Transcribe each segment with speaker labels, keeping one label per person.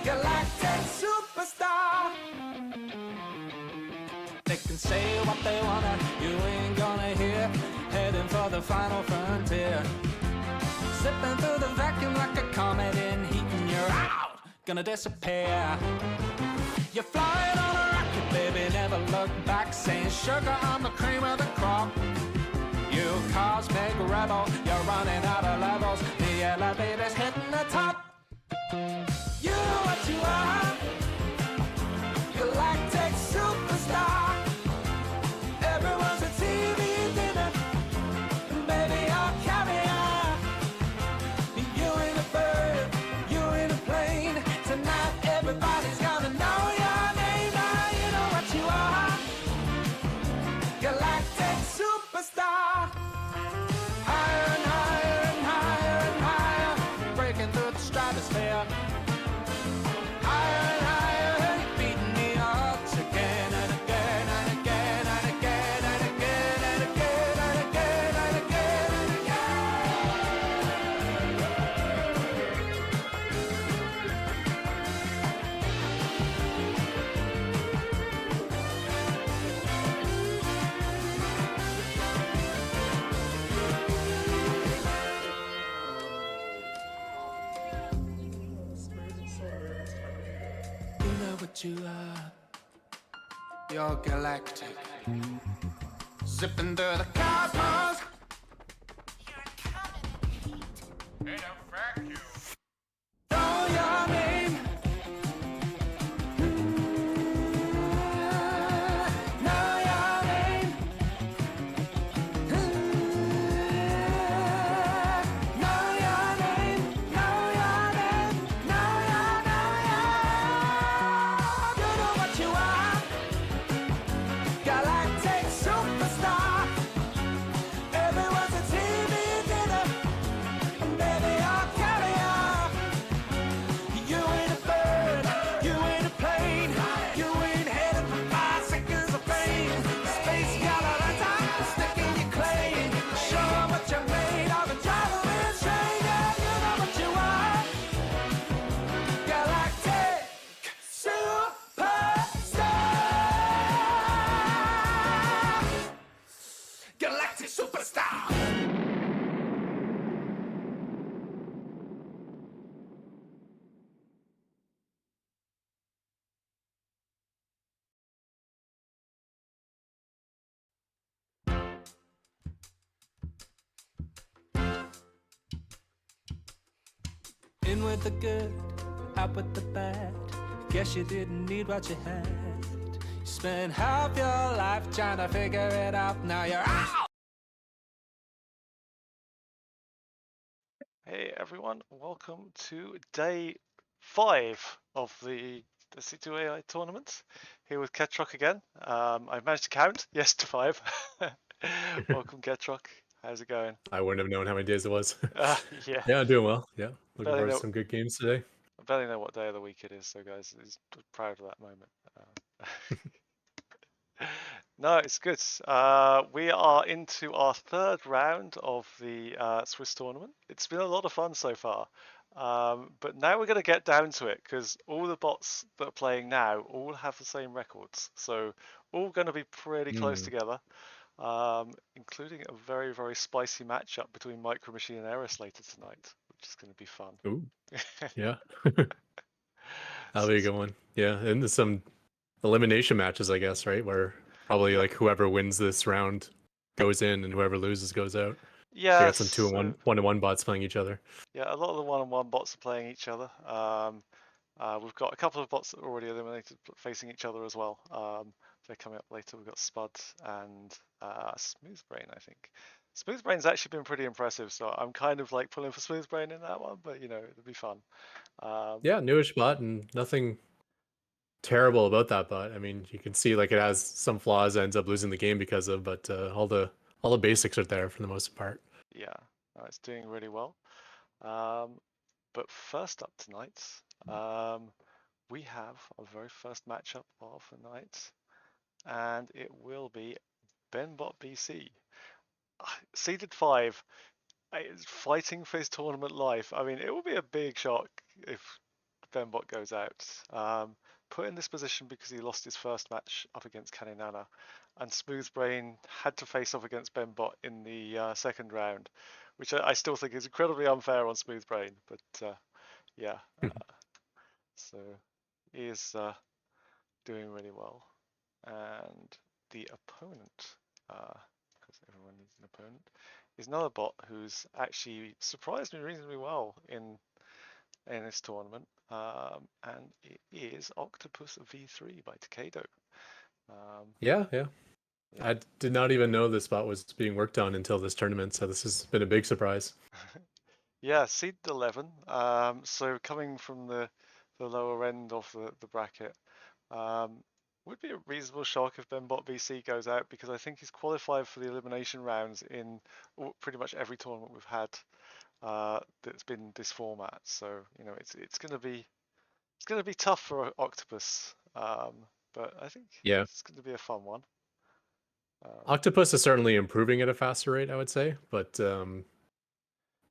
Speaker 1: galactic superstar. They can say what they wanna, you ain't gonna hear. Heading for the final frontier. Slipping through the vacuum like a comet in heat, and you're out, gonna disappear. You're flying on a rocket, baby, never look back, saying sugar, I'm the cream of the crop. You cosmic rebel, you're running out of levels, the elevator's hitting the top. You know what you are, galactic superstar. Everyone's a TV dinner, baby, you're caviar. You ain't a bird, you ain't a plane. Tonight everybody's gonna know your name. Now you know what you are, galactic superstar. Higher and higher and higher and higher, breaking through the stratosphere. Higher and higher, beating the odds again and again and again and again and again and again and again and again and you know what you are, you're galactic, zipping through the cosmos. In a vacuum. Know your name. Know your name. Know your name. Know your name. Know you know what you are, galactic superstar. Everyone's a TV dinner, and baby, you're caviar. You ain't a bird, you ain't a plane, you ain't headed for 5 seconds of fame. Space galactic, sticking your claim. Show 'em what you're made of and drive 'em insane. Yeah, you know what you are, galactic superstar. Galactic superstar. In with the good, out with the bad. Guess you didn't need what you had. You spent half your life trying to figure it out. Now you're out.
Speaker 2: Hey everyone, welcome to day 5 of the Sc2AI tournament. Here with Ketrock again. I've managed to count, yes, to 5. Welcome Ketrock, how's it going?
Speaker 3: I wouldn't have known how many days it was.
Speaker 2: Yeah,
Speaker 3: Yeah, I'm doing well. Yeah, looking
Speaker 2: Barely
Speaker 3: forward
Speaker 2: know-
Speaker 3: to some good games today.
Speaker 2: I barely know what day of the week it is, so guys, he's proud of that moment. No, it's good. We are into our 3rd round of the Swiss tournament. It's been a lot of fun so far. But now we're going to get down to it because all the bots that are playing now all have the same records. So all going to be pretty close together, including a very, very spicy matchup between Micro Machine and Eris later tonight, which is going to be fun.
Speaker 3: Ooh, yeah. That'll be a good one. Yeah, and there's some elimination matches, I guess, right? Where probably like whoever wins this round goes in and whoever loses goes out.
Speaker 2: Yeah,
Speaker 3: So you got some 2 and 1 bots playing each other.
Speaker 2: Yeah, a lot of the one-on-one bots are playing each other. We've got a couple of bots that are already eliminated facing each other as well. They're coming up later. We've got Spudde and Smoothbrain, I think. Smoothbrain's actually been pretty impressive, so I'm kind of like pulling for Smoothbrain in that one, but you know, it'll be fun.
Speaker 3: Yeah, newish bot and nothing terrible about that bot. I mean, you can see like it has some flaws, ends up losing the game because of, but all the basics are there for the most part.
Speaker 2: Yeah, it's doing really well. But first up tonight, we have our very first matchup of the night, and it will be BenBotBC. Seeded 5, fighting for his tournament life. I mean, it will be a big shock if BenBot goes out. Put in this position because he lost his first match up against Caninana, and Smoothbrain had to face off against BenBot in the second round, which I still think is incredibly unfair on Smoothbrain. But yeah, so he is doing really well, and the opponent, because everyone needs an opponent, is another bot who's actually surprised me reasonably well in this tournament, and it is Octopus V3 by Takado.
Speaker 3: Yeah.
Speaker 2: Yeah.
Speaker 3: I did not even know this spot was being worked on until this tournament, so this has been a big surprise.
Speaker 2: Yeah, seed 11. So coming from the lower end of the bracket, would be a reasonable shock if BenBotBC goes out, because I think he's qualified for the elimination rounds in pretty much every tournament we've had that's been this format. So it's gonna be tough for Octopus, but I think
Speaker 3: Yeah.
Speaker 2: it's gonna be a fun one.
Speaker 3: Octopus is certainly improving at a faster rate, I would say, but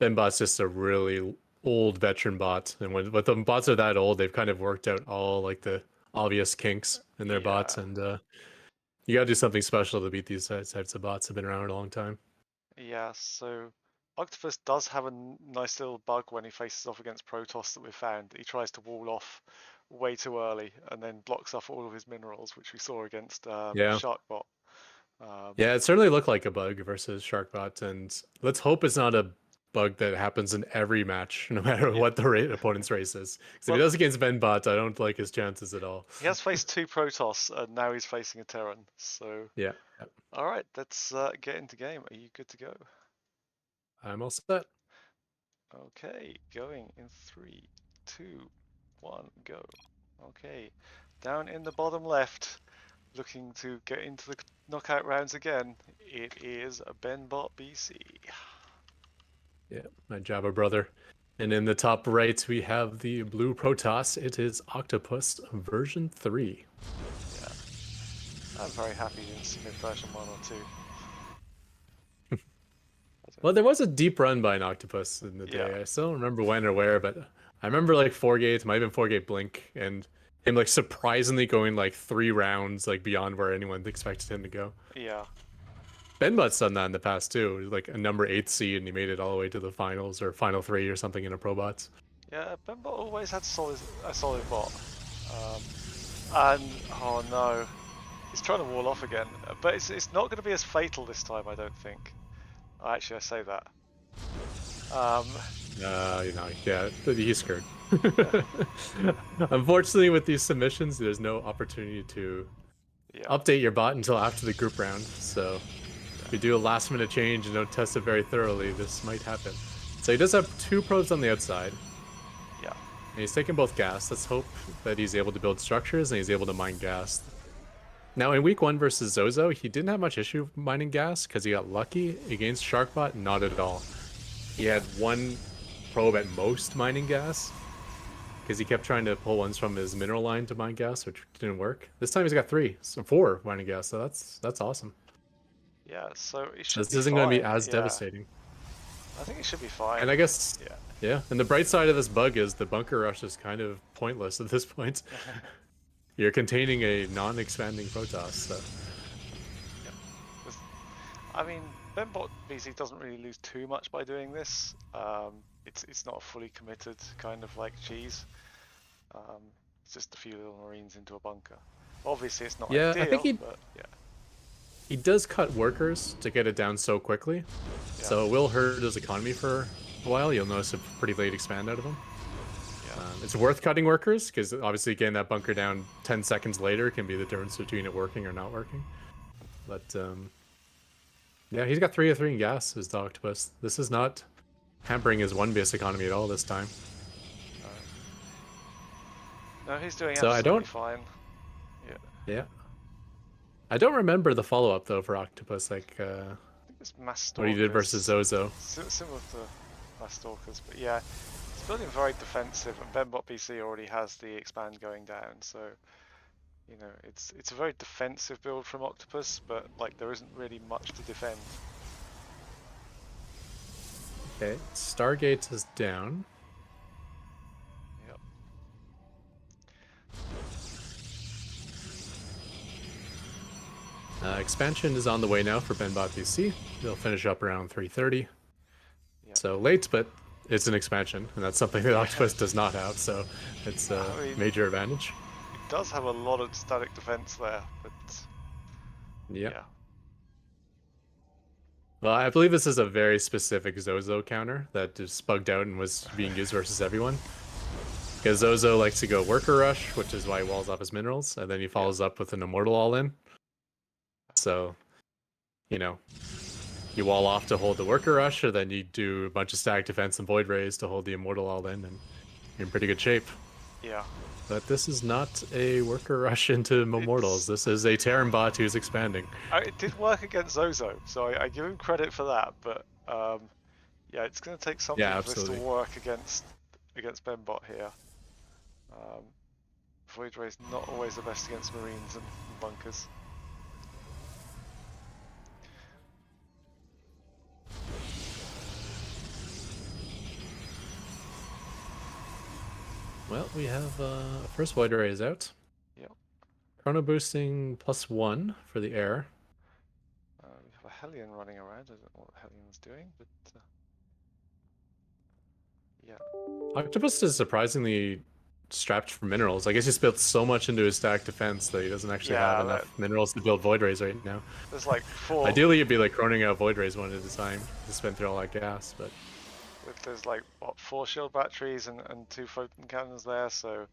Speaker 3: BenBot's just a really old veteran bot, and when the bots are that old, they've kind of worked out all like the obvious kinks in their bots,
Speaker 2: Yeah.
Speaker 3: and you gotta do something special to beat these types of bots. Have been around a long time.
Speaker 2: Yeah, so Octopus does have a nice little bug when he faces off against Protoss that we've found. He tries to wall off way too early and then blocks off all of his minerals, which we saw against
Speaker 3: Yeah.
Speaker 2: Sharkbot.
Speaker 3: Yeah, it certainly looked like a bug versus Sharkbot, and let's hope it's not a bug that happens in every match, no matter
Speaker 2: Yeah.
Speaker 3: what the opponent's race is. Because if
Speaker 2: Well,
Speaker 3: he does against BenBot, I don't like his chances at all.
Speaker 2: he has faced 2 Protoss and now he's facing a Terran. So,
Speaker 3: Yeah,
Speaker 2: all right, let's get into game. Are you good to go?
Speaker 3: I'm all set.
Speaker 2: Okay, going in 3, 2, 1, go. Okay, down in the bottom left, looking to get into the knockout rounds again, it is BenBotBC.
Speaker 3: Yeah, my Java brother. And in the top right, we have the blue Protoss. It is Octopus version 3.
Speaker 2: Yeah, I'm very happy in submit version 1 or 2.
Speaker 3: Well, there was a deep run by an Octopus in the day.
Speaker 2: Yeah.
Speaker 3: I still don't remember when or where, but I remember like 4-gate, might have been 4-gate Blink, and him like surprisingly going like 3 rounds like beyond where anyone expected him to go.
Speaker 2: Yeah.
Speaker 3: BenBot's done that in the past too. He was like a number 8 seed and he made it all the way to the finals or final 3 or something in a Probots.
Speaker 2: Yeah, BenBot always had a solid bot. And, oh no, he's trying to wall off again. But it's not going to be as fatal this time, I don't think. Actually, I say that.
Speaker 3: Yeah, he's screwed. Unfortunately, with these submissions, there's no opportunity to update your bot until after the group round. So if you do a last minute change and don't test it very thoroughly, this might happen. So he does have 2 probes on the outside.
Speaker 2: Yeah.
Speaker 3: And he's taking both gas. Let's hope that he's able to build structures and he's able to mine gas. Now, in week 1 versus Zozo, he didn't have much issue mining gas because he got lucky. Against Sharkbot, not at all. He had 1 probe at most mining gas because he kept trying to pull ones from his mineral line to mine gas, which didn't work. This time he's got 4 mining gas, so that's awesome.
Speaker 2: Yeah, so it should
Speaker 3: This
Speaker 2: be
Speaker 3: isn't
Speaker 2: fine.
Speaker 3: going to be as devastating.
Speaker 2: I think it should be fine.
Speaker 3: And I guess, yeah. And the bright side of this bug is the bunker rush is kind of pointless at this point. You're containing a non-expanding Protoss, so.
Speaker 2: Yeah. I mean, BenBotBC doesn't really lose too much by doing this. It's not a fully committed kind of like cheese. It's just a few little marines into a bunker. Obviously, it's not ideal,
Speaker 3: I think
Speaker 2: but yeah.
Speaker 3: He does cut workers to get it down so quickly, so it will hurt his economy for a while. You'll notice a pretty late expand out of him. It's worth cutting workers, because obviously getting that bunker down 10 seconds later can be the difference between it working or not working. But yeah, he's got 3 of 3 in gas, his Octopus. This is not hampering his 1-base economy at all this time.
Speaker 2: No, he's doing
Speaker 3: so
Speaker 2: absolutely fine.
Speaker 3: Yeah. I don't remember the follow-up, though, for Octopus, like
Speaker 2: I think it's Mass
Speaker 3: what he did versus Zozo.
Speaker 2: Similar to Mass Stalkers, but yeah. It's building very defensive, and BenBotBC already has the expand going down, so it's a very defensive build from Octopus, but like there isn't really much to defend.
Speaker 3: Okay, Stargate is down.
Speaker 2: Yep.
Speaker 3: Expansion is on the way now for BenBotBC. They'll finish up around 3:30.
Speaker 2: Yeah.
Speaker 3: So late, but it's an expansion, and that's something that Octopus does not have, so it's a
Speaker 2: I mean,
Speaker 3: major advantage.
Speaker 2: It does have a lot of static defense there, but
Speaker 3: Yeah.
Speaker 2: yeah.
Speaker 3: Well, I believe this is a very specific Zozo counter that just bugged out and was being used versus everyone. Because Zozo likes to go Worker Rush, which is why he walls off his minerals, and then he follows up with an Immortal All-In. So, you know, you wall off to hold the Worker Rush, or then you do a bunch of static defense and Void Rays to hold the Immortal All-In, and you're in pretty good shape.
Speaker 2: Yeah.
Speaker 3: But this is not a Worker Rush into Immortals. This is a Terran bot who's expanding.
Speaker 2: It did work against Zozo, so I give him credit for that, but yeah, it's going to take something for this to work against BenBot here. Void Ray's not always the best against Marines and bunkers.
Speaker 3: Well, we have first Void Ray is out.
Speaker 2: Yep.
Speaker 3: Chrono boosting +1 for the air.
Speaker 2: We have a Hellion running around. I don't know what the Hellion's doing, but yeah.
Speaker 3: Octopus is surprisingly strapped for minerals. I guess he's built so much into his stack defense that he doesn't actually have enough minerals to build Void Rays right now.
Speaker 2: There's like 4.
Speaker 3: Ideally, you'd be like chroning out Void Rays one at a time to spend through all that gas, but
Speaker 2: there's like what 4 shield batteries and 2 photon cannons there, so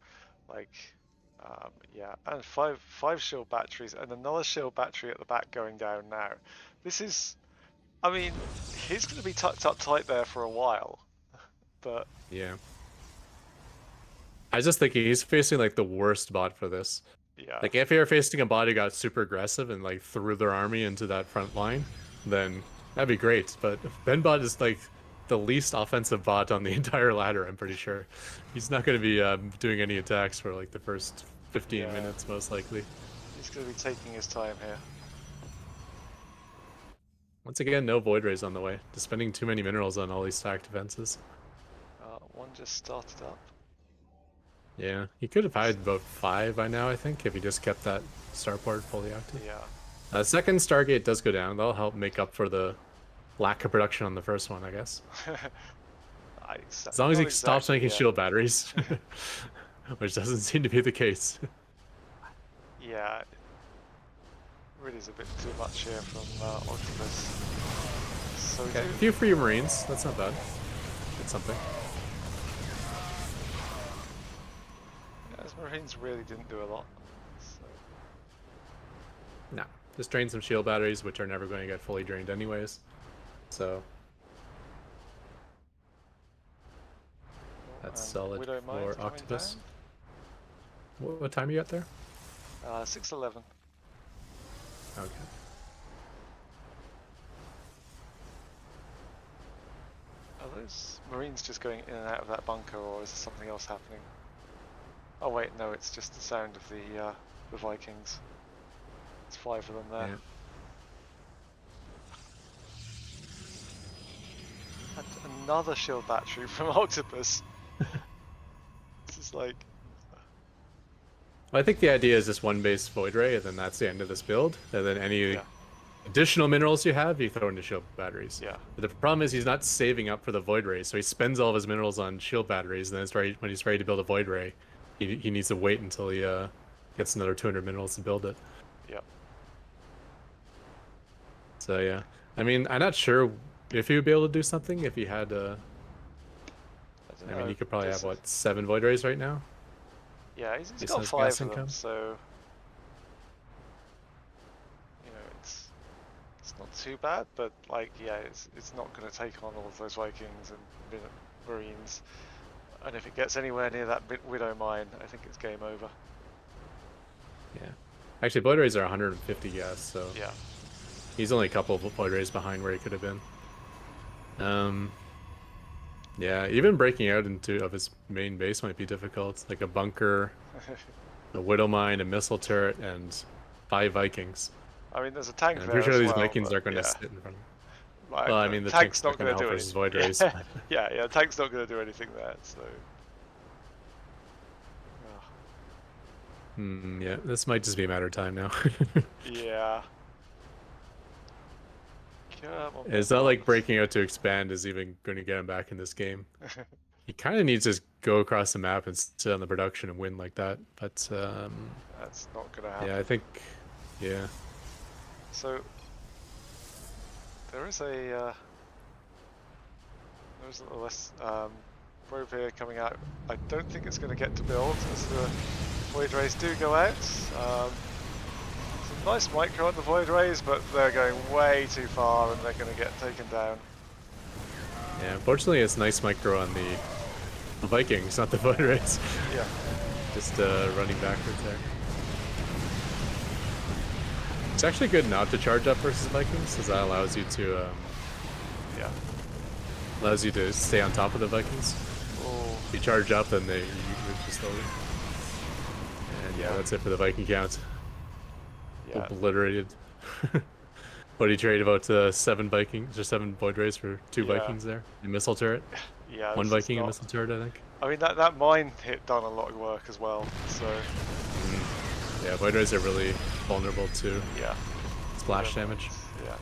Speaker 2: like yeah, and 5 shield batteries and another shield battery at the back going down now. This is, I mean, he's going to be tucked up tight there for a while, but
Speaker 3: yeah. I was just thinking he's facing like the worst bot for this.
Speaker 2: Yeah.
Speaker 3: Like if you're facing a bot who got super aggressive and like threw their army into that front line, then that'd be great. But BenBot is like the least offensive bot on the entire ladder, I'm pretty sure. He's not going to be doing any attacks for like the first 15 minutes, most likely.
Speaker 2: He's going to be taking his time here.
Speaker 3: Once again, no Void Rays on the way. Just spending too many minerals on all these stack defenses.
Speaker 2: One just started up.
Speaker 3: Yeah, he could have had about 5 by now, I think, if he just kept that starport fully active.
Speaker 2: Yeah.
Speaker 3: Second Stargate does go down. That'll help make up for the lack of production on the first one, I guess. As long as he stops making shield batteries, which doesn't seem to be the case.
Speaker 2: Yeah, it really is a bit too much here from Octopus. So
Speaker 3: okay, a few free Marines, that's not bad. It's something.
Speaker 2: Yeah, his Marines really didn't do a lot. So.
Speaker 3: No, just drain some shield batteries, which are never going to get fully drained anyways. So that's solid for Octopus. What time are you at there?
Speaker 2: 6:11.
Speaker 3: Okay.
Speaker 2: Are those Marines just going in and out of that bunker, or is there something else happening? Oh wait, no, it's just the sound of the Vikings. There's 5 of them there.
Speaker 3: Yeah.
Speaker 2: And another shield battery from Octopus. This is like...
Speaker 3: Well, I think the idea is just one base Void Ray, and then that's the end of this build. And then any additional minerals you have, you throw into shield batteries.
Speaker 2: Yeah.
Speaker 3: But the problem is he's not saving up for the Void Ray, so he spends all of his minerals on shield batteries, and then it's when he's ready to build a Void Ray, he needs to wait until he gets another 200 minerals to build it.
Speaker 2: Yep.
Speaker 3: So yeah, I mean, I'm not sure if he would be able to do something if he had. I mean, he could probably have what 7 Void Rays right now.
Speaker 2: Yeah, he's got 5 of them, so you know it's not too bad. But like, yeah, it's not going to take on all of those Vikings and Marines. And if it gets anywhere near that Widow Mine, I think it's game over.
Speaker 3: Yeah, actually, Void Rays are 150 gas, so
Speaker 2: yeah,
Speaker 3: he's only a couple of Void Rays behind where he could have been. Yeah, even breaking out of his main base might be difficult. Like a bunker, a Widow Mine, a missile turret, and 5 Vikings.
Speaker 2: I mean, there's a tank
Speaker 3: and
Speaker 2: there.
Speaker 3: I'm pretty sure these
Speaker 2: well,
Speaker 3: Vikings aren't going to sit in front of him.
Speaker 2: Well,
Speaker 3: I mean, the tank's not going to do anything. Void Rays.
Speaker 2: Yeah, tank's not going to do anything there, so...
Speaker 3: Yeah, this might just be a matter of time now.
Speaker 2: Yeah. Come on,
Speaker 3: It's not
Speaker 2: BenBot.
Speaker 3: like breaking out to expand is even going to get him back in this game. He kind of needs to go across the map and sit on the production and win like that. But
Speaker 2: That's not gonna
Speaker 3: yeah, I
Speaker 2: happen.
Speaker 3: think, yeah.
Speaker 2: So there is a there's a little less probe here coming out. I don't think it's going to get to build as the void rays do go out. Some nice micro on the void rays, but they're going way too far and they're going to get taken down.
Speaker 3: Yeah, unfortunately, it's nice micro on the Vikings, not the Void Rays.
Speaker 2: Yeah.
Speaker 3: Just running backwards there. It's actually good not to charge up versus Vikings, because that allows you to
Speaker 2: Yeah.
Speaker 3: allows you to stay on top of the Vikings.
Speaker 2: Oh.
Speaker 3: If you charge up, then they you move too slowly. And yeah, that's it for the Viking count.
Speaker 2: Yeah.
Speaker 3: Obliterated. What do you trade about 7 Vikings or 7 Void Rays for 2 Vikings there? A missile turret.
Speaker 2: Yeah.
Speaker 3: 1 Viking and missile turret, I think.
Speaker 2: I mean that mine hit done a lot of work as well. So.
Speaker 3: Yeah, Void Rays are really vulnerable to splash damage.
Speaker 2: Yeah.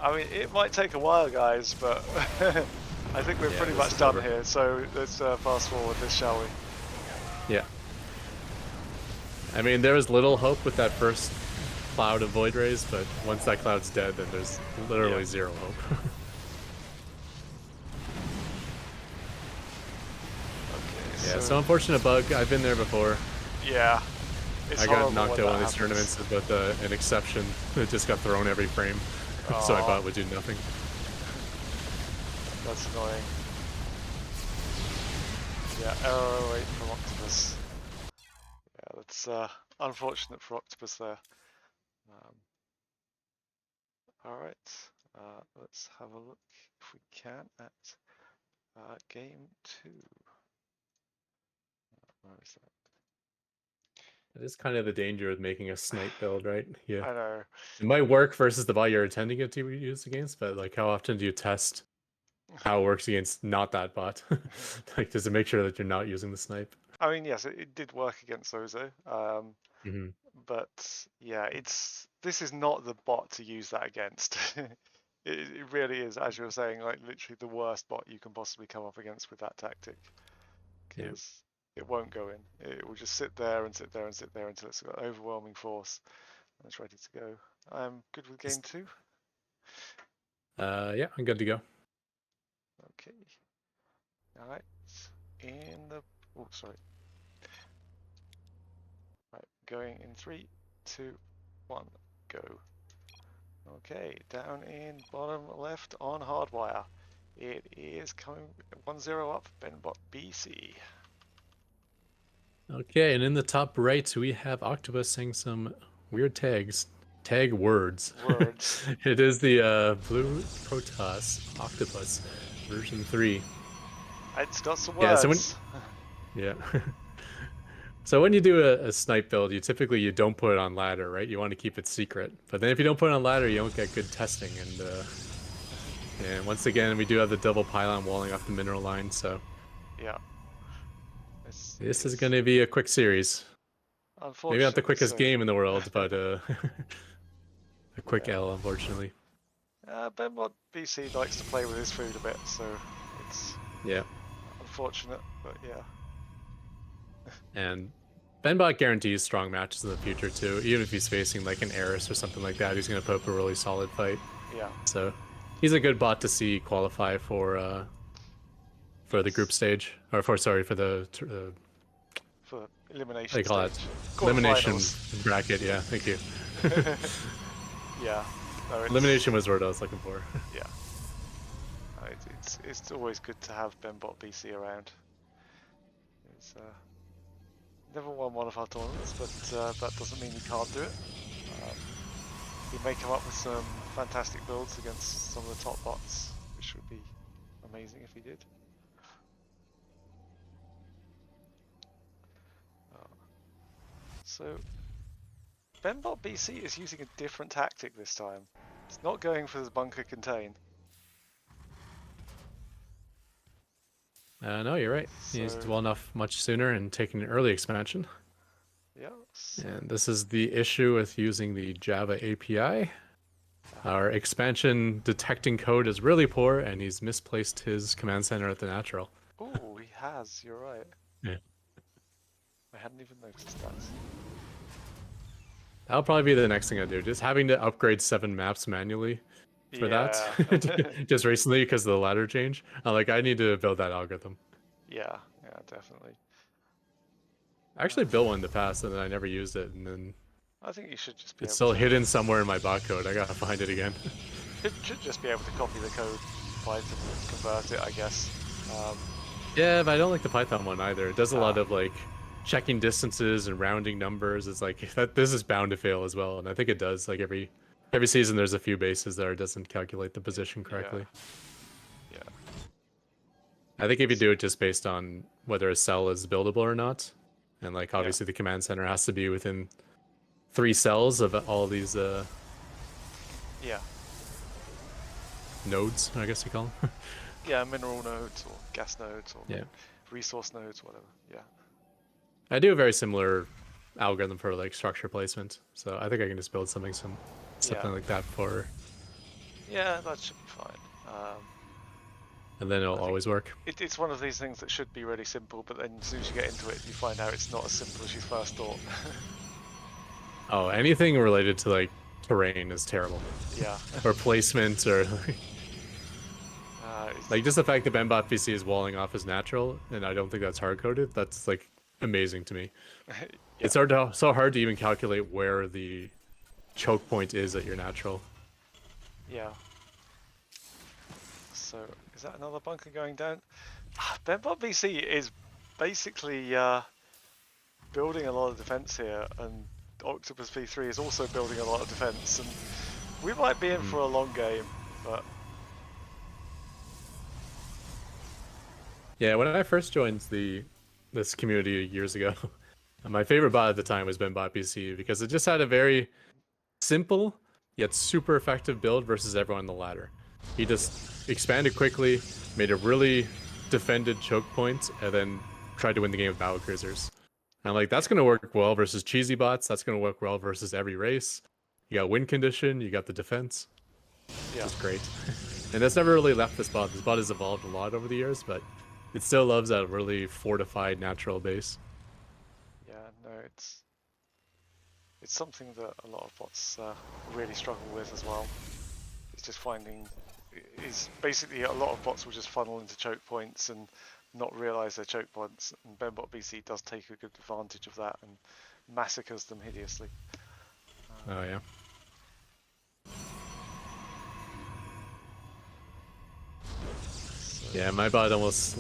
Speaker 2: I mean, it might take a while, guys, but I think we're pretty much done here. So let's fast forward this, shall we?
Speaker 3: Yeah. I mean, there was little hope with that first cloud of Void Rays, but once that cloud's dead, then there's literally zero hope. Yeah, so unfortunate bug. I've been there before.
Speaker 2: Yeah. It's
Speaker 3: I got knocked out one of these tournaments, but an exception that just got thrown every frame. So I thought it would do nothing.
Speaker 2: That's annoying. Yeah, arrow 8 from Octopus. Yeah, that's unfortunate for Octopus there. Alright, let's have a look, if we can, at game 2. Where is that?
Speaker 3: It is kind of the danger of making a snipe build, right? Yeah.
Speaker 2: I know.
Speaker 3: It might work versus the bot you're intending it to be used against, but like how often do you test how it works against not that bot? Like, does it make sure that you're not using the snipe?
Speaker 2: I mean, yes, it did work against Zozo. But yeah, this is not the bot to use that against. It really is, as you were saying, like literally the worst bot you can possibly come up against with that tactic. Because it won't go in. It will just sit there and sit there and sit there until it's got overwhelming force and it's ready to go. I'm good with game 2.
Speaker 3: Yeah, I'm good to go.
Speaker 2: Okay. Alright. Oh, sorry. Right, going in 3, 2, 1, go. Okay, down in bottom left on hardwire. It is coming 1-0 up, BenBotBC.
Speaker 3: Okay, and in the top right, we have Octopus saying some weird tags. Tag words. It is the Blue Protoss Octopus version 3.
Speaker 2: It's got some words.
Speaker 3: Yeah. So when you do a snipe build, you don't put it on ladder, right? You want to keep it secret. But then if you don't put it on ladder, you don't get good testing. And once again, we do have the double pylon walling off the mineral line, so
Speaker 2: yeah.
Speaker 3: This is going to be a quick series. Maybe not the quickest game in the world, but a quick L, unfortunately.
Speaker 2: BenBotBC likes to play with his food a bit, so it's unfortunate, but yeah.
Speaker 3: And BenBot guarantees strong matches in the future too. Even if he's facing like an Eris or something like that, he's going to put up a really solid fight.
Speaker 2: Yeah.
Speaker 3: So he's a good bot to see qualify for the group stage, or for the
Speaker 2: elimination.
Speaker 3: What do you call it? Elimination bracket. Yeah, thank you.
Speaker 2: Yeah. No,
Speaker 3: elimination was the word I was looking for.
Speaker 2: Yeah. It's always good to have BenBotBC around. It's never won one of our tournaments, but that doesn't mean he can't do it. He may come up with some fantastic builds against some of the top bots, which would be amazing if he did. So, BenBotBC is using a different tactic this time. It's not going for the bunker contain.
Speaker 3: No, you're right. He needs to well enough much sooner and taking an early expansion.
Speaker 2: Yeah.
Speaker 3: And this is the issue with using the Java API. Our expansion detecting code is really poor, and he's misplaced his command center at the natural.
Speaker 2: Oh, he has. You're right.
Speaker 3: Yeah.
Speaker 2: I hadn't even noticed that.
Speaker 3: That'll probably be the next thing I do. Just having to upgrade 7 maps manually for that.
Speaker 2: Yeah.
Speaker 3: Just recently because of the ladder change. I need to build that algorithm.
Speaker 2: Yeah, definitely.
Speaker 3: I actually built one in the past and then I never used it, and then
Speaker 2: I think you should just be
Speaker 3: it's
Speaker 2: able
Speaker 3: still
Speaker 2: to.
Speaker 3: hidden somewhere in my bot code. I gotta find it again.
Speaker 2: Should just be able to copy the code, Python, and convert it, I guess.
Speaker 3: Yeah, but I don't like the Python one either. It does a lot
Speaker 2: Ah.
Speaker 3: of checking distances and rounding numbers. It's like that. This is bound to fail as well, and I think it does. Like every season, there's a few bases that it doesn't calculate the position correctly.
Speaker 2: Yeah.
Speaker 3: I think if you do it just based on whether a cell is buildable or not, and obviously the command center has to be within 3 cells of all these
Speaker 2: Yeah.
Speaker 3: nodes, I guess you call them.
Speaker 2: Yeah, mineral nodes or gas nodes or
Speaker 3: Yeah.
Speaker 2: resource nodes, whatever. Yeah.
Speaker 3: I do a very similar algorithm for structure placement, so I think I can just build something like that for,
Speaker 2: Yeah, that should be fine.
Speaker 3: and then it'll
Speaker 2: I think
Speaker 3: always work.
Speaker 2: It's one of these things that should be really simple, but then as soon as you get into it, you find out it's not as simple as you first thought.
Speaker 3: Oh, anything related to terrain is terrible.
Speaker 2: Yeah.
Speaker 3: Or placement, or
Speaker 2: It's,
Speaker 3: just the fact that BenBotBC is walling off as natural, and I don't think that's hard coded. That's amazing to me. It's so hard to even calculate where the choke point is at your natural.
Speaker 2: Yeah. So, is that another bunker going down? BenBotBC is basically building a lot of defense here, and Octopus V3 is also building a lot of defense, and we might be in for a long game, but...
Speaker 3: Yeah, when I first joined this community years ago, my favorite bot at the time was BenBotBC because it just had a very simple yet super effective build versus everyone on the ladder. He just expanded quickly, made a really defended choke point, and then tried to win the game with battle cruisers. And I'm like, that's gonna work well versus cheesy bots. That's gonna work well versus every race. You got win condition, you got the defense.
Speaker 2: Yeah.
Speaker 3: It's great. And that's never really left this bot. This bot has evolved a lot over the years, but it still loves that really fortified natural base.
Speaker 2: Yeah, no, it's something that a lot of bots really struggle with as well. It's just finding, is basically a lot of bots will just funnel into choke points and not realize they're choke points, and BenBotBC does take a good advantage of that and massacres them hideously.
Speaker 3: Oh yeah. Yeah, my bot almost...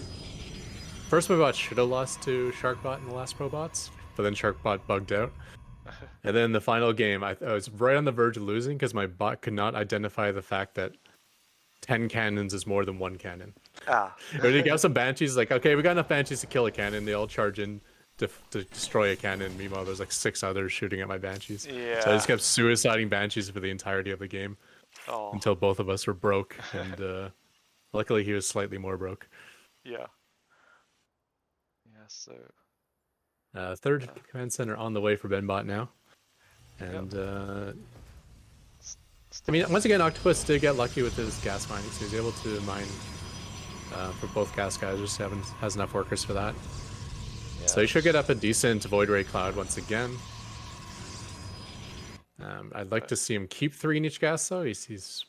Speaker 3: First, my bot should have lost to Sharkbot in the last Pro Bots, but then Sharkbot bugged out. And then the final game, I was right on the verge of losing because my bot could not identify the fact that 10 cannons is more than 1 cannon. When you got some Banshees, okay, we got enough Banshees to kill a cannon. They all charge in to destroy a cannon. Meanwhile, there's 6 others shooting at my Banshees.
Speaker 2: Yeah.
Speaker 3: So I just kept suiciding Banshees for the entirety of the game until both of us were broke. And luckily, he was slightly more broke.
Speaker 2: Yeah. Yeah, so...
Speaker 3: Third command center on the way for BenBot now. And, I mean, once again, Octopus did get lucky with his gas mining, so he was able to mine for both gas guys, just has enough workers for that. Yeah. So he should get up a decent Void Ray Cloud once again. I'd like to see him keep 3 in each gas, though. He's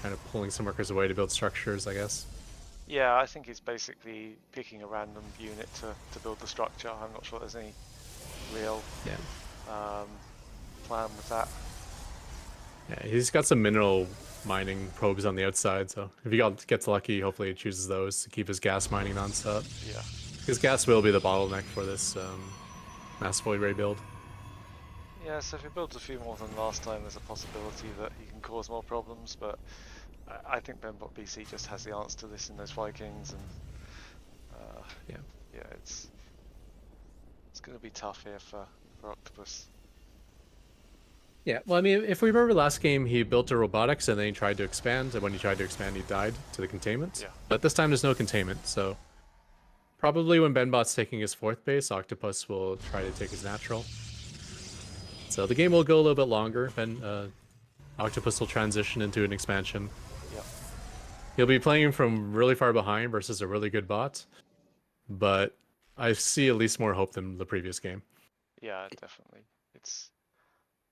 Speaker 3: kind of pulling some workers away to build structures, I guess.
Speaker 2: Yeah, I think he's basically picking a random unit to build the structure. I'm not sure there's any real plan with that.
Speaker 3: Yeah, he's got some mineral mining probes on the outside, so if he gets lucky, hopefully he chooses those to keep his gas mining non-stop.
Speaker 2: Yeah.
Speaker 3: Because gas will be the bottleneck for this Mass Void Ray build.
Speaker 2: Yeah, so if he builds a few more than last time, there's a possibility that he can cause more problems, but I think BenBotBC just has the answer to this in those Vikings, and yeah, it's going to be tough here for Octopus.
Speaker 3: Yeah, well, I mean, if we remember last game, he built a robotics and then he tried to expand, and when he tried to expand, he died to the containment.
Speaker 2: Yeah.
Speaker 3: But this time there's no containment, so probably when BenBot's taking his 4th base, Octopus will try to take his natural. So the game will go a little bit longer. Octopus will transition into an expansion.
Speaker 2: Yep.
Speaker 3: He'll be playing from really far behind versus a really good bot, but I see at least more hope than the previous game.
Speaker 2: Yeah, definitely. It's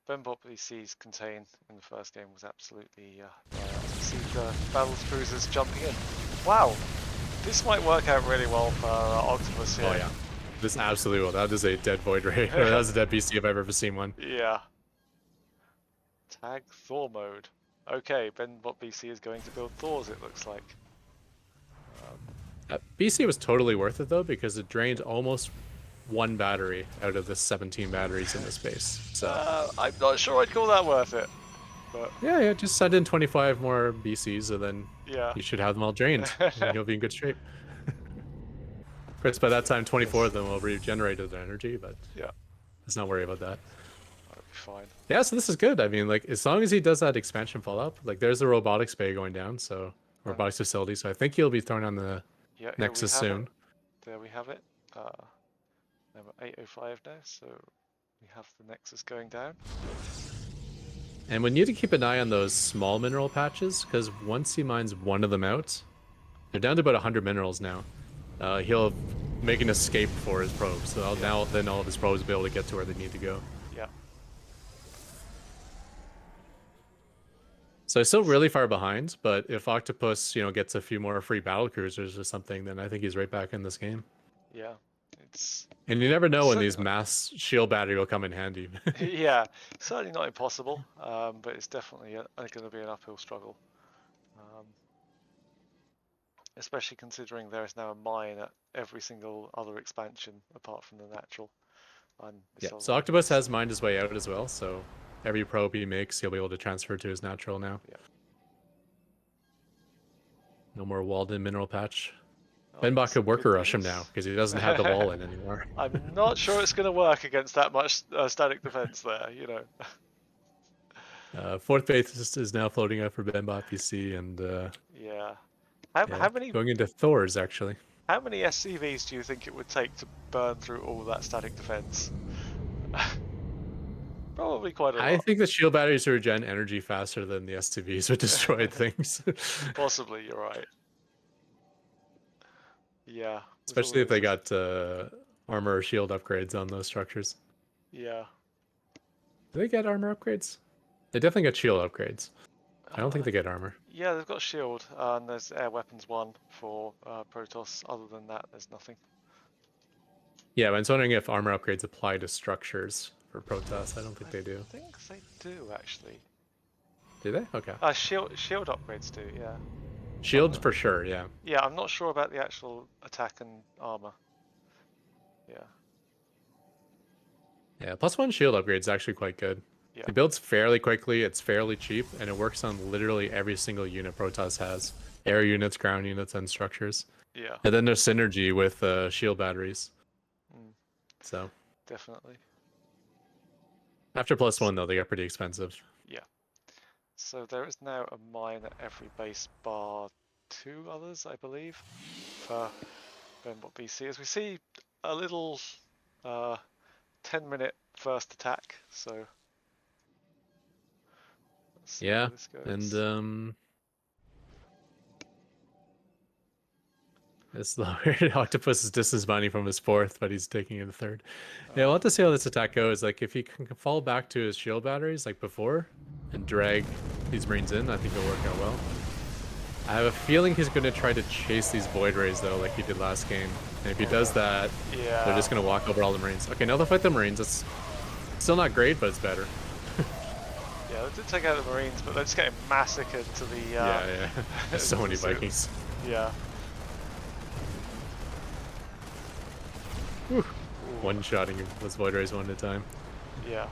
Speaker 2: BenBotBC's contain in the first game was absolutely see the Battles Cruisers jumping in. Wow, this might work out really well for Octopus here.
Speaker 3: Oh yeah, this absolutely will. That is a dead Void Ray. That was a dead BC if I've ever seen one.
Speaker 2: Yeah. Tag Thor mode. Okay, BenBotBC is going to build Thors, it looks like.
Speaker 3: BC was totally worth it though because it drained almost one battery out of the 17 batteries in this base. So
Speaker 2: I'm not sure I'd call that worth it. But
Speaker 3: yeah, just send in 25 more BCs and then
Speaker 2: yeah,
Speaker 3: you should have them all drained and you'll be in good shape. Of course, by that time, 24 of them will regenerate their energy, but
Speaker 2: yeah,
Speaker 3: let's not worry about that.
Speaker 2: that'll be fine.
Speaker 3: Yeah, so this is good. I mean, like, as long as he does that expansion follow-up, like, there's the robotics bay going down, so robotics facility, so I think he'll be thrown on the
Speaker 2: Yeah,
Speaker 3: Nexus soon.
Speaker 2: There we have it. Number 805 now, so we have the Nexus going down.
Speaker 3: And we need to keep an eye on those small mineral patches, because once he mines one of them out, they're down to about 100 minerals now. He'll make an escape for his probes, so then all of his probes will be able to get to where they need to go.
Speaker 2: Yeah.
Speaker 3: So he's still really far behind, but if Octopus, gets a few more free battle cruisers or something, then I think he's right back in this game.
Speaker 2: Yeah, it's...
Speaker 3: And you never know when these mass shield battery will come in handy.
Speaker 2: Yeah, certainly not impossible, but it's definitely going to be an uphill struggle. Especially considering there is now a mine at every single other expansion apart from the natural.
Speaker 3: Yeah, so Octopus has mined his way out as well, so every probe he makes, he'll be able to transfer to his natural now.
Speaker 2: Yeah.
Speaker 3: No more walled-in mineral patch.
Speaker 2: Oh,
Speaker 3: BenBot could worker rush him
Speaker 2: news.
Speaker 3: now, because he doesn't have the wall in anymore.
Speaker 2: I'm not sure it's going to work against that much static defense there,
Speaker 3: Fourth base is now floating out for BenBotBC, and
Speaker 2: yeah. How many
Speaker 3: going into Thor's, actually.
Speaker 2: How many SCVs do you think it would take to burn through all that static defense? Probably quite a lot.
Speaker 3: I think the shield batteries regen energy faster than the STVs would destroy things.
Speaker 2: Possibly, you're right. Yeah.
Speaker 3: Especially if they got armor or shield upgrades on those structures.
Speaker 2: Yeah.
Speaker 3: Do they get armor upgrades? They definitely get shield upgrades. I don't think they get armor.
Speaker 2: Yeah, they've got shield, and there's air weapons 1 for Protoss. Other than that, there's nothing.
Speaker 3: Yeah, but I was wondering if armor upgrades apply to structures for Protoss. I don't think they do.
Speaker 2: I think they do, actually.
Speaker 3: Do they? Okay.
Speaker 2: Shield upgrades do, yeah.
Speaker 3: Shield for sure, yeah.
Speaker 2: Yeah, I'm not sure about the actual attack and armor. Yeah.
Speaker 3: Yeah, +1 shield upgrade is actually quite good.
Speaker 2: Yeah.
Speaker 3: It builds fairly quickly, it's fairly cheap, and it works on literally every single unit Protoss has. Air units, ground units, and structures.
Speaker 2: Yeah.
Speaker 3: And then there's synergy with shield batteries. So.
Speaker 2: Definitely.
Speaker 3: After +1 though, they get pretty expensive.
Speaker 2: Yeah. So there is now a mine at every base bar 2 others, I believe, for BenBotBC. As we see a little 10-minute first attack, so...
Speaker 3: Yeah, and it's weird. Octopus is distance binding from his 4th, but he's taking in the 3rd. Yeah, we'll have to see how this attack goes. Like, if he can fall back to his shield batteries like before and drag these Marines in, I think it'll work out well. I have a feeling he's going to try to chase these Void Rays, though, like he did last game. And if he does that, they're just going to walk over all the Marines. Okay, now they'll fight the Marines. It's still not great, but it's better.
Speaker 2: Yeah, they did take out the Marines, but they're just getting massacred to the...
Speaker 3: yeah. There's so many Vikings.
Speaker 2: Yeah.
Speaker 3: One-shotting those Void Rays one at a time.
Speaker 2: Yeah.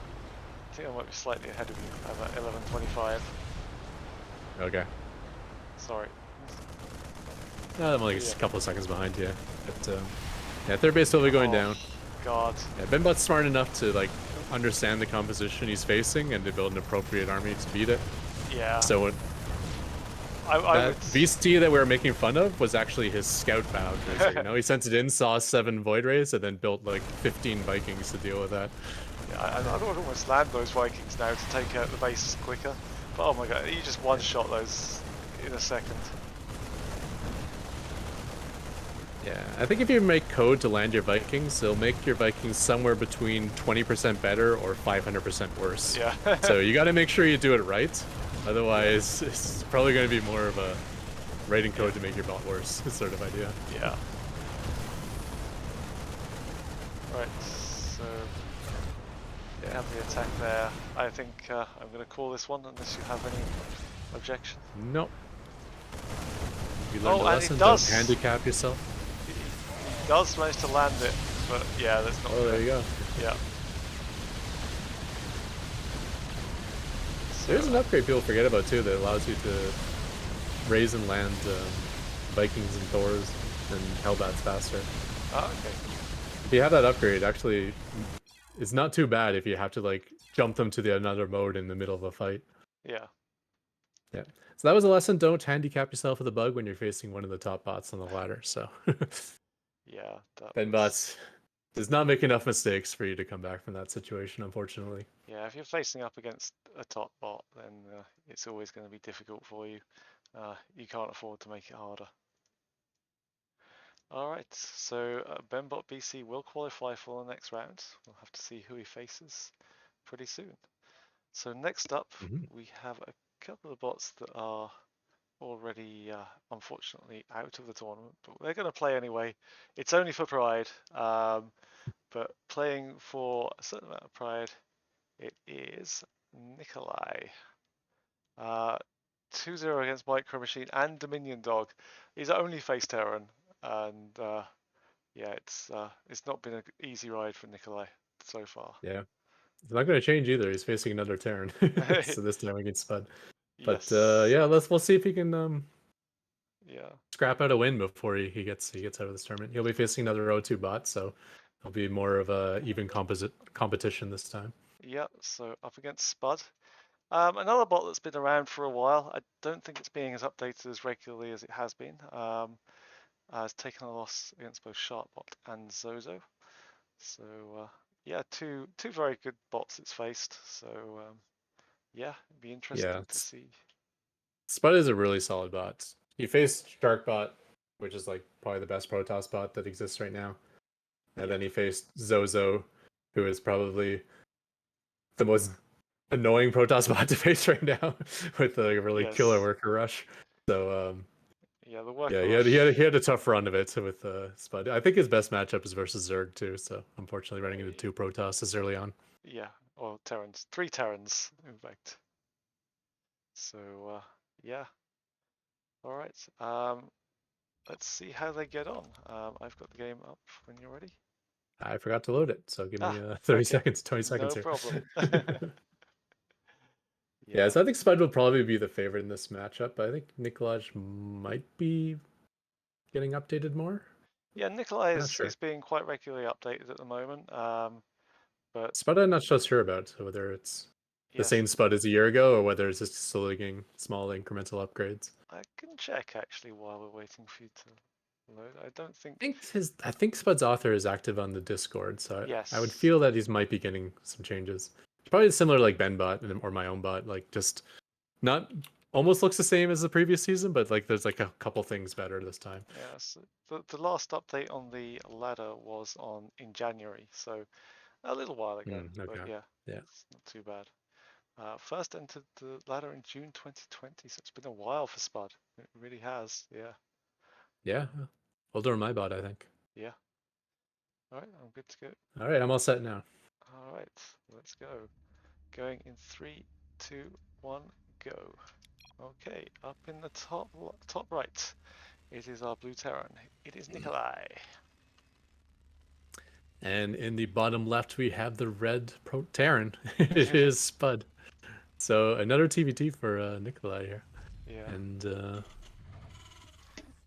Speaker 2: I think I might be slightly ahead of you. I'm at 11:25.
Speaker 3: Okay.
Speaker 2: Sorry.
Speaker 3: No, I'm like a couple of seconds behind you. But, yeah, 3rd base will be going down.
Speaker 2: God.
Speaker 3: Yeah, BenBot's smart enough to, like, understand the composition he's facing and to build an appropriate army to beat it.
Speaker 2: Yeah.
Speaker 3: So that VST that we were making fun of was actually his scout bound. He sent it in, saw 7 Void Rays, and then built like 15 Vikings to deal with that.
Speaker 2: Yeah, I would almost land those Vikings now to take out the bases quicker. But oh my god, you just one-shot those in a second.
Speaker 3: Yeah, I think if you make code to land your Vikings, it'll make your Vikings somewhere between 20% better or 500% worse.
Speaker 2: Yeah.
Speaker 3: So you got to make sure you do it right. Otherwise, it's probably going to be more of a writing code to make your bot worse sort of idea.
Speaker 2: Yeah. Right, so you have the attack there. I think I'm going to call this one unless you have any objection.
Speaker 3: Nope. You learned a
Speaker 2: and
Speaker 3: lesson.
Speaker 2: it does.
Speaker 3: Don't handicap yourself.
Speaker 2: He does manage to land it, but yeah, that's not.
Speaker 3: Oh, there you go.
Speaker 2: Yeah.
Speaker 3: There's an upgrade people forget about too that allows you to raise and land Vikings and Thors and Hellbats faster.
Speaker 2: Ah, okay.
Speaker 3: If you have that upgrade, actually, it's not too bad if you have to like jump them to the another mode in the middle of a fight.
Speaker 2: Yeah.
Speaker 3: Yeah. So that was a lesson. Don't handicap yourself with a bug when you're facing one of the top bots on the ladder. So
Speaker 2: Yeah.
Speaker 3: BenBots does not make enough mistakes for you to come back from that situation, unfortunately.
Speaker 2: Yeah, if you're facing up against a top bot, then it's always going to be difficult for you. You can't afford to make it harder. Alright, so BenBotBC will qualify for the next round. We'll have to see who he faces pretty soon. So next up, we have a couple of bots that are already, unfortunately, out of the tournament, but they're going to play anyway. It's only for pride, but playing for a certain amount of pride, it is Nikolaj. 2-0 against Micro Machine and Dominion Dog. He's only faced Terran, and yeah, it's not been an easy ride for Nikolaj so far.
Speaker 3: Yeah, it's not going to change either. He's facing another Terran, so this time against Spud. But
Speaker 2: Yes.
Speaker 3: yeah, we'll see if he can
Speaker 2: Yeah.
Speaker 3: scrap out a win before he gets out of this tournament. He'll be facing another O2 bot, so it'll be more of a even competition this time.
Speaker 2: Yeah. So up against Spud. Another bot that's been around for a while. I don't think it's being as updated as regularly as it has been. Has taken a loss against both Sharpbot and Zozo. So yeah, two very good bots it's faced. So yeah, it'd be interesting to see.
Speaker 3: Spud is a really solid bot. He faced Sharkbot, which is like probably the best Protoss bot that exists right now. And then he faced Zozo, who is probably the most annoying Protoss bot to face right now with a really killer worker rush. So
Speaker 2: yeah, the worker
Speaker 3: yeah,
Speaker 2: rush.
Speaker 3: he had a tough run of it with Spud. I think his best matchup is versus Zerg too. So unfortunately, running into 2 Protosses early on.
Speaker 2: Yeah, or Terrans, 3 Terrans in fact. So yeah. All right. Let's see how they get on. I've got the game up when you're ready.
Speaker 3: I forgot to load it, so give me 30 seconds, 20 seconds
Speaker 2: here. No problem.
Speaker 3: Yeah, so I think Spud will probably be the favorite in this matchup, but I think Nikolaj might be getting updated more.
Speaker 2: Yeah, Nikolaj is being quite regularly updated at the moment. But
Speaker 3: Spud I'm not so sure about whether it's the same Spud as a year ago or whether it's just slowly getting small incremental upgrades.
Speaker 2: I can check actually while we're waiting for you to load. I don't think.
Speaker 3: I think Spud's author is active on the Discord, so I would feel that he might be getting some changes. Probably similar like BenBot or my own bot, like just not almost looks the same as the previous season, but like there's like a couple things better this time.
Speaker 2: Yeah, so the last update on the ladder was in January, so a little while ago. But yeah, it's not too bad. First entered the ladder in June 2020, so it's been a while for Spud. It really has, yeah.
Speaker 3: Yeah, older than my bot, I think.
Speaker 2: Yeah. All right, I'm good to go.
Speaker 3: All right, I'm all set now.
Speaker 2: All right, let's go. Going in 3, 2, 1, go. Okay, up in the top right, it is our blue Terran. It is Nikolaj.
Speaker 3: And in the bottom left, we have the red Terran. It is Spud. So another TVT for Nikolaj here.
Speaker 2: Yeah.
Speaker 3: And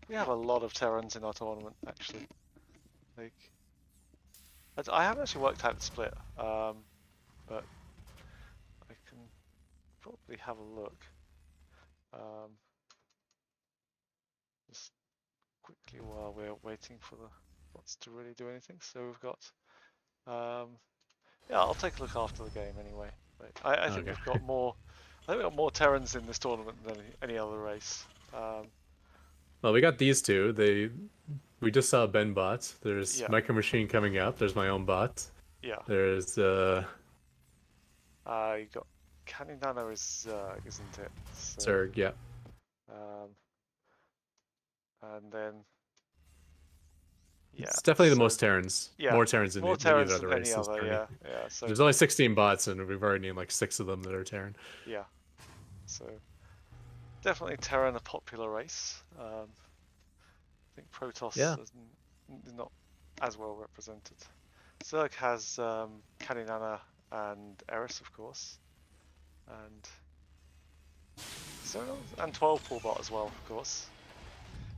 Speaker 2: we have a lot of Terrans in our tournament, actually. Like, I haven't actually worked out the split, but I can probably have a look. Just quickly while we're waiting for the bots to really do anything. So we've got, yeah, I'll take a look after the game anyway. But I think we've got more I think we got more Terrans in this tournament than any other race.
Speaker 3: Well, we got these two. We just saw BenBot. There's
Speaker 2: Yeah,
Speaker 3: Micro Machine coming up. There's my own bot.
Speaker 2: yeah.
Speaker 3: There's
Speaker 2: You got Caninana is isn't it? So,
Speaker 3: Zerg, yeah.
Speaker 2: um, and then yeah,
Speaker 3: It's definitely the
Speaker 2: so
Speaker 3: most Terrans.
Speaker 2: yeah,
Speaker 3: More Terrans than
Speaker 2: more
Speaker 3: any
Speaker 2: Terrans
Speaker 3: other
Speaker 2: than any
Speaker 3: race this
Speaker 2: other.
Speaker 3: tourney.
Speaker 2: Yeah, yeah. So
Speaker 3: There's only 16 bots, and we've already named like 6 of them that are Terran.
Speaker 2: yeah, so definitely Terran a popular race. I think Protoss
Speaker 3: Yeah.
Speaker 2: is not as well represented. Zerg has Caninana and Eris, of course, and so and 12 pull bot as well, of course,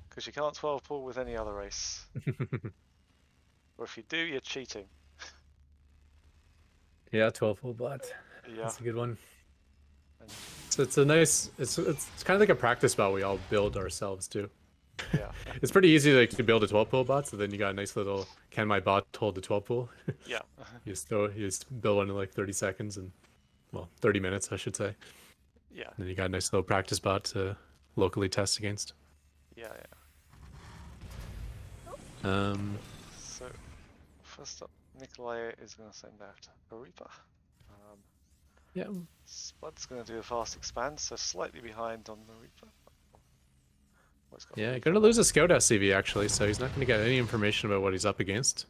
Speaker 2: because you can't 12 pull with any other race, or if you do, you're cheating.
Speaker 3: Yeah, 12 full bot.
Speaker 2: Yeah,
Speaker 3: That's a good one.
Speaker 2: and
Speaker 3: So it's a nice. It's kind of like a practice bot we all build ourselves too.
Speaker 2: yeah,
Speaker 3: It's pretty easy to build a 12 pool bot, so then you got a nice little can my bot hold the 12 pool.
Speaker 2: yeah,
Speaker 3: You just build one in like 30 seconds and well 30 minutes I should say.
Speaker 2: yeah,
Speaker 3: And then you got a nice little practice bot to locally test against.
Speaker 2: yeah. So first up, Nikolaj is going to send out a Reaper.
Speaker 3: Yeah.
Speaker 2: Spud's going to do a fast expand, so slightly behind on the Reaper. Oh, he's got
Speaker 3: Yeah,
Speaker 2: Reaper
Speaker 3: gonna
Speaker 2: there.
Speaker 3: lose a scout SCV actually, so he's not gonna get any information about what he's up against.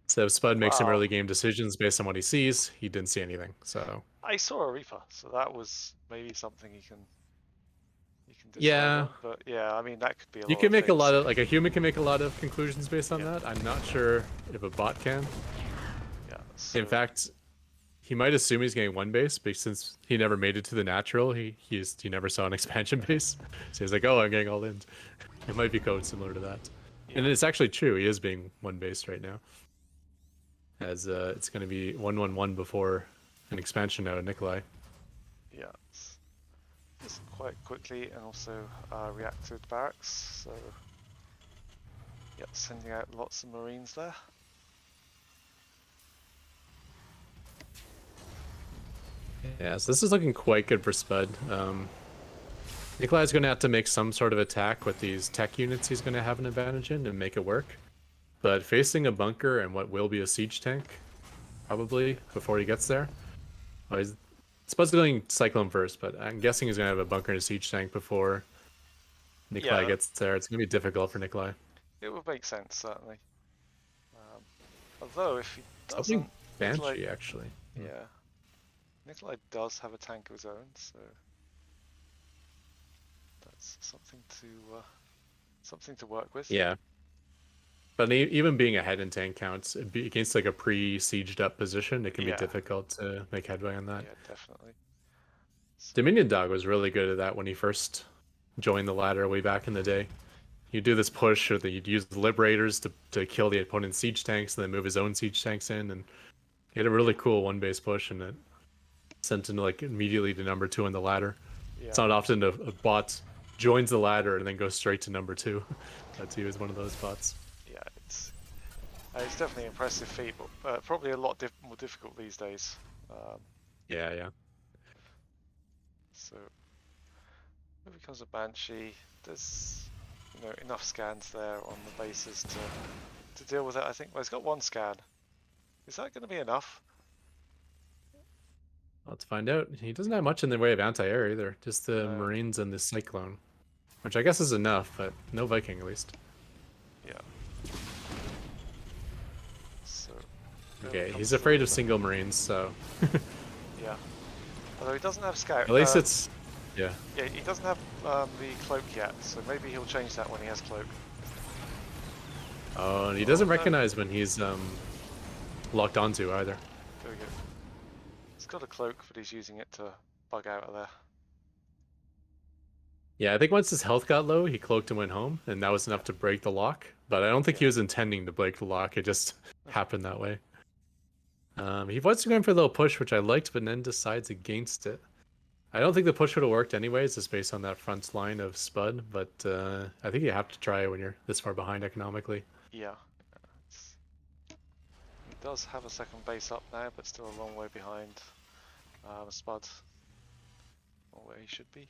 Speaker 3: So if Spud makes some
Speaker 2: Wow.
Speaker 3: early game decisions based on what he sees, he didn't see anything. So
Speaker 2: I saw a Reaper, so that was maybe something you can decide
Speaker 3: yeah,
Speaker 2: on. But yeah, I mean that could be a
Speaker 3: you
Speaker 2: lot
Speaker 3: can
Speaker 2: of
Speaker 3: make a
Speaker 2: things.
Speaker 3: lot of like a human can make a lot of conclusions based on
Speaker 2: Yeah.
Speaker 3: that. I'm not sure if a bot can.
Speaker 2: Yeah. So,
Speaker 3: In fact, he might assume he's getting one base, but since he never made it to the natural, he never saw an expansion base. So he's like, oh, I'm getting all in. It might be code similar to that.
Speaker 2: yeah,
Speaker 3: And it's actually true. He is being one based right now. As it's going to be 1-1-1 before an expansion out of Nikolaj.
Speaker 2: yeah. It's quite quickly, and also reacted barracks. So yeah, sending out lots of Marines there.
Speaker 3: Yeah, so this is looking quite good for Spud. Nikolaj's going to have to make some sort of attack with these tech units he's going to have an advantage in and make it work. But facing a bunker and what will be a siege tank, probably, before he gets there. Well, Spud's going Cyclone first, but I'm guessing he's going to have a bunker and a siege tank before Nikolaj
Speaker 2: Yeah.
Speaker 3: gets there. It's going to be difficult for Nikolaj.
Speaker 2: It would make sense, certainly. Although if he
Speaker 3: Something
Speaker 2: doesn't,
Speaker 3: Banshee,
Speaker 2: Nikolaj,
Speaker 3: actually.
Speaker 2: yeah, Nikolaj does have a tank of his own, so that's something to work with.
Speaker 3: Yeah. But even being ahead in tank counts against like a pre-sieged up position, it can be
Speaker 2: Yeah.
Speaker 3: difficult to make headway on that.
Speaker 2: Yeah, definitely. So,
Speaker 3: Dominion Dog was really good at that when he first joined the ladder way back in the day. You'd do this push, or you'd use the Liberators to kill the opponent's siege tanks, and then move his own siege tanks in, and he had a really cool one-base push, and it sent him like immediately to number 2 on the ladder.
Speaker 2: yeah,
Speaker 3: It's not often a bot joins the ladder and then goes straight to number 2. But he was one of those bots.
Speaker 2: yeah, it's definitely an impressive feat, but probably a lot more difficult these days.
Speaker 3: Yeah.
Speaker 2: So if it becomes a Banshee, there's enough scans there on the bases to deal with it. I think. Well, it's got one scan. Is that going to be enough?
Speaker 3: Let's find out. He doesn't have much in the way of anti-air either. Just the
Speaker 2: No.
Speaker 3: Marines and the Cyclone. Which I guess is enough, but no Viking at least.
Speaker 2: Yeah. So.
Speaker 3: Okay, he's afraid of single Marines, so...
Speaker 2: Yeah. Although he doesn't have scout.
Speaker 3: At least it's... Yeah.
Speaker 2: Yeah, he doesn't have the cloak yet, so maybe he'll change that when he has cloak.
Speaker 3: Oh, and he doesn't
Speaker 2: no.
Speaker 3: recognize when he's locked onto either.
Speaker 2: There we go. He's got a cloak, but he's using it to bug out of there.
Speaker 3: Yeah, I think once his health got low, he cloaked and went home, and that was enough to break the lock. But I don't think he was intending to break the lock, it just happened that way. He was going for a little push, which I liked, but then decides against it. I don't think the push would have worked anyways, just based on that front line of Spud, but I think you have to try when you're this far behind economically.
Speaker 2: Yeah. He does have a second base up now, but still a long way behind Spud. or where he should be.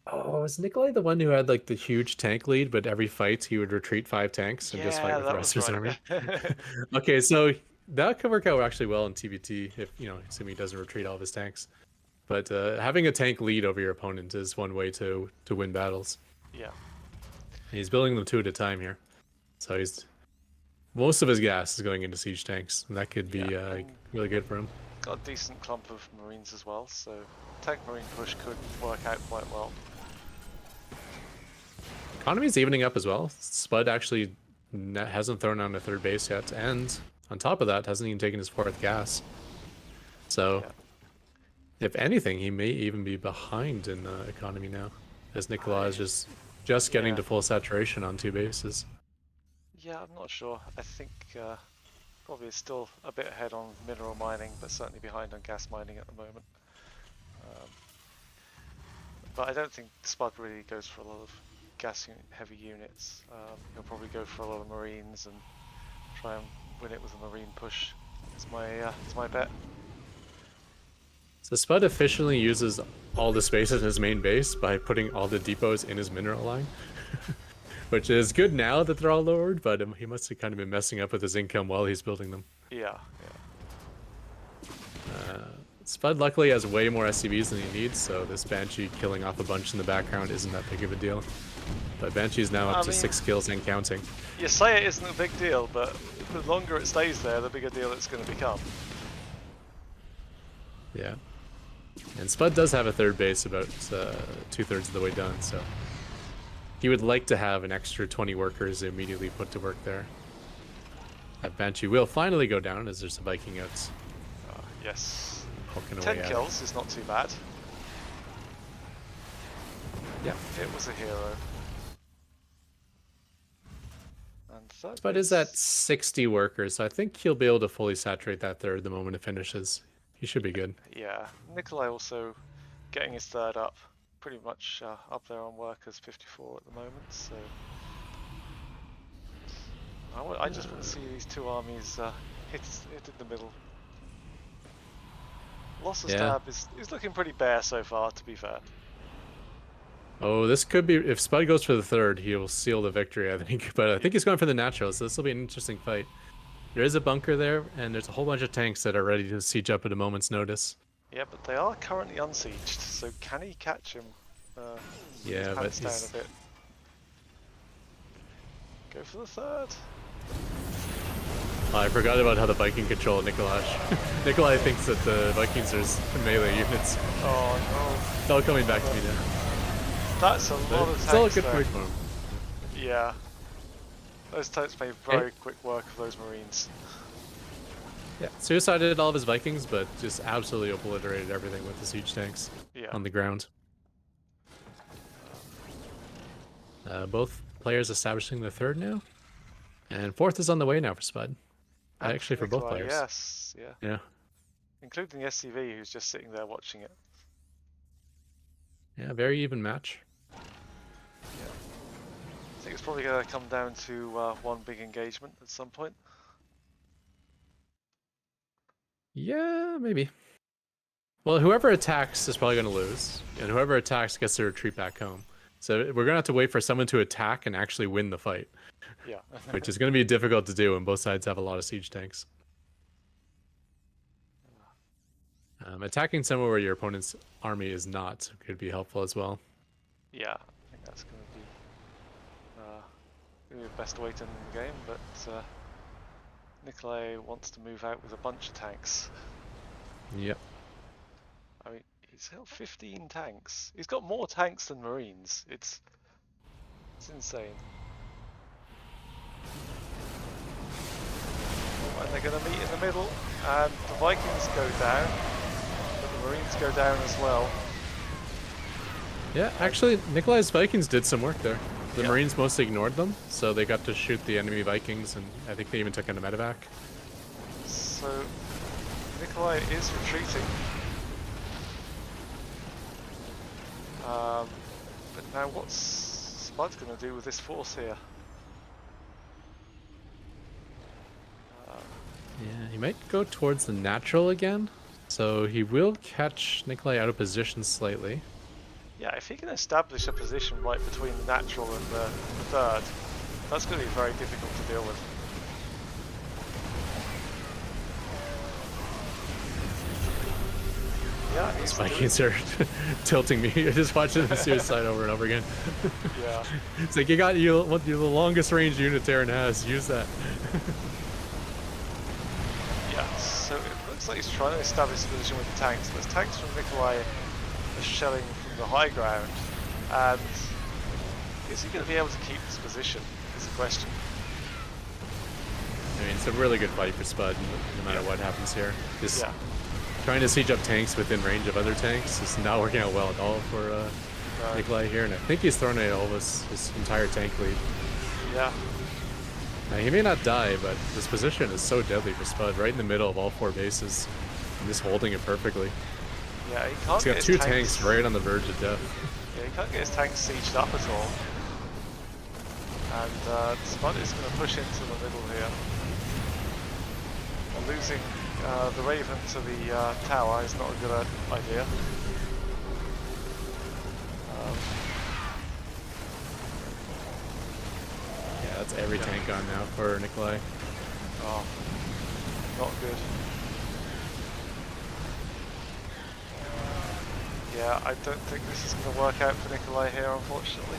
Speaker 3: Oh, is Nikolaj the one who had like the huge tank lead, but every fight he would retreat 5 tanks and just fight
Speaker 2: Yeah,
Speaker 3: with the
Speaker 2: that
Speaker 3: rest
Speaker 2: was
Speaker 3: of his
Speaker 2: right.
Speaker 3: army? Okay, so that could work out actually well in TVT if, you know, assuming he doesn't retreat all of his tanks. But having a tank lead over your opponent is one way to win battles.
Speaker 2: Yeah.
Speaker 3: He's building them 2 at a time here. So he's most of his gas is going into siege tanks, and that could be
Speaker 2: Yeah, and
Speaker 3: really good for him.
Speaker 2: got a decent clump of Marines as well, so tank Marine push could work out quite well.
Speaker 3: Economy's evening up as well. Spud actually hasn't thrown on a 3rd base yet, and on top of that, hasn't even taken his 4th gas. So,
Speaker 2: Yeah.
Speaker 3: if anything, he may even be behind in economy now, as Nikolaj is just getting
Speaker 2: Yeah.
Speaker 3: to full saturation on 2 bases.
Speaker 2: Yeah, I'm not sure. I think probably still a bit ahead on mineral mining, but certainly behind on gas mining at the moment. But I don't think Spud really goes for a lot of gas heavy units. He'll probably go for a lot of Marines and try and win it with a Marine push. It's my bet.
Speaker 3: So Spud efficiently uses all the space at his main base by putting all the depots in his mineral line. Which is good now that they're all lowered, but he must have kind of been messing up with his income while he's building them.
Speaker 2: Yeah,
Speaker 3: Spud luckily has way more SCVs than he needs, so this Banshee killing off a bunch in the background isn't that big of a deal. But Banshee's now up to 6 kills and counting.
Speaker 2: You say it isn't a big deal, but the longer it stays there, the bigger deal it's going to become.
Speaker 3: Yeah. And Spud does have a 3rd base about 2/3 of the way done, so he would like to have an extra 20 workers immediately put to work there. That Banshee will finally go down as there's a Viking out.
Speaker 2: Yes.
Speaker 3: Poking
Speaker 2: 10
Speaker 3: away at
Speaker 2: kills is not too bad.
Speaker 3: Yeah.
Speaker 2: It was a hero. And third
Speaker 3: Spud is
Speaker 2: base-
Speaker 3: at 60 workers, so I think he'll be able to fully saturate that 3rd the moment it finishes. He should be good.
Speaker 2: Yeah, Nikolaj also getting his 3rd up. Pretty much up there on workers, 54 at the moment, so... I just want to see these 2 armies hit in the middle. Loss's tab is looking pretty bare so far, to be fair.
Speaker 3: Oh, this could be... If Spud goes for the 3rd, he will seal the victory, I think. But I think he's going for the natural, so this will be an interesting fight. There is a bunker there, and there's a whole bunch of tanks that are ready to siege up at a moment's notice.
Speaker 2: Yeah, but they are currently unsieged, so can he catch him?
Speaker 3: Yeah, but
Speaker 2: down a bit. Go for the 3rd.
Speaker 3: I forgot about how the Viking control Nikolaj. Nikolaj thinks that the Vikings are melee units.
Speaker 2: Oh no.
Speaker 3: It's all coming back to me now.
Speaker 2: That's a lot of tanks
Speaker 3: Still a good
Speaker 2: there.
Speaker 3: fight for him.
Speaker 2: Yeah. Those tanks made very quick work of those Marines.
Speaker 3: Yeah, suicided all of his Vikings, but just absolutely obliterated everything with the siege tanks on the ground. Both players establishing the 3rd now. And 4th is on the way now for Spud. Actually, for both
Speaker 2: Nikolaj,
Speaker 3: players.
Speaker 2: Yes, yeah.
Speaker 3: Yeah.
Speaker 2: Including the SCV, who's just sitting there watching it.
Speaker 3: Yeah, very even match.
Speaker 2: I think it's probably going to come down to one big engagement at some point.
Speaker 3: Yeah, maybe. Well, whoever attacks is probably going to lose, and whoever attacks gets to retreat back home. So we're going to have to wait for someone to attack and actually win the fight.
Speaker 2: Yeah.
Speaker 3: Which is going to be difficult to do when both sides have a lot of siege tanks. Attacking somewhere where your opponent's army is not could be helpful as well.
Speaker 2: Yeah, I think that's going to be the best way to win the game, but Nikolaj wants to move out with a bunch of tanks.
Speaker 3: Yep.
Speaker 2: I mean, he's got 15 tanks. He's got more tanks than Marines. It's insane. Oh, and they're going to meet in the middle, and the Vikings go down, but the Marines go down as well.
Speaker 3: Yeah, actually, Nikolaj's Vikings did some work there. The Marines mostly ignored them, so they got to shoot the enemy Vikings, and I think they even took in a medevac.
Speaker 2: So, Nikolaj is retreating. But now what's Spud going to do with this force here?
Speaker 3: Yeah, he might go towards the natural again. So he will catch Nikolaj out of position slightly.
Speaker 2: Yeah, if he can establish a position right between the natural and the third, that's going to be very difficult to deal with. Yeah, he's
Speaker 3: These Vikings are tilting me. I just watching them suicide over and over again.
Speaker 2: Yeah.
Speaker 3: It's like you're the longest range unit Terran has. Use that.
Speaker 2: Yeah, so it looks like he's trying to establish a position with the tanks. There's tanks from Nikolaj are shelling from the high ground, and is he going to be able to keep this position is the question.
Speaker 3: I mean, it's a really good fight for Spud, no matter what happens here. Just
Speaker 2: Yeah.
Speaker 3: trying to siege up tanks within range of other tanks is not working out well at all for Nikolaj here, and I think he's thrown away all of his entire tank lead.
Speaker 2: Yeah.
Speaker 3: Now, he may not die, but this position is so deadly for Spud, right in the middle of all 4 bases, and just holding it perfectly.
Speaker 2: Yeah, he can't
Speaker 3: He's
Speaker 2: get
Speaker 3: got
Speaker 2: his
Speaker 3: 2
Speaker 2: tanks
Speaker 3: tanks right on the verge of death.
Speaker 2: Yeah, he can't get his tanks sieged up at all. And Spudde is going to push into the middle here. Losing the Raven to the tower is not a good idea.
Speaker 3: Yeah, that's every tank on now for Nikolaj.
Speaker 2: Oh, not good. Yeah, I don't think this is going to work out for Nikolaj here, unfortunately.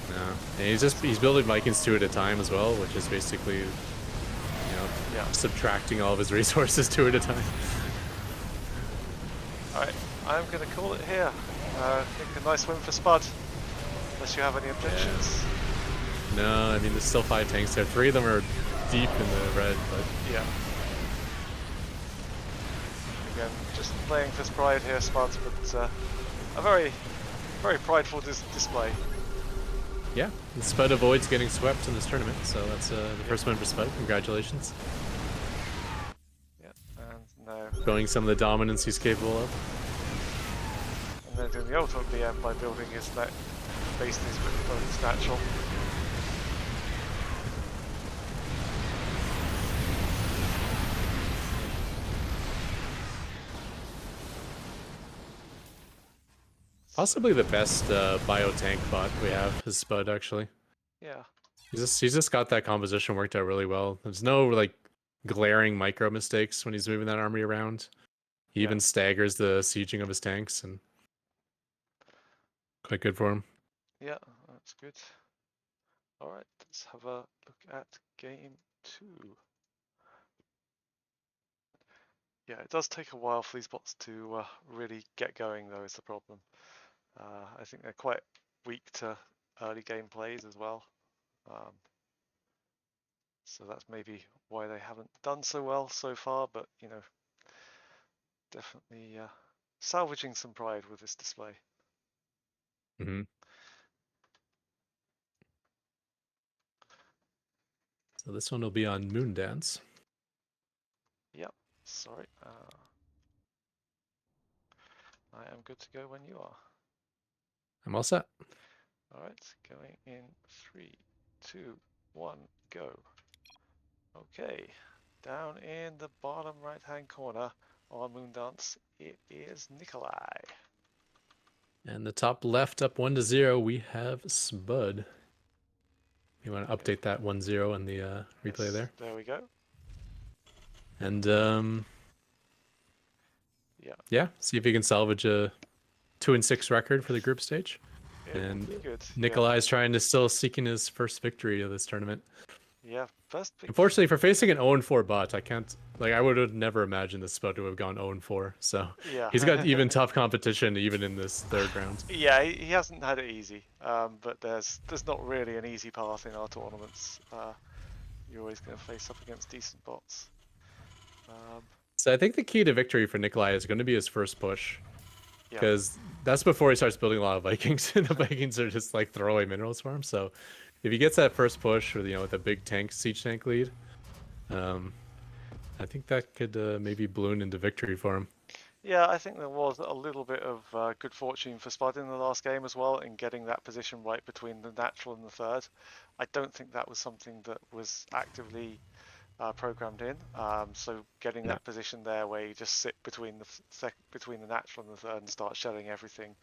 Speaker 3: No, and he's building Vikings 2 at a time as well, which is basically, subtracting all of his resources 2 at a time.
Speaker 2: Alright, I'm going to call it here. I think a nice win for Spud, unless you have any objections.
Speaker 3: Yeah. No, I mean, there's still 5 tanks there. 3 of them are deep in the red, but...
Speaker 2: Yeah. Again, just playing for pride here, Spud, but a very, very prideful display.
Speaker 3: Yeah, and Spud avoids getting swept in this tournament, so that's the first win for Spud. Congratulations.
Speaker 2: Yeah, and now...
Speaker 3: Showing some of the dominance he's capable of.
Speaker 2: And then doing the ultimate BM by building his based on his natural.
Speaker 3: Possibly the best bio tank bot we have is Spud, actually.
Speaker 2: Yeah.
Speaker 3: He's just got that composition worked out really well. There's no like glaring micro mistakes when he's moving that army around. He even staggers the sieging of his tanks, and quite good for him.
Speaker 2: Yeah, that's good. Alright, let's have a look at game 2. Yeah, it does take a while for these bots to really get going, though, is the problem. I think they're quite weak to early game plays as well. So that's maybe why they haven't done so well so far, but, you know, definitely salvaging some pride with this display.
Speaker 3: Mm-hmm. So this one will be on Moondance.
Speaker 2: Yep, sorry. I am good to go when you are.
Speaker 3: I'm all set.
Speaker 2: Alright, going in 3, 2, 1, go. Okay, down in the bottom right hand corner on Moondance, it is Nikolaj.
Speaker 3: And the top left up 1-0, we have Spud. You want to update that 1-0 in the replay there?
Speaker 2: There we go.
Speaker 3: And
Speaker 2: Yeah.
Speaker 3: yeah, see if you can salvage a 2-6 record for the group stage.
Speaker 2: It
Speaker 3: And
Speaker 2: would be good.
Speaker 3: Nikolaj's trying to still seeking his first victory of this tournament.
Speaker 2: Yeah, first pick.
Speaker 3: Unfortunately, for facing an 0-4 bot, I can't, like, I would have never imagined this Spud to have gone 0-4. So
Speaker 2: Yeah.
Speaker 3: he's got even tough competition even in this third round.
Speaker 2: Yeah, he hasn't had it easy. But there's not really an easy path in our tournaments. You're always going to face up against decent bots.
Speaker 3: So I think the key to victory for Nikolaj is going to be his first push. Because that's before he starts building a lot of Vikings. And the Vikings are just like throwaway minerals for him. So if he gets that first push with, with a big tank, siege tank lead, I think that could maybe balloon into victory for him.
Speaker 2: Yeah, I think there was a little bit of good fortune for Spud in the last game as well in getting that position right between the natural and the third. I don't think that was something that was actively programmed in. So getting that position there where you just sit between between the natural and the third and start shelling everything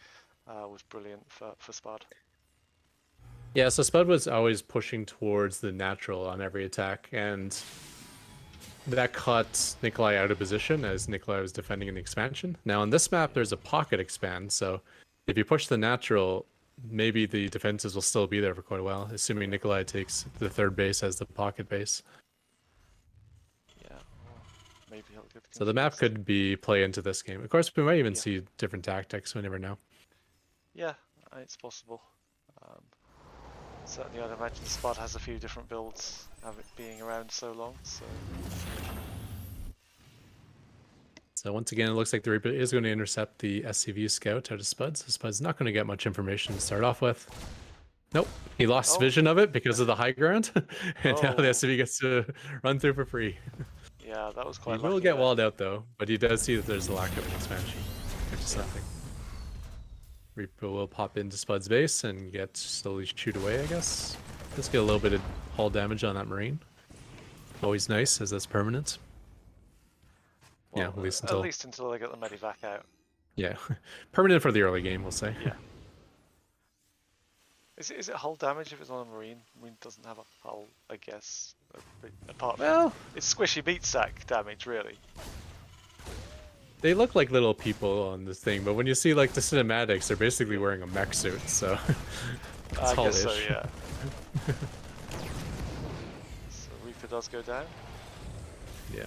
Speaker 2: was brilliant for Spud.
Speaker 3: Yeah, so Spud was always pushing towards the natural on every attack, and that caught Nikolaj out of position as Nikolaj was defending an expansion. Now on this map, there's a pocket expand, so if you push the natural, maybe the defenses will still be there for quite a while, assuming Nikolaj takes the third base as the pocket base.
Speaker 2: Yeah, or maybe he'll get confused.
Speaker 3: So the map could be play into this game. Of course, we might even see different tactics. We never know.
Speaker 2: Yeah, it's possible. Certainly, I'd imagine Spud has a few different builds, have it being around so long.
Speaker 3: So once again, it looks like the Reaper is going to intercept the SCV Scout out of Spud. So Spud's not going to get much information to start off with. Nope, he lost vision of it because of the high ground, and now the SCV gets to run through for free.
Speaker 2: Yeah, that was quite lucky.
Speaker 3: He will get walled out though, but he does see that there's a lack of an expansion, which is something. Reaper will pop into Spud's base and get slowly shoot away, I guess. Let's get a little bit of hull damage on that Marine. Always nice, as that's permanent.
Speaker 2: Well,
Speaker 3: yeah,
Speaker 2: at least until they get the medevac out.
Speaker 3: Yeah, permanent for the early game, we'll say.
Speaker 2: Yeah. Is it hull damage if it's on a Marine? Marine doesn't have a hull, I guess. Apart from it's squishy beat sack damage, really.
Speaker 3: They look like little people on this thing, but when you see like the cinematics, they're basically wearing a mech suit, so it's
Speaker 2: I guess
Speaker 3: hull-ish.
Speaker 2: so, yeah. So Reaper does go down.
Speaker 3: Yeah.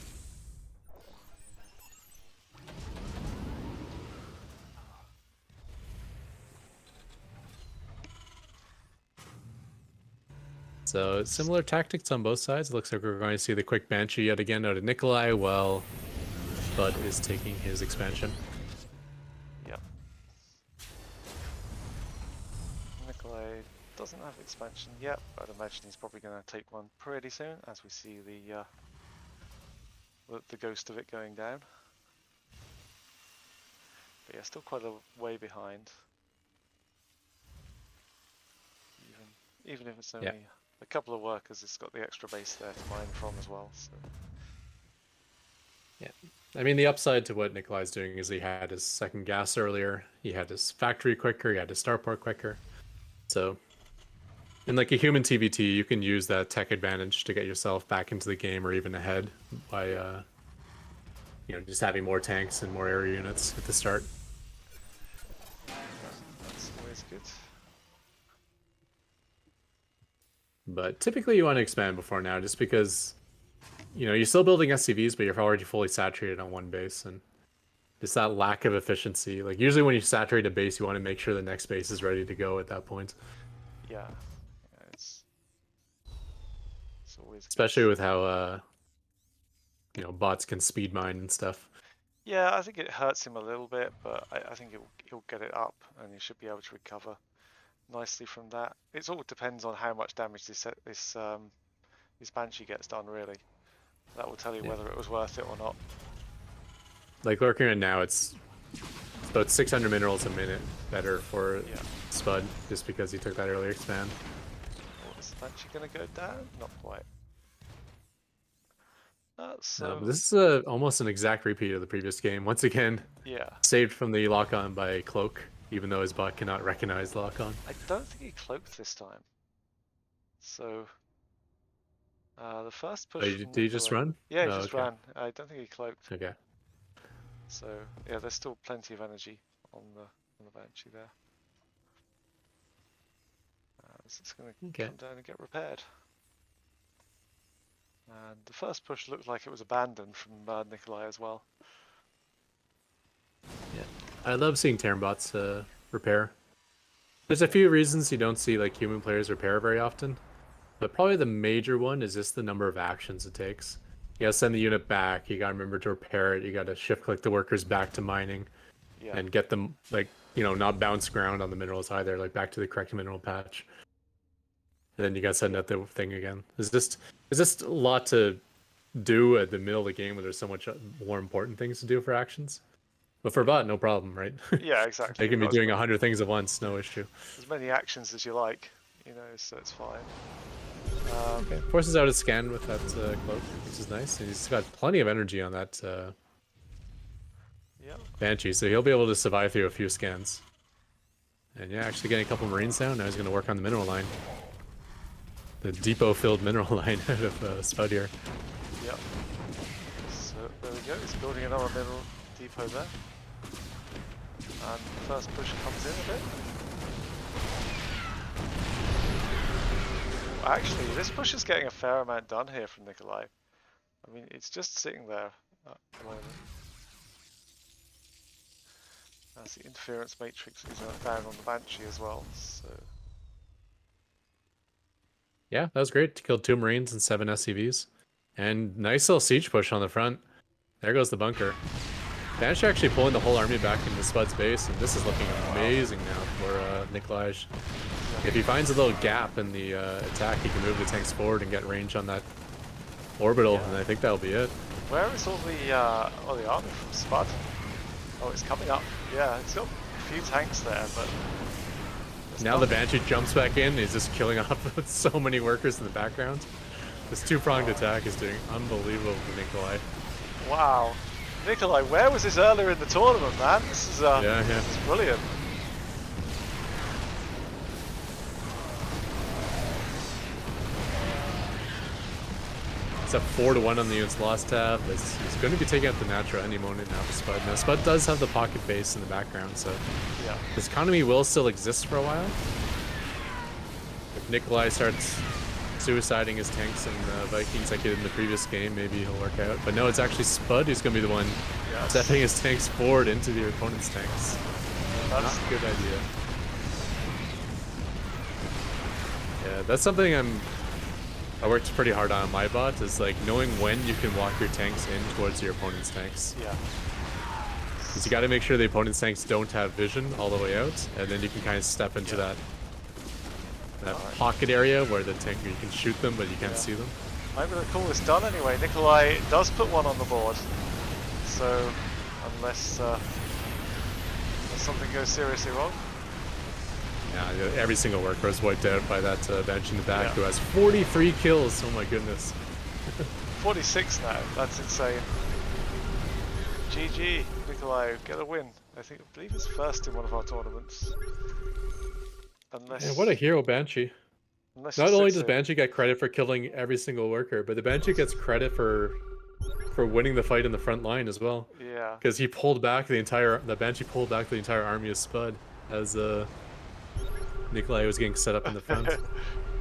Speaker 3: So similar tactics on both sides. It looks like we're going to see the quick Banshee yet again out of Nikolaj while Spud is taking his expansion.
Speaker 2: Yep. Nikolaj doesn't have expansion yet, but I'd imagine he's probably going to take one pretty soon as we see the ghost of it going down. But yeah, still quite a way behind. Even if it's only a couple of workers, it's got the extra base there to mine from as well. So.
Speaker 3: Yeah, I mean the upside to what Nikolaj's doing is he had his second gas earlier, he had his factory quicker, he had his starport quicker. So, in like a human TVT, you can use that tech advantage to get yourself back into the game or even ahead by, you know, just having more tanks and more area units at the start.
Speaker 2: That's always good.
Speaker 3: But typically you want to expand before now, just because, you know, you're still building SCVs, but you're already fully saturated on one base, and just that lack of efficiency. Like usually when you saturate a base, you want to make sure the next base is ready to go at that point.
Speaker 2: Yeah, it's always
Speaker 3: especially
Speaker 2: good.
Speaker 3: with how you know, bots can speed mine and stuff.
Speaker 2: Yeah, I think it hurts him a little bit, but I think he'll get it up, and he should be able to recover nicely from that. It all depends on how much damage this Banshee gets done, really. That will tell you whether it was worth it or not.
Speaker 3: Like looking at now, it's about 600 minerals a minute better for Spud, just because he took that earlier expand.
Speaker 2: Oh, is the Banshee going to go down? Not quite.
Speaker 3: So this is almost an exact repeat of the previous game. Once again, saved from the lock-on by Cloak, even though his bot cannot recognize lock-on.
Speaker 2: I don't think he cloaked this time. So the first push.
Speaker 3: Did he just run?
Speaker 2: Yeah, he just ran. I don't think he cloaked.
Speaker 3: Okay.
Speaker 2: So yeah, there's still plenty of energy on the Banshee there. So it's going to come down and get repaired. And the first push looked like it was abandoned from Nikolaj as well.
Speaker 3: Yeah, I love seeing Terran bots repair. There's a few reasons you don't see like human players repair very often, but probably the major one is just the number of actions it takes. You gotta send the unit back, you gotta remember to repair it, you gotta shift click the workers back to mining, and get them, like, you know, not bounce ground on the minerals either, like back to the correct mineral patch. And then you gotta send out the thing again. It's just a lot to do at the middle of the game where there's so much more important things to do for actions. But for bot, no problem, right?
Speaker 2: Yeah, exactly.
Speaker 3: They can be doing 100 things at once, no issue.
Speaker 2: As many actions as you like, you know, so it's fine.
Speaker 3: Okay, forces out his scan with that cloak, which is nice. And he's got plenty of energy on that
Speaker 2: Yep.
Speaker 3: Banshee, so he'll be able to survive through a few scans. And yeah, actually getting a couple Marines down. Now he's going to work on the mineral line. The depot-filled mineral line out of Spudde here.
Speaker 2: Yep. So there we go. He's building another mineral depot there. And the first push comes in a bit. Actually, this push is getting a fair amount done here from Nikolaj. I mean, it's just sitting there at the moment. As the interference matrix is down on the Banshee as well, so...
Speaker 3: Yeah, that was great. Killed 2 Marines and 7 SCVs. And nice little siege push on the front. There goes the bunker. Banshee actually pulling the whole army back into Spud's base, and this is looking amazing now for Nikolaj. If he finds a little gap in the attack, he can move the tanks forward and get range on that orbital, and I think that'll be it.
Speaker 2: Where is all the army from Spud? Oh, it's coming up. Yeah, it's got a few tanks there, but...
Speaker 3: Now the Banshee jumps back in, he's just killing off so many workers in the background. This two-pronged attack is doing unbelievable for Nikolaj.
Speaker 2: Wow. Nikolaj, where was this earlier in the tournament, man? This is, This is brilliant.
Speaker 3: It's up 4-1 on the units lost tab. He's going to be taking out the Natra any moment now for Spud. Now Spud does have the pocket base in the background, so
Speaker 2: yeah,
Speaker 3: this economy will still exist for a while. If Nikolaj starts suiciding his tanks and Vikings like he did in the previous game, maybe he'll work out. But no, it's actually Spud who's going to be the one stepping his tanks forward into their opponent's tanks. Not a good idea. Yeah, that's something I worked pretty hard on my bot, is like knowing when you can walk your tanks in towards your opponent's tanks.
Speaker 2: Yeah.
Speaker 3: Because you got to make sure the opponent's tanks don't have vision all the way out, and then you can kind of step into that pocket area where the tank, you can shoot them but you can't see them.
Speaker 2: I'm going to call this done anyway. Nikolaj does put one on the board, so unless something goes seriously wrong.
Speaker 3: Yeah, every single worker is wiped out by that bench in the back who has 43 kills. Oh my goodness.
Speaker 2: 46 now. That's insane. GG, Nikolaj, get a win. I believe he's first in one of our tournaments. Unless...
Speaker 3: Yeah, what a hero, Banshee. Not only does Banshee get credit for killing every single worker, but the Banshee gets credit for winning the fight in the front line as well.
Speaker 2: Yeah.
Speaker 3: Because he pulled back the Banshee pulled back the entire army of Spud as Nikolaj was getting set up in the front. If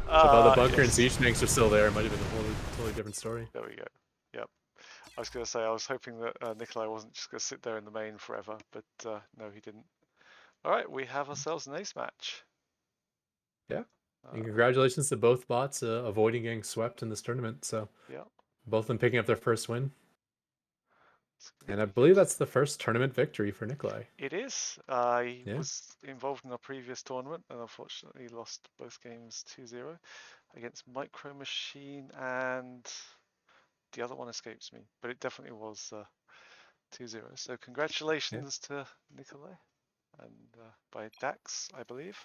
Speaker 3: all the bunker and siege tanks are still there, it might have been a totally different story.
Speaker 2: There we go. Yep. I was going to say, I was hoping that Nikolaj wasn't just going to sit there in the main forever, but no, he didn't. Alright, we have ourselves an ace match.
Speaker 3: Yeah. And congratulations to both bots avoiding getting swept in this tournament. So both of them picking up their first win. And I believe that's the first tournament victory for Nikolaj.
Speaker 2: It is. He was involved in a previous tournament and unfortunately lost both games 2-0 against Micro Machine, and the other one escapes me, but it definitely was 2-0. So congratulations to Nikolaj, and by Dax, I believe.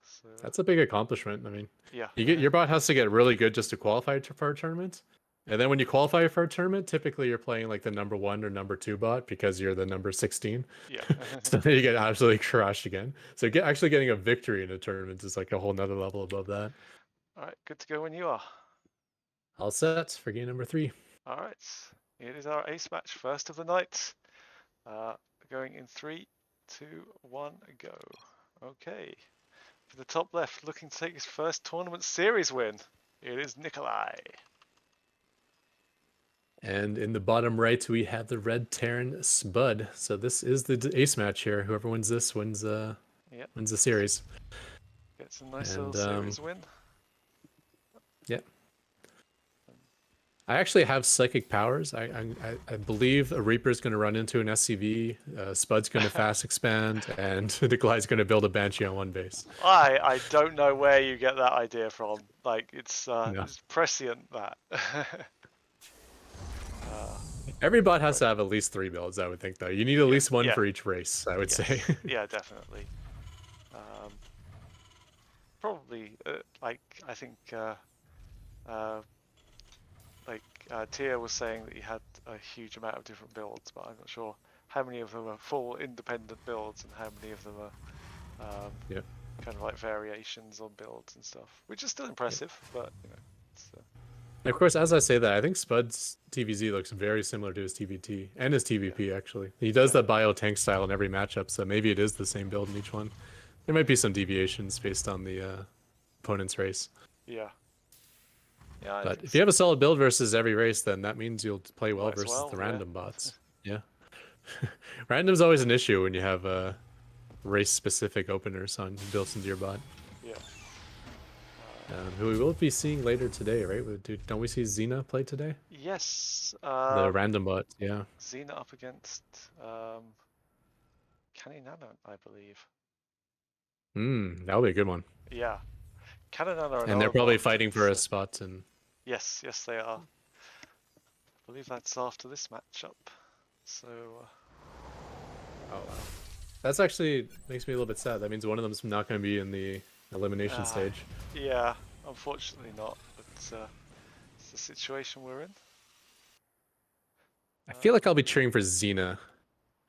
Speaker 2: So,
Speaker 3: that's a big accomplishment. I mean,
Speaker 2: yeah,
Speaker 3: your bot has to get really good just to qualify for a tournament. And then when you qualify for a tournament, typically you're playing like the number 1 or number 2 bot because you're the number 16.
Speaker 2: Yeah.
Speaker 3: So then you get absolutely crushed again. So actually getting a victory in a tournament is like a whole nother level above that.
Speaker 2: All right, good to go when you are.
Speaker 3: All set for game number 3.
Speaker 2: All right, it is our ace match, first of the night. Going in 3, 2, 1, go. Okay. For the top left, looking to take his first tournament series win, it is Nikolaj. And
Speaker 3: in the bottom right, we have the Red Terran Spud. So this is the ace match here. Whoever wins this wins the series.
Speaker 2: Gets a nice little series win.
Speaker 3: Yep. I actually have psychic powers. I believe a Reaper's going to run into an SCV, Spud's going to fast expand, and Nikolaj's going to build a Banshee on one base.
Speaker 2: I don't know where you get that idea from. Like, it's prescient, that.
Speaker 3: Every bot has to have at least 3 builds, I would think, though. You need at least one for each race, I would say.
Speaker 2: Yeah, definitely. Probably, I think Like Tia was saying that he had a huge amount of different builds, but I'm not sure how many of them are full independent builds and how many of them are
Speaker 3: Yeah.
Speaker 2: kind of like variations on builds and stuff, which is still impressive, but you know, it's,
Speaker 3: And of course, as I say that, I think Spud's TVZ looks very similar to his TVT and his TVP, actually. He does the bio tank style in every matchup, so maybe it is the same build in each one. There might be some deviations based on the opponent's race.
Speaker 2: yeah. Yeah, I
Speaker 3: But
Speaker 2: think
Speaker 3: if you have a solid build versus every race, then that means you'll play well
Speaker 2: Might as
Speaker 3: versus
Speaker 2: well,
Speaker 3: the
Speaker 2: yeah.
Speaker 3: random bots. Yeah. Random's always an issue when you have race-specific openers on built into your bot.
Speaker 2: yeah.
Speaker 3: Who we will be seeing later today, right? Don't we see Xena play today?
Speaker 2: Yes,
Speaker 3: The random bot, yeah.
Speaker 2: Xena up against Caninana, I believe.
Speaker 3: That'll be a good one.
Speaker 2: Yeah, Caninana
Speaker 3: And they're
Speaker 2: another
Speaker 3: probably
Speaker 2: bot,
Speaker 3: fighting for a
Speaker 2: so-
Speaker 3: spot and
Speaker 2: Yes, yes they are. I believe that's after this matchup. So
Speaker 3: oh wow. That's actually makes me a little bit sad. That means one of them's not going to be in the elimination stage.
Speaker 2: yeah, unfortunately not. But it's the situation we're in.
Speaker 3: I feel like I'll be cheering for Xena.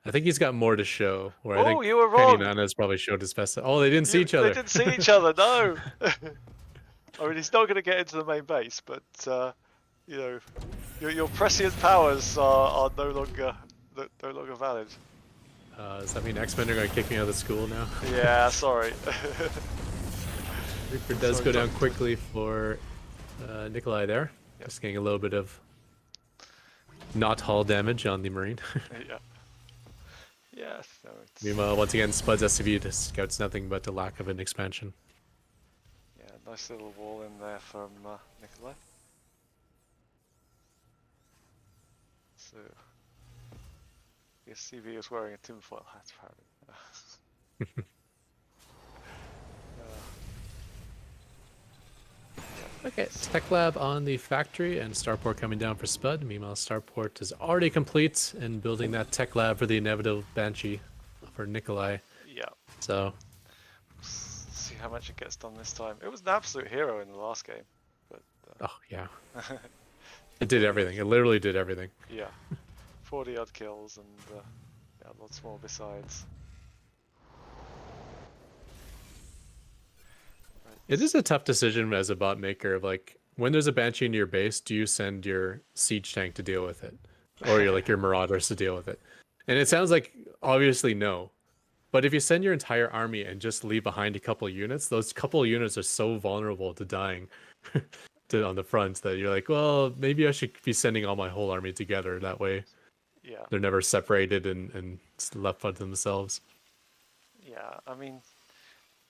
Speaker 3: I think he's got more to show. Where I
Speaker 2: Oh,
Speaker 3: think
Speaker 2: you were wrong.
Speaker 3: Caninana's probably showed his best. Oh, they didn't see each
Speaker 2: They
Speaker 3: other.
Speaker 2: didn't see each other. No. I mean, he's not going to get into the main base, but you know, your prescient powers are no longer valid.
Speaker 3: Does that mean X-Men are going to kick me out of the school now?
Speaker 2: Yeah, sorry.
Speaker 3: Reaper does
Speaker 2: Sorry,
Speaker 3: go down
Speaker 2: Doctor.
Speaker 3: quickly for Nikolaj there.
Speaker 2: Yep.
Speaker 3: Just getting a little bit of not hull damage on the Marine.
Speaker 2: Yeah. Yeah. So it's
Speaker 3: Meanwhile, once again, Spud's SCV just scouts nothing but the lack of an expansion.
Speaker 2: yeah, nice little wall in there from Nikolaj. So the SCV is wearing a tinfoil hat apparently.
Speaker 3: Okay, Tech Lab on the factory and Starport coming down for Spud. Meanwhile, Starport is already complete and building that Tech Lab for the inevitable Banshee for Nikolaj.
Speaker 2: Yeah.
Speaker 3: So,
Speaker 2: See how much it gets done this time. It was an absolute hero in the last game, but
Speaker 3: oh yeah, it did everything. It literally did everything.
Speaker 2: yeah, 40 odd kills and yeah, lots more besides.
Speaker 3: It is a tough decision as a bot maker of like, when there's a Banshee in your base, do you send your siege tank to deal with it? Or your Marauders to deal with it? And it sounds like, obviously, no. But if you send your entire army and just leave behind a couple units, those couple of units are so vulnerable to dying on the front that you're like, well, maybe I should be sending all my whole army together. That way
Speaker 2: Yeah,
Speaker 3: they're never separated and left to themselves.
Speaker 2: yeah. I mean,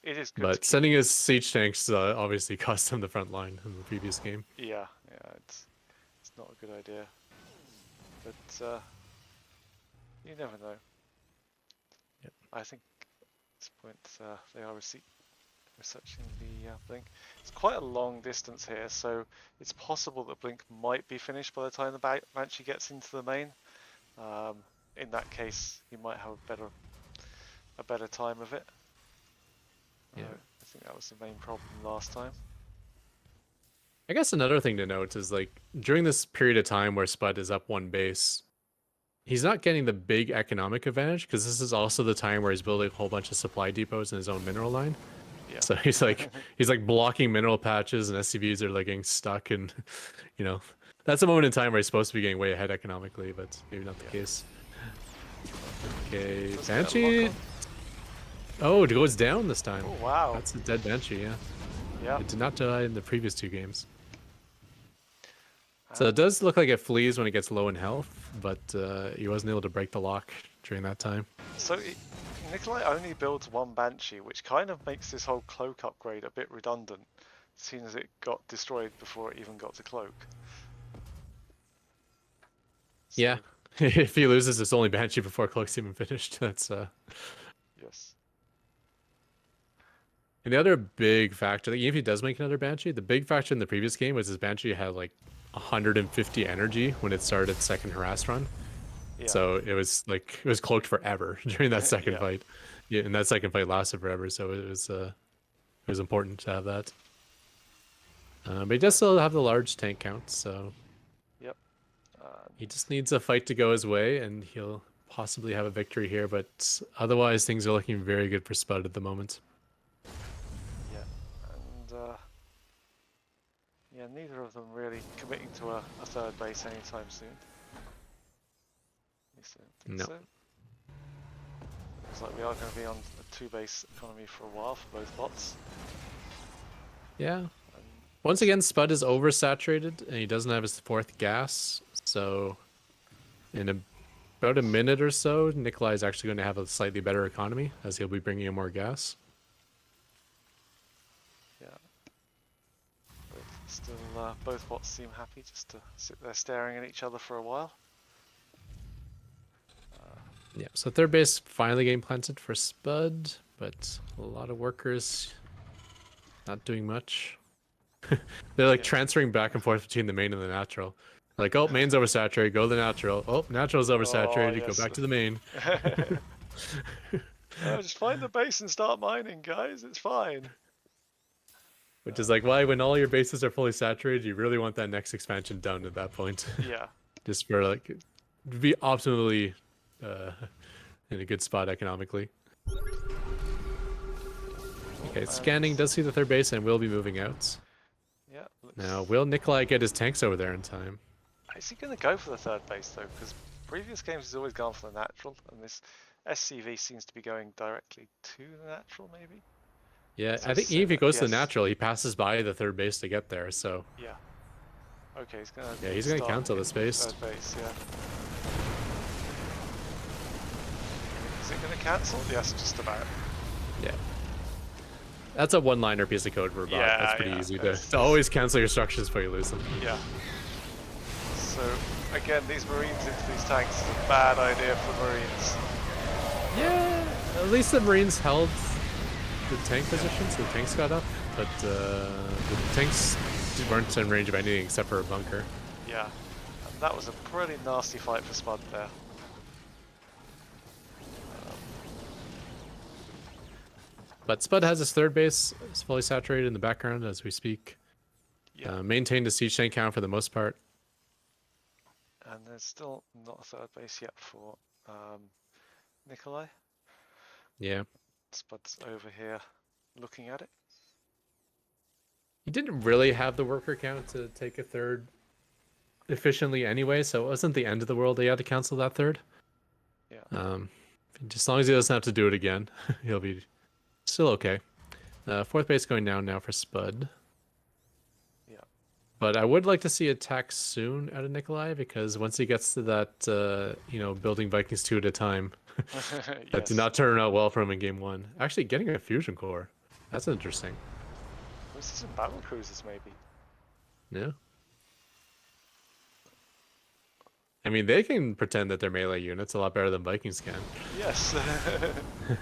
Speaker 2: it is good.
Speaker 3: But sending his siege tanks obviously cost him the front line in the previous game.
Speaker 2: Yeah, it's not a good idea. But you never know.
Speaker 3: Yep.
Speaker 2: I think at this point they are researching the blink. It's quite a long distance here, so it's possible that blink might be finished by the time the Banshee gets into the main. In that case, you might have a better time of it.
Speaker 3: Yeah.
Speaker 2: I think that was the main problem last time.
Speaker 3: I guess another thing to note is like during this period of time where Spud is up one base, he's not getting the big economic advantage because this is also the time where he's building a whole bunch of supply depots in his own mineral line.
Speaker 2: Yeah.
Speaker 3: So he's like blocking mineral patches and SCVs are like getting stuck, and that's a moment in time where he's supposed to be getting way ahead economically, but maybe not the case. Okay,
Speaker 2: Doesn't get a
Speaker 3: Banshee.
Speaker 2: lock on.
Speaker 3: Oh, it goes down this time.
Speaker 2: Oh wow.
Speaker 3: That's a dead Banshee, yeah.
Speaker 2: Yeah.
Speaker 3: It did not die in the previous two games. So it does look like it flees when it gets low in health, but he wasn't able to break the lock during that time.
Speaker 2: So Nikolaj only builds one Banshee, which kind of makes this whole cloak upgrade a bit redundant, seeing as it got destroyed before it even got to cloak. So,
Speaker 3: Yeah. If he loses his only Banshee before cloak's even finished, that's
Speaker 2: Yes.
Speaker 3: And the other big factor, like, even if he does make another Banshee, the big factor in the previous game was his Banshee had like 150 energy when it started its second harass run.
Speaker 2: Yeah.
Speaker 3: So it was cloaked forever during that second
Speaker 2: Yeah.
Speaker 3: fight. Yeah, and that second fight lasted forever, so it was important to have that. But he does still have the large tank count, so
Speaker 2: Yep.
Speaker 3: he just needs a fight to go his way, and he'll possibly have a victory here. But otherwise, things are looking very good for Spud at the moment.
Speaker 2: Yeah. And yeah, neither of them really committing to a third base anytime soon. At least I don't think
Speaker 3: No.
Speaker 2: so. Looks like we are going to be on a 2-base economy for a while for both bots.
Speaker 3: Yeah.
Speaker 2: And
Speaker 3: Once again, Spud is oversaturated, and he doesn't have his fourth gas. So, in about a minute or so, Nikolaj is actually going to have a slightly better economy, as he'll be bringing in more gas.
Speaker 2: yeah. But still, both bots seem happy just to sit there staring at each other for a while.
Speaker 3: Yeah, so third base finally getting planted for Spud, but a lot of workers not doing much. They're like transferring back and forth between the main and the natural. Like, oh, main's oversaturated, go to the natural. Oh, natural's oversaturated,
Speaker 2: yes.
Speaker 3: go back to the main.
Speaker 2: Oh, just find the base and start mining, guys. It's fine.
Speaker 3: Which is like why when all your bases are fully saturated, you really want that next expansion done at that point.
Speaker 2: Yeah.
Speaker 3: Just for like to be optimally in a good spot economically. Okay, scanning does see the third base and will be moving out.
Speaker 2: Yeah.
Speaker 3: Now, will Nikolaj get his tanks over there in time?
Speaker 2: Is he going to go for the third base though? Because previous games he's always gone for the natural, and this SCV seems to be going directly to the natural, maybe.
Speaker 3: Yeah,
Speaker 2: So
Speaker 3: I think even if he goes to the
Speaker 2: yes.
Speaker 3: natural, he passes by the third base to get there. So
Speaker 2: Yeah. Okay, he's gonna.
Speaker 3: yeah, he's gonna
Speaker 2: start
Speaker 3: cancel
Speaker 2: in
Speaker 3: this base.
Speaker 2: Third base, yeah. Is it gonna cancel? Yes, just about.
Speaker 3: Yeah. That's a one-liner piece of code for a bot.
Speaker 2: Yeah,
Speaker 3: That's pretty
Speaker 2: yeah.
Speaker 3: easy
Speaker 2: It's
Speaker 3: to always cancel your structures before you lose them.
Speaker 2: Yeah. So again, these Marines into these tanks is a bad idea for Marines.
Speaker 3: Yeah, at least the Marines held the tank position, so the tanks got up, but the tanks weren't in range of anything except for a bunker.
Speaker 2: Yeah. And that was a pretty nasty fight for Spud there.
Speaker 3: But Spud has his third base. It's fully saturated in the background as we speak.
Speaker 2: Yeah.
Speaker 3: Maintained a siege tank count for the most part.
Speaker 2: And there's still not a third base yet for Nikolaj.
Speaker 3: Yeah.
Speaker 2: Spud's over here looking at it.
Speaker 3: He didn't really have the worker count to take a third efficiently anyway, so it wasn't the end of the world. He had to cancel that third.
Speaker 2: Yeah.
Speaker 3: Just as long as he doesn't have to do it again, he'll be still okay. Fourth base going down now for Spud.
Speaker 2: Yeah.
Speaker 3: But I would like to see attacks soon out of Nikolaj, because once he gets to that, building Vikings 2 at a time, that did not turn out well for him in game 1. Actually, getting a fusion core, that's interesting.
Speaker 2: We see some battle cruisers maybe.
Speaker 3: Yeah. I mean, they can pretend that they're melee units a lot better than Vikings can.
Speaker 2: Yes.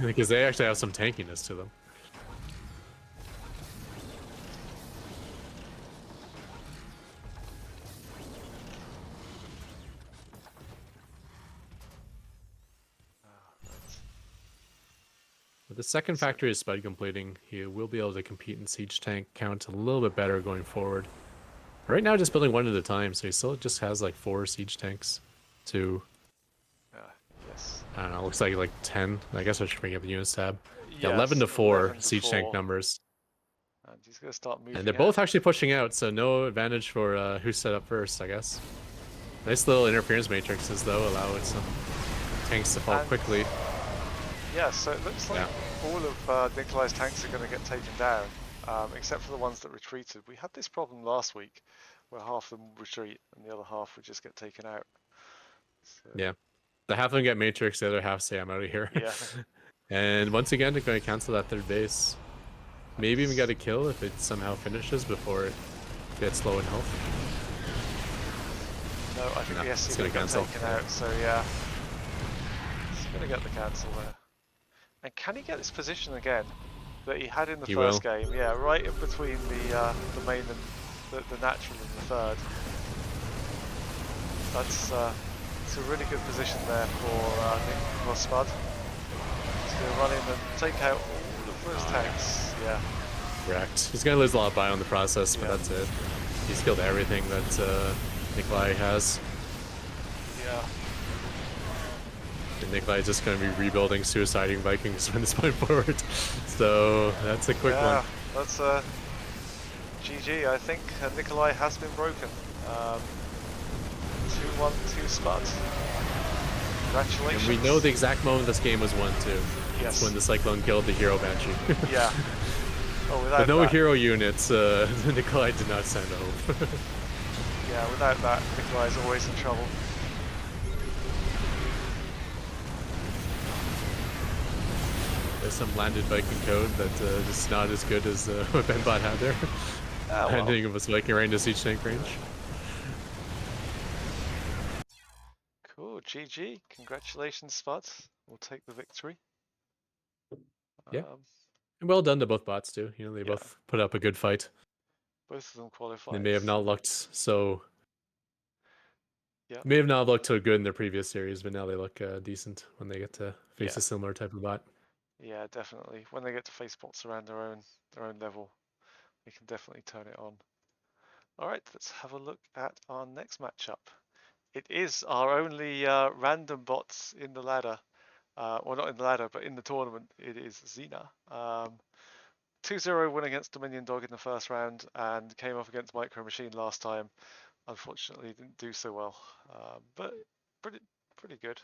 Speaker 3: Because they actually have some tankiness to them. With the second factory is Spud completing, he will be able to compete in siege tank count a little bit better going forward. Right now, just building one at a time, so he still just has like 4 siege tanks.
Speaker 2: Yes.
Speaker 3: I don't know, looks like 10. I guess I should bring up the units tab. Yeah,
Speaker 2: Yes,
Speaker 3: 11 to 4
Speaker 2: 11 to
Speaker 3: siege
Speaker 2: 4.
Speaker 3: tank numbers.
Speaker 2: And he's going to start moving.
Speaker 3: And they're both actually pushing out, so no advantage for who's set up first, I guess. Nice little interference matrices, though, allow some tanks to fall quickly.
Speaker 2: Yeah, so it looks like all of Nikolaj's tanks are going to get taken down, except for the ones that retreated. We had this problem last week, where half of them retreat and the other half would just get taken out. So,
Speaker 3: yeah. The half of them get matrix, the other half say I'm out of here.
Speaker 2: Yeah.
Speaker 3: And once again, they're going to cancel that third base. Maybe even get a kill if it somehow finishes before it gets low in health.
Speaker 2: No, I think the SC
Speaker 3: it's
Speaker 2: will
Speaker 3: gonna
Speaker 2: get
Speaker 3: cancel.
Speaker 2: taken out, so yeah. He's going to get the cancel there. And can he get this position again that he had in the first game? Yeah, right in between the main and the natural and the third. That's it's a really good position there for Spud. He's going to run in and take out all of those tanks. Yeah.
Speaker 3: Wrecked. He's gonna lose a lot of bio in the process, but
Speaker 2: Yeah.
Speaker 3: that's it. He's killed everything that Nikolaj has.
Speaker 2: Yeah.
Speaker 3: And Nikolaj is just gonna be rebuilding, suiciding Vikings from this point forward. So that's a quick one.
Speaker 2: That's GG. I think Nikolaj has been broken. 2-1-2 Spudde. Congratulations.
Speaker 3: And we know the exact moment this game was won too.
Speaker 2: Yes.
Speaker 3: It's when the Cyclone killed the hero Banshee.
Speaker 2: Yeah. Oh, without
Speaker 3: But no
Speaker 2: that,
Speaker 3: hero units, Nikolaj did not send home.
Speaker 2: yeah, without that, Nikolaj's always in trouble.
Speaker 3: There's some landed Viking code that is not as good as what BenBot had there.
Speaker 2: Well.
Speaker 3: Landing of his Viking right into siege tank range.
Speaker 2: Cool, GG. Congratulations, Spudde. We'll take the victory.
Speaker 3: Yeah. And well done to both bots too. You know, they
Speaker 2: Yeah.
Speaker 3: both put up a good fight.
Speaker 2: Both of them qualified.
Speaker 3: They may have not looked so.
Speaker 2: Yeah.
Speaker 3: May have not looked so good in their previous series, but now they look decent when they get to face
Speaker 2: Yeah.
Speaker 3: a similar type of bot.
Speaker 2: Yeah, definitely. When they get to face bots around their own level, they can definitely turn it on. All right, let's have a look at our next matchup. It is our only random bots in the ladder. Well, not in the ladder, but in the tournament. It is Xena. 2-0 win against Dominion Dog in the first round, and came up against Micro Machine last time. Unfortunately, didn't do so well, but pretty good.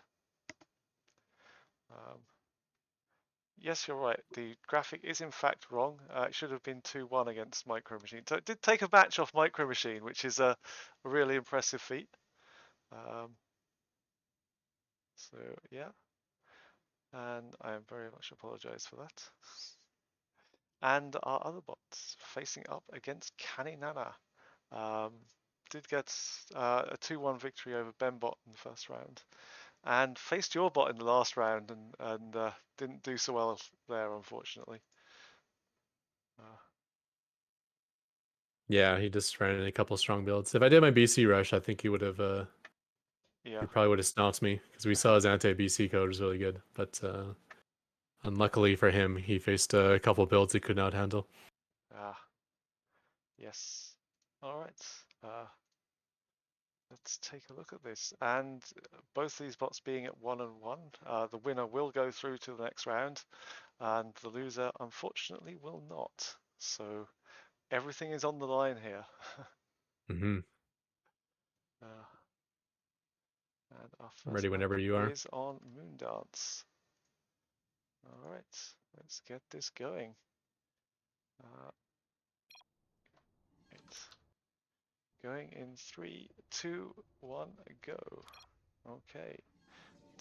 Speaker 2: Yes, you're right. The graphic is in fact wrong. It should have been 2-1 against Micro Machine. So it did take a match off Micro Machine, which is a really impressive feat. So yeah, and I am very much apologize for that. And our other bots facing up against Caninana. Did get a 2-1 victory over BenBot in the first round, and faced your bot in the last round and didn't do so well there, unfortunately.
Speaker 3: Yeah, he just ran in a couple strong builds. If I did my BC rush, I think he would have.
Speaker 2: Yeah.
Speaker 3: He probably would have stomped me because we saw his anti-BC code was really good. But unluckily for him, he faced a couple builds he could not handle.
Speaker 2: Yes. All right. Let's take a look at this. And both these bots being at 1-1, the winner will go through to the next round, and the loser, unfortunately, will not. So everything is on the line here.
Speaker 3: Mm-hmm.
Speaker 2: And our
Speaker 3: I'm
Speaker 2: first
Speaker 3: ready whenever
Speaker 2: match
Speaker 3: you are.
Speaker 2: is on Moondance. All right, let's get this going. Going in 3, 2, 1, go. Okay.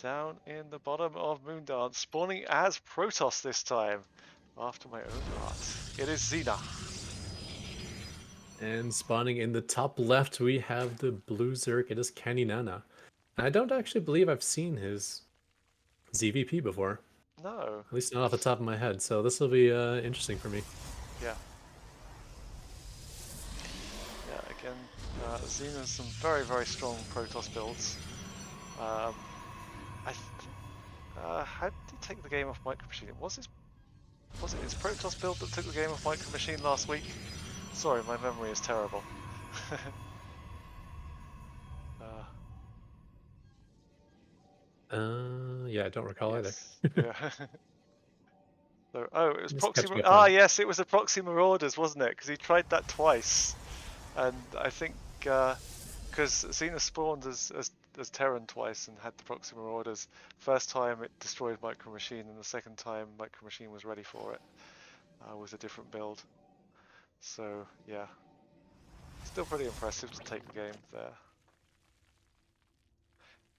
Speaker 2: Down in the bottom of Moondance, spawning as Protoss this time, after my own heart. It is Xena.
Speaker 3: And spawning in the top left, we have the blue Zerg. It is Caninana. I don't actually believe I've seen his ZVP before.
Speaker 2: No.
Speaker 3: At least not off the top of my head. So this will be interesting for me.
Speaker 2: Yeah. Yeah, again, Xena's some very, very strong Protoss builds. How did he take the game off Micro Machine? Was it his Protoss build that took the game off Micro Machine last week? Sorry, my memory is terrible.
Speaker 3: Yeah, I don't recall
Speaker 2: Yes. Yeah. So, oh, it was
Speaker 3: Just catch
Speaker 2: Proxima.
Speaker 3: me up
Speaker 2: Ah,
Speaker 3: on.
Speaker 2: yes, it was a Proxima Orders, wasn't it? Because he tried that twice, and I think because Xena spawned as Terran twice and had the Proxima Orders. First time it destroyed Micro Machine, and the second time Micro Machine was ready for it. Was a different build. So yeah, still pretty impressive to take the game there.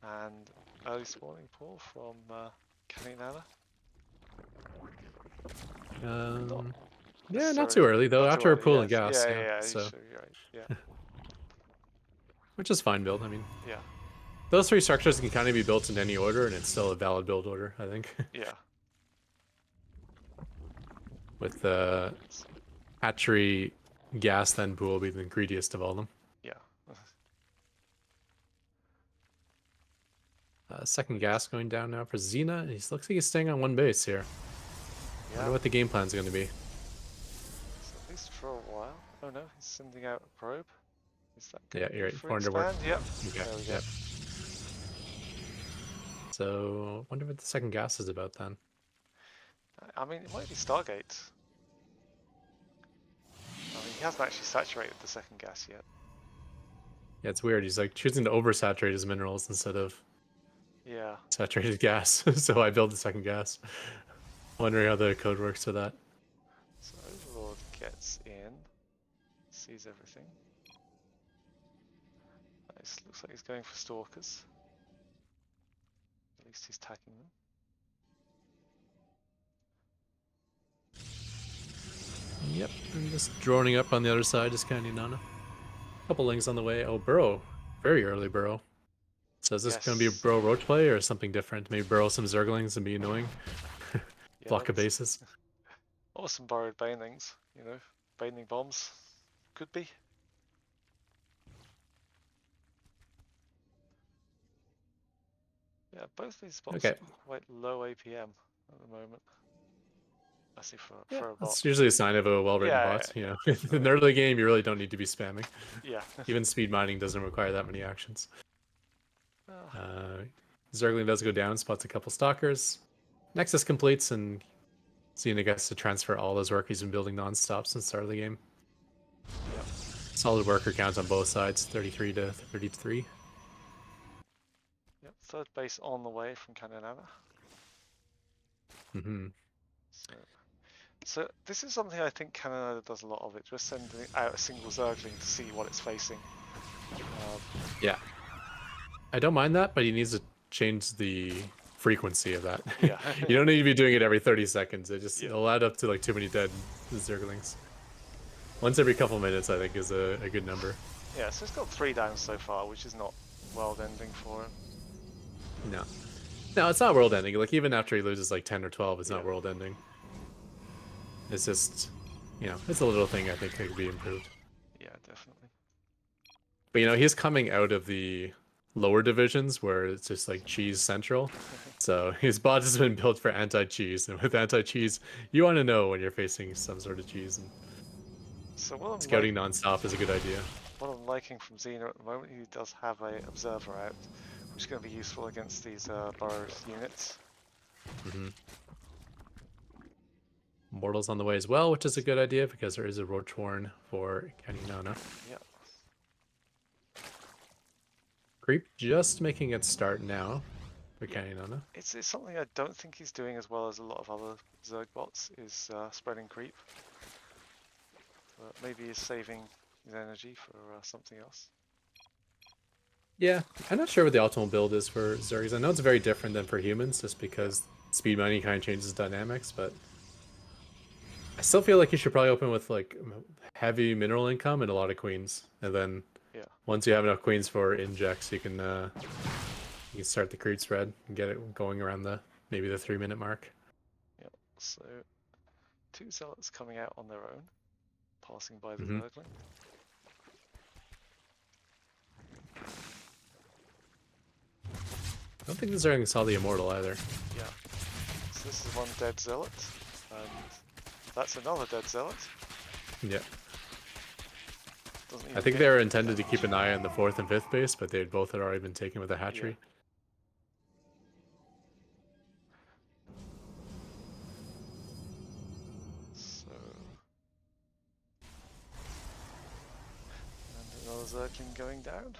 Speaker 2: And early spawning pull from Caninana.
Speaker 3: Yeah, not too early though.
Speaker 2: Not too
Speaker 3: After a
Speaker 2: early,
Speaker 3: pool and
Speaker 2: yes.
Speaker 3: gas,
Speaker 2: Yeah,
Speaker 3: yeah.
Speaker 2: yeah,
Speaker 3: So,
Speaker 2: sure, you're right. Yeah.
Speaker 3: which is fine build. I mean,
Speaker 2: Yeah.
Speaker 3: those three structures can kind of be built in any order, and it's still a valid build order, I think.
Speaker 2: Yeah.
Speaker 3: With the hatchery, gas, then pool being the greediest of all of them.
Speaker 2: Yeah.
Speaker 3: Second gas going down now for Xena. He looks like he's staying on one base here.
Speaker 2: Yeah.
Speaker 3: Wonder what the game plan's going to be.
Speaker 2: So Oh no, he's sending out a probe. Is that
Speaker 3: Yeah,
Speaker 2: going to
Speaker 3: you're
Speaker 2: go
Speaker 3: right.
Speaker 2: for
Speaker 3: 400 work.
Speaker 2: expand? Yep.
Speaker 3: Okay.
Speaker 2: There we go.
Speaker 3: Yep. So, wonder what the second gas is about then.
Speaker 2: I mean, it might be Stargate. I mean, he hasn't actually saturated the second gas yet.
Speaker 3: Yeah, it's weird. He's like choosing to oversaturate his minerals instead of
Speaker 2: Yeah.
Speaker 3: saturated gas. So I build the second gas. Wondering how the code works for that.
Speaker 2: So Overlord gets in, sees everything. Nice. Looks like he's going for stalkers. At least he's tagging them.
Speaker 3: Yep, and just droning up on the other side is Caninana. Couple lings on the way. Oh, Burrow. Very early Burrow. So is this going to be a
Speaker 2: Yes.
Speaker 3: Burrow roach play or something different? Maybe burrow some Zerglings and be annoying?
Speaker 2: Yeah,
Speaker 3: Block of bases?
Speaker 2: or some borrowed banings, you know, baning bombs. Could be. Yeah, both these bots
Speaker 3: Okay.
Speaker 2: are quite low APM at the moment. I see
Speaker 3: Yeah,
Speaker 2: for a bot.
Speaker 3: that's usually a sign of a well-written
Speaker 2: Yeah,
Speaker 3: bot. You know, in an early game, you really don't need to be spamming.
Speaker 2: yeah.
Speaker 3: Even speed mining doesn't require that many actions.
Speaker 2: Ah,
Speaker 3: Zergling does go down, spots a couple stalkers. Nexus completes, and Xena gets to transfer all his work he's been building non-stop since the start of the game.
Speaker 2: yep.
Speaker 3: Solid worker count on both sides, 33 to 33.
Speaker 2: Yep, third base on the way from Caninana.
Speaker 3: Mm-hmm.
Speaker 2: So this is something I think Caninana does a lot of. It just sending out a single Zergling to see what it's facing.
Speaker 3: Yeah. I don't mind that, but he needs to change the frequency of that.
Speaker 2: Yeah.
Speaker 3: You don't need to be doing it every 30 seconds.
Speaker 2: Yeah.
Speaker 3: It'll add up to like too many dead Zerglings. Once every couple minutes, I think, is a good number.
Speaker 2: Yeah, so it's got 3 down so far, which is not world ending for him.
Speaker 3: No. No, it's not world ending. Like, even after he loses like 10 or 12, it's not
Speaker 2: Yeah.
Speaker 3: world ending. It's just, you know, it's a little thing I think that could be improved.
Speaker 2: Yeah, definitely.
Speaker 3: But, you know, he's coming out of the lower divisions where it's just like cheese central. So his bot has been built for anti-cheese. And with anti-cheese, you want to know when you're facing some sort of cheese. And
Speaker 2: So what I'm
Speaker 3: scouting non-stop is a good idea.
Speaker 2: what I'm liking from Xena at the moment, he does have a observer out, which is going to be useful against these burrowed units.
Speaker 3: Mm-hmm. Mortals on the way as well, which is a good idea because there is a roach warren for Caninana.
Speaker 2: Yep.
Speaker 3: Creep just making its start now for Caninana.
Speaker 2: It's something I don't think he's doing as well as a lot of other Zerg bots, is spreading creep. But maybe he's saving his energy for something else.
Speaker 3: Yeah, I'm not sure what the optimal build is for Zergs. I know it's very different than for humans, just because speed mining kind of changes dynamics, but I still feel like you should probably open with like heavy mineral income and a lot of queens, and then once you have enough queens for injects, you can start the creep spread and get it going around maybe the 3-minute mark.
Speaker 2: Yep. So 2 zealots coming out on their own, passing by the
Speaker 3: Mm-hmm.
Speaker 2: Zergling.
Speaker 3: I don't think the Zergling saw the Immortal either.
Speaker 2: Yeah. So this is one dead zealot, and that's another dead zealot.
Speaker 3: Yeah.
Speaker 2: Doesn't
Speaker 3: I
Speaker 2: even
Speaker 3: think
Speaker 2: get
Speaker 3: they were intended to keep an eye on the 4th and 5th base, but they both had already been taken with a hatchery.
Speaker 2: So, and another Zergling going down.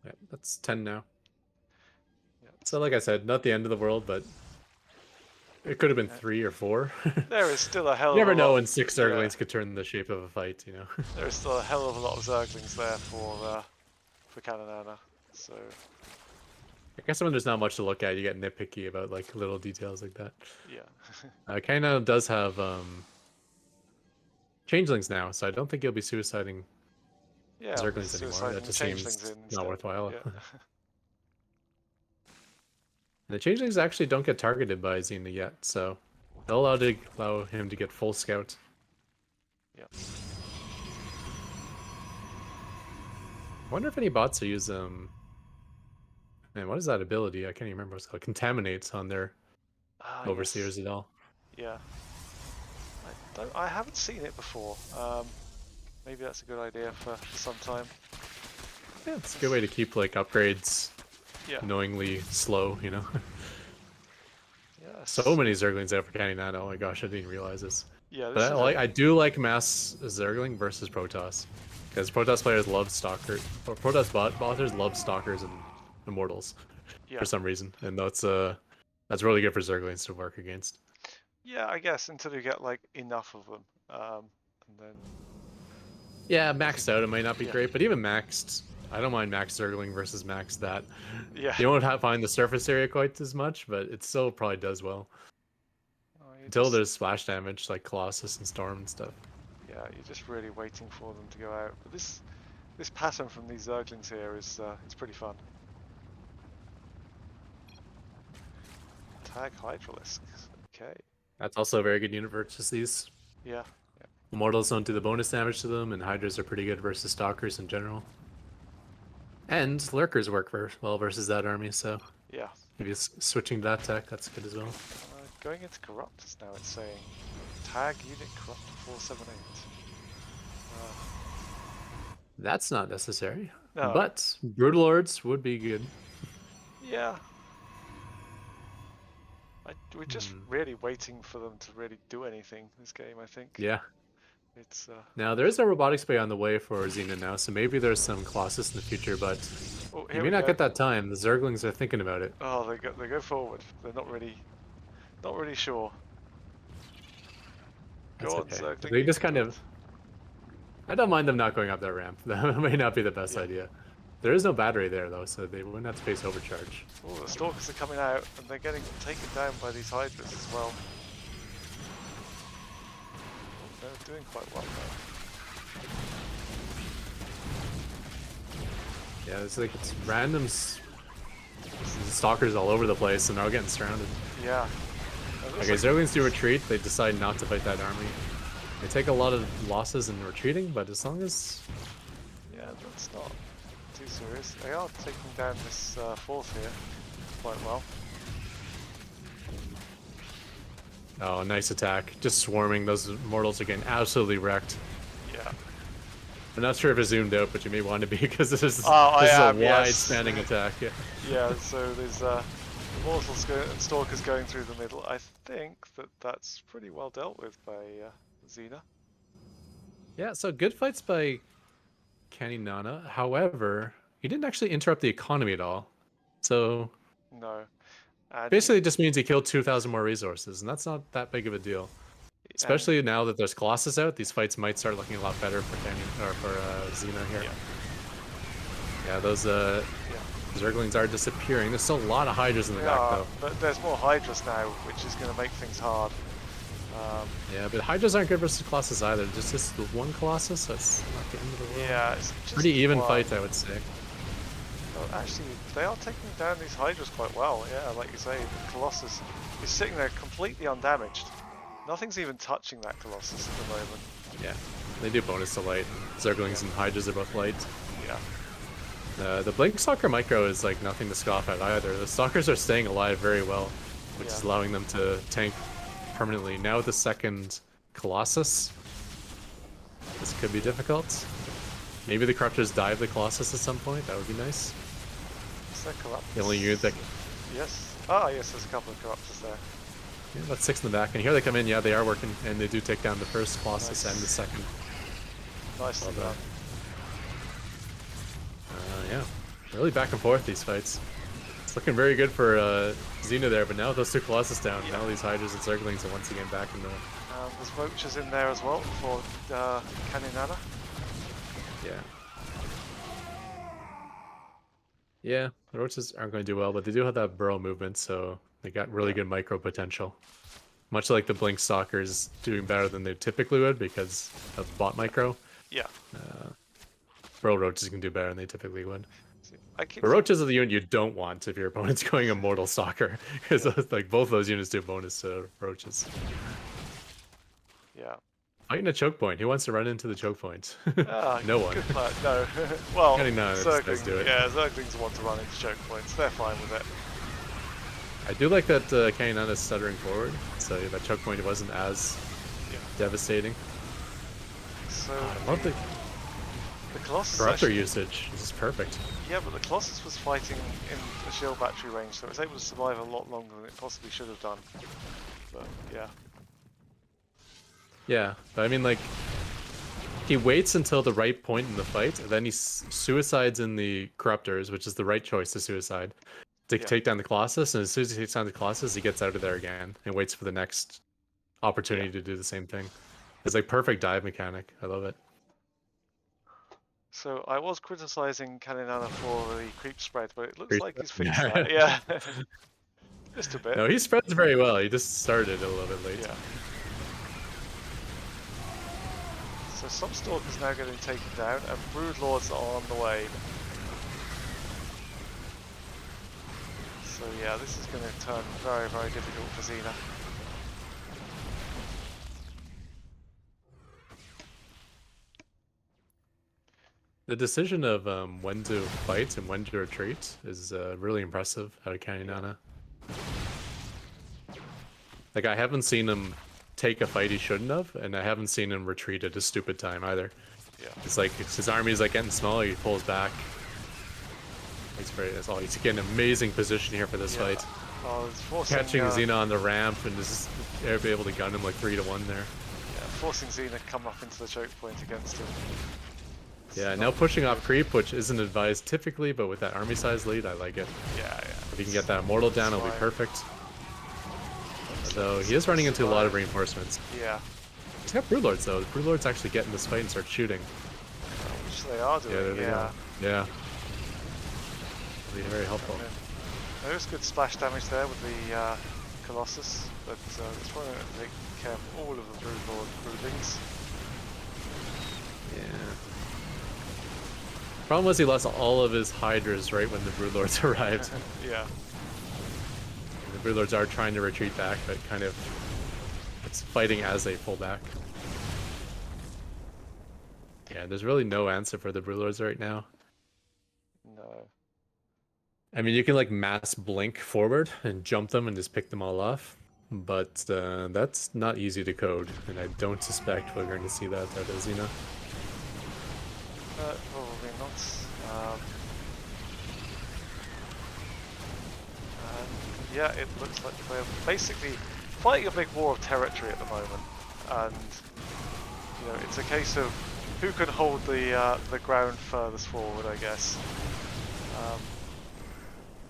Speaker 3: Yeah, that's 10 now.
Speaker 2: Yeah,
Speaker 3: So like I said, not the end of the world, but it could have been 3 or 4.
Speaker 2: there is still a hell
Speaker 3: You
Speaker 2: of
Speaker 3: never
Speaker 2: a lot.
Speaker 3: know when 6 Zerglings could turn the shape of a fight, you know.
Speaker 2: There is still a hell of a lot of Zerglings there for Caninana. So
Speaker 3: I guess when there's not much to look at, you get nitpicky about like little details like that.
Speaker 2: yeah.
Speaker 3: Caninana does have changelings now, so I don't think he'll be suiciding
Speaker 2: Yeah,
Speaker 3: Zerglings anymore. That just seems not worthwhile.
Speaker 2: Yeah.
Speaker 3: And the changelings actually don't get targeted by Xena yet, so they'll allow him to get full scout.
Speaker 2: Yeah.
Speaker 3: I wonder if any bots will use man, what is that ability? I can't even remember what it's called. Contaminates on their overseers
Speaker 2: yes.
Speaker 3: at all.
Speaker 2: Yeah. I haven't seen it before. Maybe that's a good idea for some time.
Speaker 3: Yeah, it's a good way to keep like upgrades
Speaker 2: Yeah.
Speaker 3: annoyingly slow, you know.
Speaker 2: Yes.
Speaker 3: So many Zerglings out for Caninana. Oh my gosh, I didn't realize this.
Speaker 2: Yeah, this
Speaker 3: But
Speaker 2: is
Speaker 3: I do like mass Zergling versus Protoss, because Protoss players love Stalker, or Protoss botters love Stalkers and Immortals
Speaker 2: yeah.
Speaker 3: for some reason, and that's really good for Zerglings to work against.
Speaker 2: Yeah, I guess until you get like enough of them, and then
Speaker 3: Yeah, maxed out it might not be
Speaker 2: Yeah.
Speaker 3: great, but even maxed, I don't mind max Zergling versus max that.
Speaker 2: yeah.
Speaker 3: You won't find the surface area quite as much, but it still probably does well.
Speaker 2: Oh,
Speaker 3: Until there's splash damage like Colossus and Storm and stuff.
Speaker 2: Yeah, you're just really waiting for them to go out. But this pattern from these Zerglings here is it's pretty fun. Tag Hydralisks. Okay.
Speaker 3: That's also a very good unit versus these.
Speaker 2: Yeah.
Speaker 3: Immortals don't do the bonus damage to them, and Hydras are pretty good versus Stalkers in general. And Lurkers work well versus that army, so
Speaker 2: Yeah.
Speaker 3: if you're switching to that tech, that's good as well.
Speaker 2: Going into Corruptors now, it's saying tag unit Corruptor 478.
Speaker 3: That's not necessary.
Speaker 2: No.
Speaker 3: But Brutal Lords would be good.
Speaker 2: Yeah. We're just really waiting for them to really do anything this game, I think.
Speaker 3: Yeah.
Speaker 2: It's
Speaker 3: Now there is a robotics bay on the way for Xena now, so maybe there's some Colossus in the future, but you may not get that time. The Zerglings are thinking about it.
Speaker 2: Oh, they go forward. They're not really sure.
Speaker 3: That's
Speaker 2: Go on,
Speaker 3: okay.
Speaker 2: Zergling.
Speaker 3: They just kind of. I don't mind them not going up that ramp. That may not be the best idea. There is no battery there though, so they wouldn't have to face overcharge.
Speaker 2: Oh, the Stalkers are coming out, and they're getting taken down by these Hydras as well. They're doing quite well though.
Speaker 3: Yeah, it's like it's random Stalkers all over the place, and they're all getting surrounded.
Speaker 2: Yeah.
Speaker 3: Okay, Zerglings do retreat. They decide not to fight that army. They take a lot of losses in retreating, but as long as...
Speaker 2: Yeah, that's not too serious. They are taking down this fourth here quite well.
Speaker 3: Oh, nice attack. Just swarming. Those mortals are getting absolutely wrecked.
Speaker 2: Yeah.
Speaker 3: I'm not sure if it's zoomed out, but you may want to be because this is a wide-spanning attack. Yeah.
Speaker 2: Yeah, so there's Mortals and Stalkers going through the middle. I think that's pretty well dealt with by Xena.
Speaker 3: Yeah, so good fights by Caninana. However, he didn't actually interrupt the economy at all. So
Speaker 2: No.
Speaker 3: basically it just means he killed 2,000 more resources, and that's not that big of a deal. Especially now that there's Colossus out, these fights might start looking a lot better for Xena here. Yeah, those Zerglings are disappearing. There's still a lot of Hydras in the back though.
Speaker 2: But there's more Hydras now, which is going to make things hard.
Speaker 3: Yeah, but Hydras aren't good versus Colossus either. Just this one Colossus, so it's not the end of the world.
Speaker 2: Yeah, it's just
Speaker 3: pretty even fight, I would say.
Speaker 2: Well, actually, they are taking down these Hydras quite well. Yeah, like you say, the Colossus is sitting there completely undamaged. Nothing's even touching that Colossus at the moment.
Speaker 3: Yeah, they do bonus to light. Zerglings and Hydras are both light.
Speaker 2: Yeah.
Speaker 3: The Blink Stalker Micro is like nothing to scoff at either. The Stalkers are staying alive very well, which is allowing them to tank permanently. Now with the second Colossus, this could be difficult. Maybe the Corruptors dive the Colossus at some point. That would be nice.
Speaker 2: Is that Corruptors?
Speaker 3: The only unit that...
Speaker 2: Yes. Ah, yes, there's a couple of Corruptors there.
Speaker 3: Yeah, about 6 in the back. And here they come in. Yeah, they are working, and they do take down the first Colossus and the second.
Speaker 2: Nicely done.
Speaker 3: Yeah, really back and forth these fights. It's looking very good for Xena there, but now with those two Colossus down, now these Hydras and Zerglings are once again back in the...
Speaker 2: There's Roaches in there as well for Caninana.
Speaker 3: Yeah. Yeah, the Roaches aren't going to do well, but they do have that burrow movement, so they got really good micro potential. Much like the Blink Stalkers doing better than they typically would because of bot micro.
Speaker 2: Yeah.
Speaker 3: Burrow Roaches can do better than they typically would.
Speaker 2: But
Speaker 3: Roaches are the unit you don't want if your opponent's going Immortal Stalker, because like both those units do bonus to Roaches.
Speaker 2: Yeah.
Speaker 3: Fighting a choke point. Who wants to run into the choke point? No one.
Speaker 2: Good luck. No. Well,
Speaker 3: Zerglings
Speaker 2: do it. Yeah, Zerglings want to run into choke points. They're fine with it.
Speaker 3: I do like that Caninana is stuttering forward, so that choke point wasn't as Devastating.
Speaker 2: So
Speaker 3: I love the
Speaker 2: Colossus
Speaker 3: corruptor
Speaker 2: actually,
Speaker 3: usage. This is perfect.
Speaker 2: yeah, but the Colossus was fighting in a shield battery range, so it was able to survive a lot longer than it possibly should have done. But yeah.
Speaker 3: Yeah, but I mean, like, he waits until the right point in the fight, and then he suicides in the corruptors, which is the right choice to suicide, to
Speaker 2: Yeah.
Speaker 3: take down the Colossus. And as soon as he takes down the Colossus, he gets out of there again and waits for the next opportunity to do the same thing. It's like perfect dive mechanic. I love it.
Speaker 2: So I was criticizing Caninana for the creep spread, but it looks
Speaker 3: Creep
Speaker 2: like
Speaker 3: spread?
Speaker 2: he's fixed that. Yeah. Just a bit.
Speaker 3: No, he spreads very well. He just started a little bit late.
Speaker 2: Yeah. So some Stalkers now getting taken down, and Broodlords are on the way. So yeah, this is going to turn very, very difficult for Xena.
Speaker 3: The decision of when to fight and when to retreat is really impressive out of Caninana. Like, I haven't seen him take a fight he shouldn't have, and I haven't seen him retreat at a stupid time either.
Speaker 2: Yeah.
Speaker 3: It's like his army's like getting smaller, he pulls back. He's getting an amazing position here for this fight.
Speaker 2: Oh, it's forcing,
Speaker 3: Catching Xena on the ramp and just able to gun him like 3-1 there.
Speaker 2: Yeah, forcing Xena to come up into the choke point against him.
Speaker 3: Yeah, now pushing off creep, which isn't advised typically, but with that army size lead, I like it.
Speaker 2: Yeah.
Speaker 3: If he can get that immortal down, it'll be perfect. So he is running into a lot of reinforcements.
Speaker 2: Yeah.
Speaker 3: He's got Broodlords though. The Broodlords actually get in this fight and start shooting.
Speaker 2: Which they are doing,
Speaker 3: Yeah, there they go. Yeah. It'll be very helpful.
Speaker 2: There is good splash damage there with the Colossus, but it's probably going to take care of all of the broodlings.
Speaker 3: Yeah. Problem was he lost all of his Hydras right when the Broodlords arrived.
Speaker 2: Yeah.
Speaker 3: The Broodlords are trying to retreat back, but kind of it's fighting as they pull back. Yeah, there's really no answer for the Broodlords right now.
Speaker 2: No.
Speaker 3: I mean, you can like mass blink forward and jump them and just pick them all off, but that's not easy to code, and I don't suspect we're going to see that out of Xena.
Speaker 2: Probably not. Yeah, it looks like they're basically fighting a big war of territory at the moment, and you know it's a case of who can hold the ground furthest forward, I guess.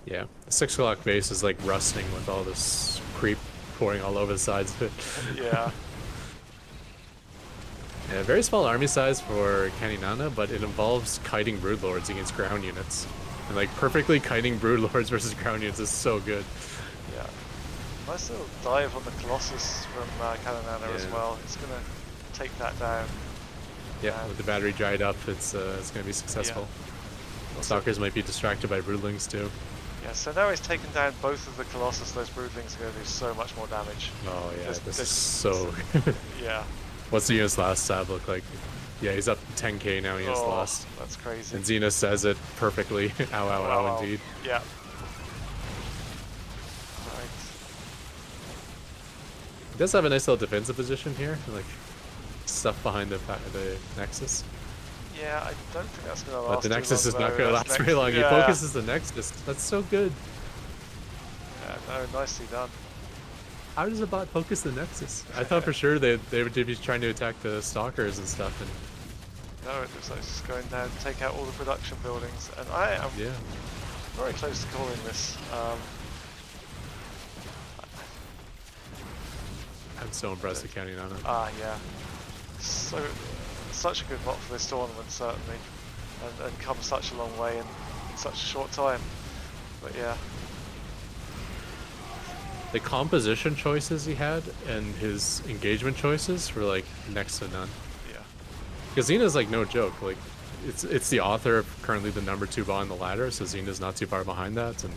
Speaker 3: Yeah, the 6 o'clock base is like rusting with all this creep pouring all over the sides of it.
Speaker 2: Yeah.
Speaker 3: Yeah, very small army size for Caninana, but it involves kiting Broodlords against ground units. And like perfectly kiting Broodlords versus ground units is so good.
Speaker 2: Yeah. Nice little dive on the Colossus from Caninana as well. It's going to take that down.
Speaker 3: Yeah, with the battery dried up, it's going to be successful. Yeah. Stalkers might be distracted by Broodlings too.
Speaker 2: Yeah, so now he's taken down both of the Colossus. Those Broodlings are going to do so much more damage.
Speaker 3: Oh yeah, this is so...
Speaker 2: Yeah.
Speaker 3: What's the unit's last stab look like? Yeah, he's up 10k now, units lost.
Speaker 2: That's crazy.
Speaker 3: And Xena says it perfectly. Ow, ow, ow, indeed.
Speaker 2: Yeah. Right.
Speaker 3: He does have a nice little defensive position here, like stuff behind the Nexus.
Speaker 2: Yeah, I don't think that's going to last.
Speaker 3: But the Nexus is not going to last very long. He focuses the Nexus. That's so good.
Speaker 2: Yeah, no, nicely done.
Speaker 3: How does a bot focus the Nexus? I thought for sure they would be trying to attack the Stalkers and stuff. And
Speaker 2: no, it looks like it's just going down to take out all the production buildings. And I am very close to calling this.
Speaker 3: I'm so impressed with Caninana.
Speaker 2: Yeah. Such a good bot for this tournament, certainly. And come such a long way in such a short time. But yeah.
Speaker 3: The composition choices he had and his engagement choices were like next to none.
Speaker 2: Yeah.
Speaker 3: Because Xena's like no joke. Like it's the author of currently the #2 bot on the ladder, so Xena's not too far behind that. And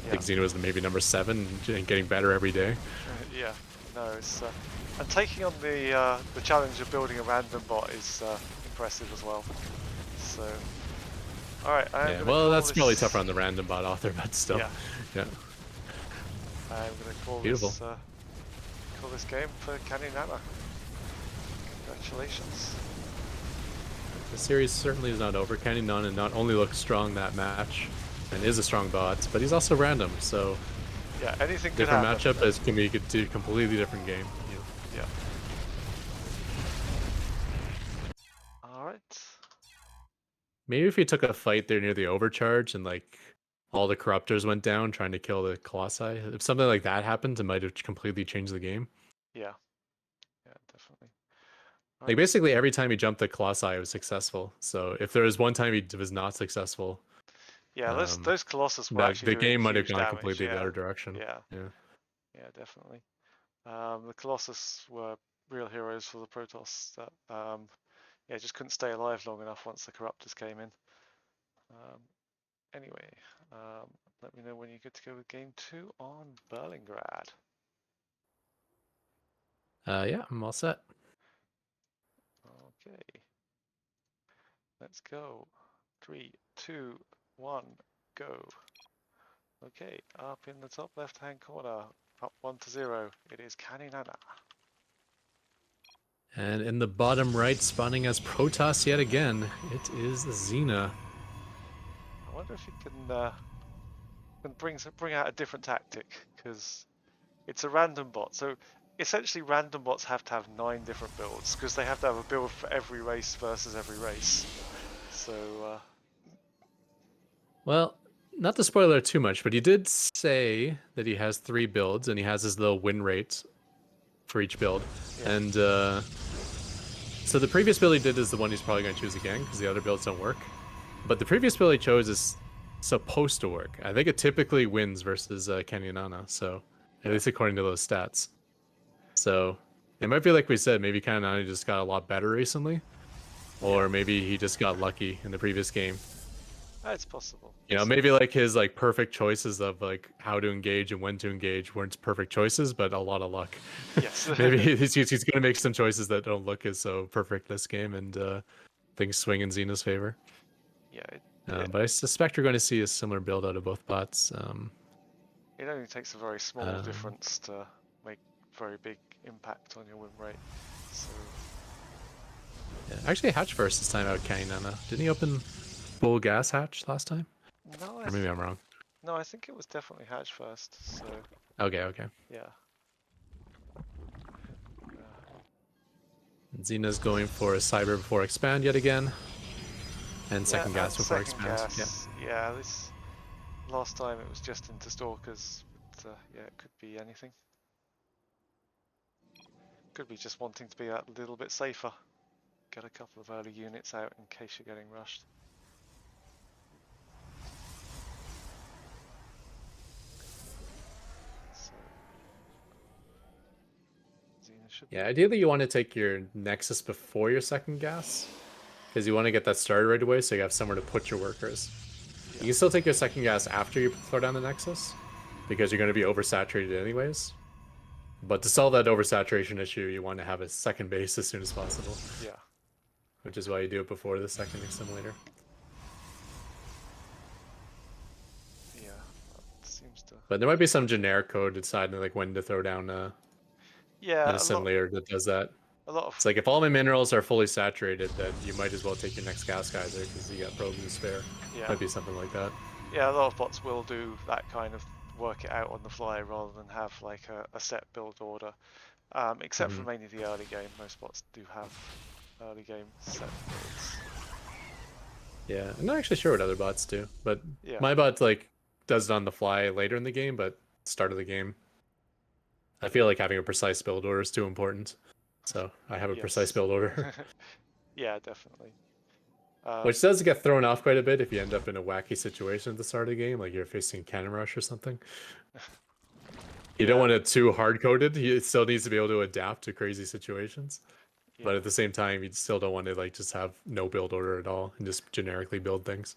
Speaker 3: I think Xena was maybe #7 and getting better every day.
Speaker 2: Yeah. No, it's and taking on the challenge of building a random bot is impressive as well. So, all right.
Speaker 3: Yeah. Well, that's probably tougher on the random bot author, but still.
Speaker 2: Yeah.
Speaker 3: Yeah.
Speaker 2: I'm going to call
Speaker 3: Beautiful.
Speaker 2: this call this game for Caninana. Congratulations.
Speaker 3: The series certainly is not over. Caninana not only looks strong that match and is a strong bot, but he's also random, so
Speaker 2: Yeah, anything could
Speaker 3: different
Speaker 2: happen.
Speaker 3: matchup as can be a completely different game.
Speaker 2: Yeah. Alright.
Speaker 3: Maybe if he took a fight there near the overcharge and like all the corruptors went down trying to kill the Colossi, if something like that happened, it might have completely changed the game.
Speaker 2: Yeah. Yeah, definitely.
Speaker 3: Like basically every time he jumped the Colossi, it was successful. So if there was one time he was not successful,
Speaker 2: Yeah, those Colossus were
Speaker 3: that
Speaker 2: actually
Speaker 3: the
Speaker 2: doing
Speaker 3: game might have
Speaker 2: huge
Speaker 3: gone
Speaker 2: damage.
Speaker 3: completely the
Speaker 2: Yeah.
Speaker 3: other direction.
Speaker 2: Yeah.
Speaker 3: Yeah.
Speaker 2: Yeah, definitely. The Colossus were real heroes for the Protoss that yeah, just couldn't stay alive long enough once the corruptors came in. Anyway, let me know when you're good to go with game 2 on Berlingrad.
Speaker 3: Yeah, I'm all set.
Speaker 2: Okay. Let's go. 3, 2, 1, go. Okay, up in the top left-hand corner, up 1-0, it is Caninana.
Speaker 3: And in the bottom right, spawning as Protoss yet again, it is Xena.
Speaker 2: I wonder if he can bring out a different tactic, because it's a random bot. So essentially, random bots have to have 9 different builds, because they have to have a build for every race versus every race. So
Speaker 3: Well, not to spoil it too much, but he did say that he has 3 builds and he has his little win rate for each build.
Speaker 2: yeah.
Speaker 3: And so the previous build he did is the one he's probably going to choose again because the other builds don't work. But the previous build he chose is supposed to work. I think it typically wins versus Caninana, so at least according to those stats. So it might be like we said, maybe Caninana just got a lot better recently, or maybe he just got lucky in the previous game.
Speaker 2: It's possible.
Speaker 3: You know, maybe like his like perfect choices of like how to engage and when to engage weren't perfect choices, but a lot of luck.
Speaker 2: Yes.
Speaker 3: Maybe he's going to make some choices that don't look as so perfect this game, and things swing in Xena's favor.
Speaker 2: Yeah.
Speaker 3: But I suspect you're going to see a similar build out of both bots.
Speaker 2: It only takes a very small difference to make very big impact on your win rate. So
Speaker 3: yeah. Actually, hatch first this time out, Caninana. Didn't he open full gas hatch last time?
Speaker 2: no,
Speaker 3: Or maybe I'm wrong.
Speaker 2: no, I think it was definitely hatch first. So
Speaker 3: Okay.
Speaker 2: yeah.
Speaker 3: Xena's going for a cyber before expand yet again. And second
Speaker 2: Yeah,
Speaker 3: gas before
Speaker 2: second
Speaker 3: expand.
Speaker 2: gas. Yeah, this last time it was just into stalkers, but yeah, it could be anything. Could be just wanting to be a little bit safer. Get a couple of early units out in case you're getting rushed. So Xena should
Speaker 3: Yeah,
Speaker 2: be.
Speaker 3: ideally you want to take your Nexus before your second gas, because you want to get that started right away so you have somewhere to put your workers.
Speaker 2: Yeah.
Speaker 3: You can still take your second gas after you throw down the Nexus, because you're going to be oversaturated anyways. But to solve that oversaturation issue, you want to have a second base as soon as possible.
Speaker 2: Yeah.
Speaker 3: Which is why you do it before the second assimilator.
Speaker 2: Yeah. That seems to.
Speaker 3: But there might be some generic code deciding like when to throw down an assimilator that does that.
Speaker 2: A lot of.
Speaker 3: It's like if all my minerals are fully saturated, then you might as well take your next gas geyser because you got probes to spare.
Speaker 2: Yeah.
Speaker 3: Might be something like that.
Speaker 2: Yeah, a lot of bots will do that kind of work it out on the fly rather than have like a set build order. Except for mainly the early game, most bots do have early game set builds.
Speaker 3: Yeah, I'm not actually sure what other bots do, but
Speaker 2: Yeah.
Speaker 3: my bot like does it on the fly later in the game, but start of the game. I feel like having a precise build order is too important, so I have a precise build order.
Speaker 2: Yeah, definitely.
Speaker 3: Which does get thrown off quite a bit if you end up in a wacky situation at the start of the game, like you're facing cannon rush or something. You don't want it too hard-coded. It still needs to be able to adapt to crazy situations. Yeah. But at the same time, you still don't want to like just have no build order at all and just generically build things.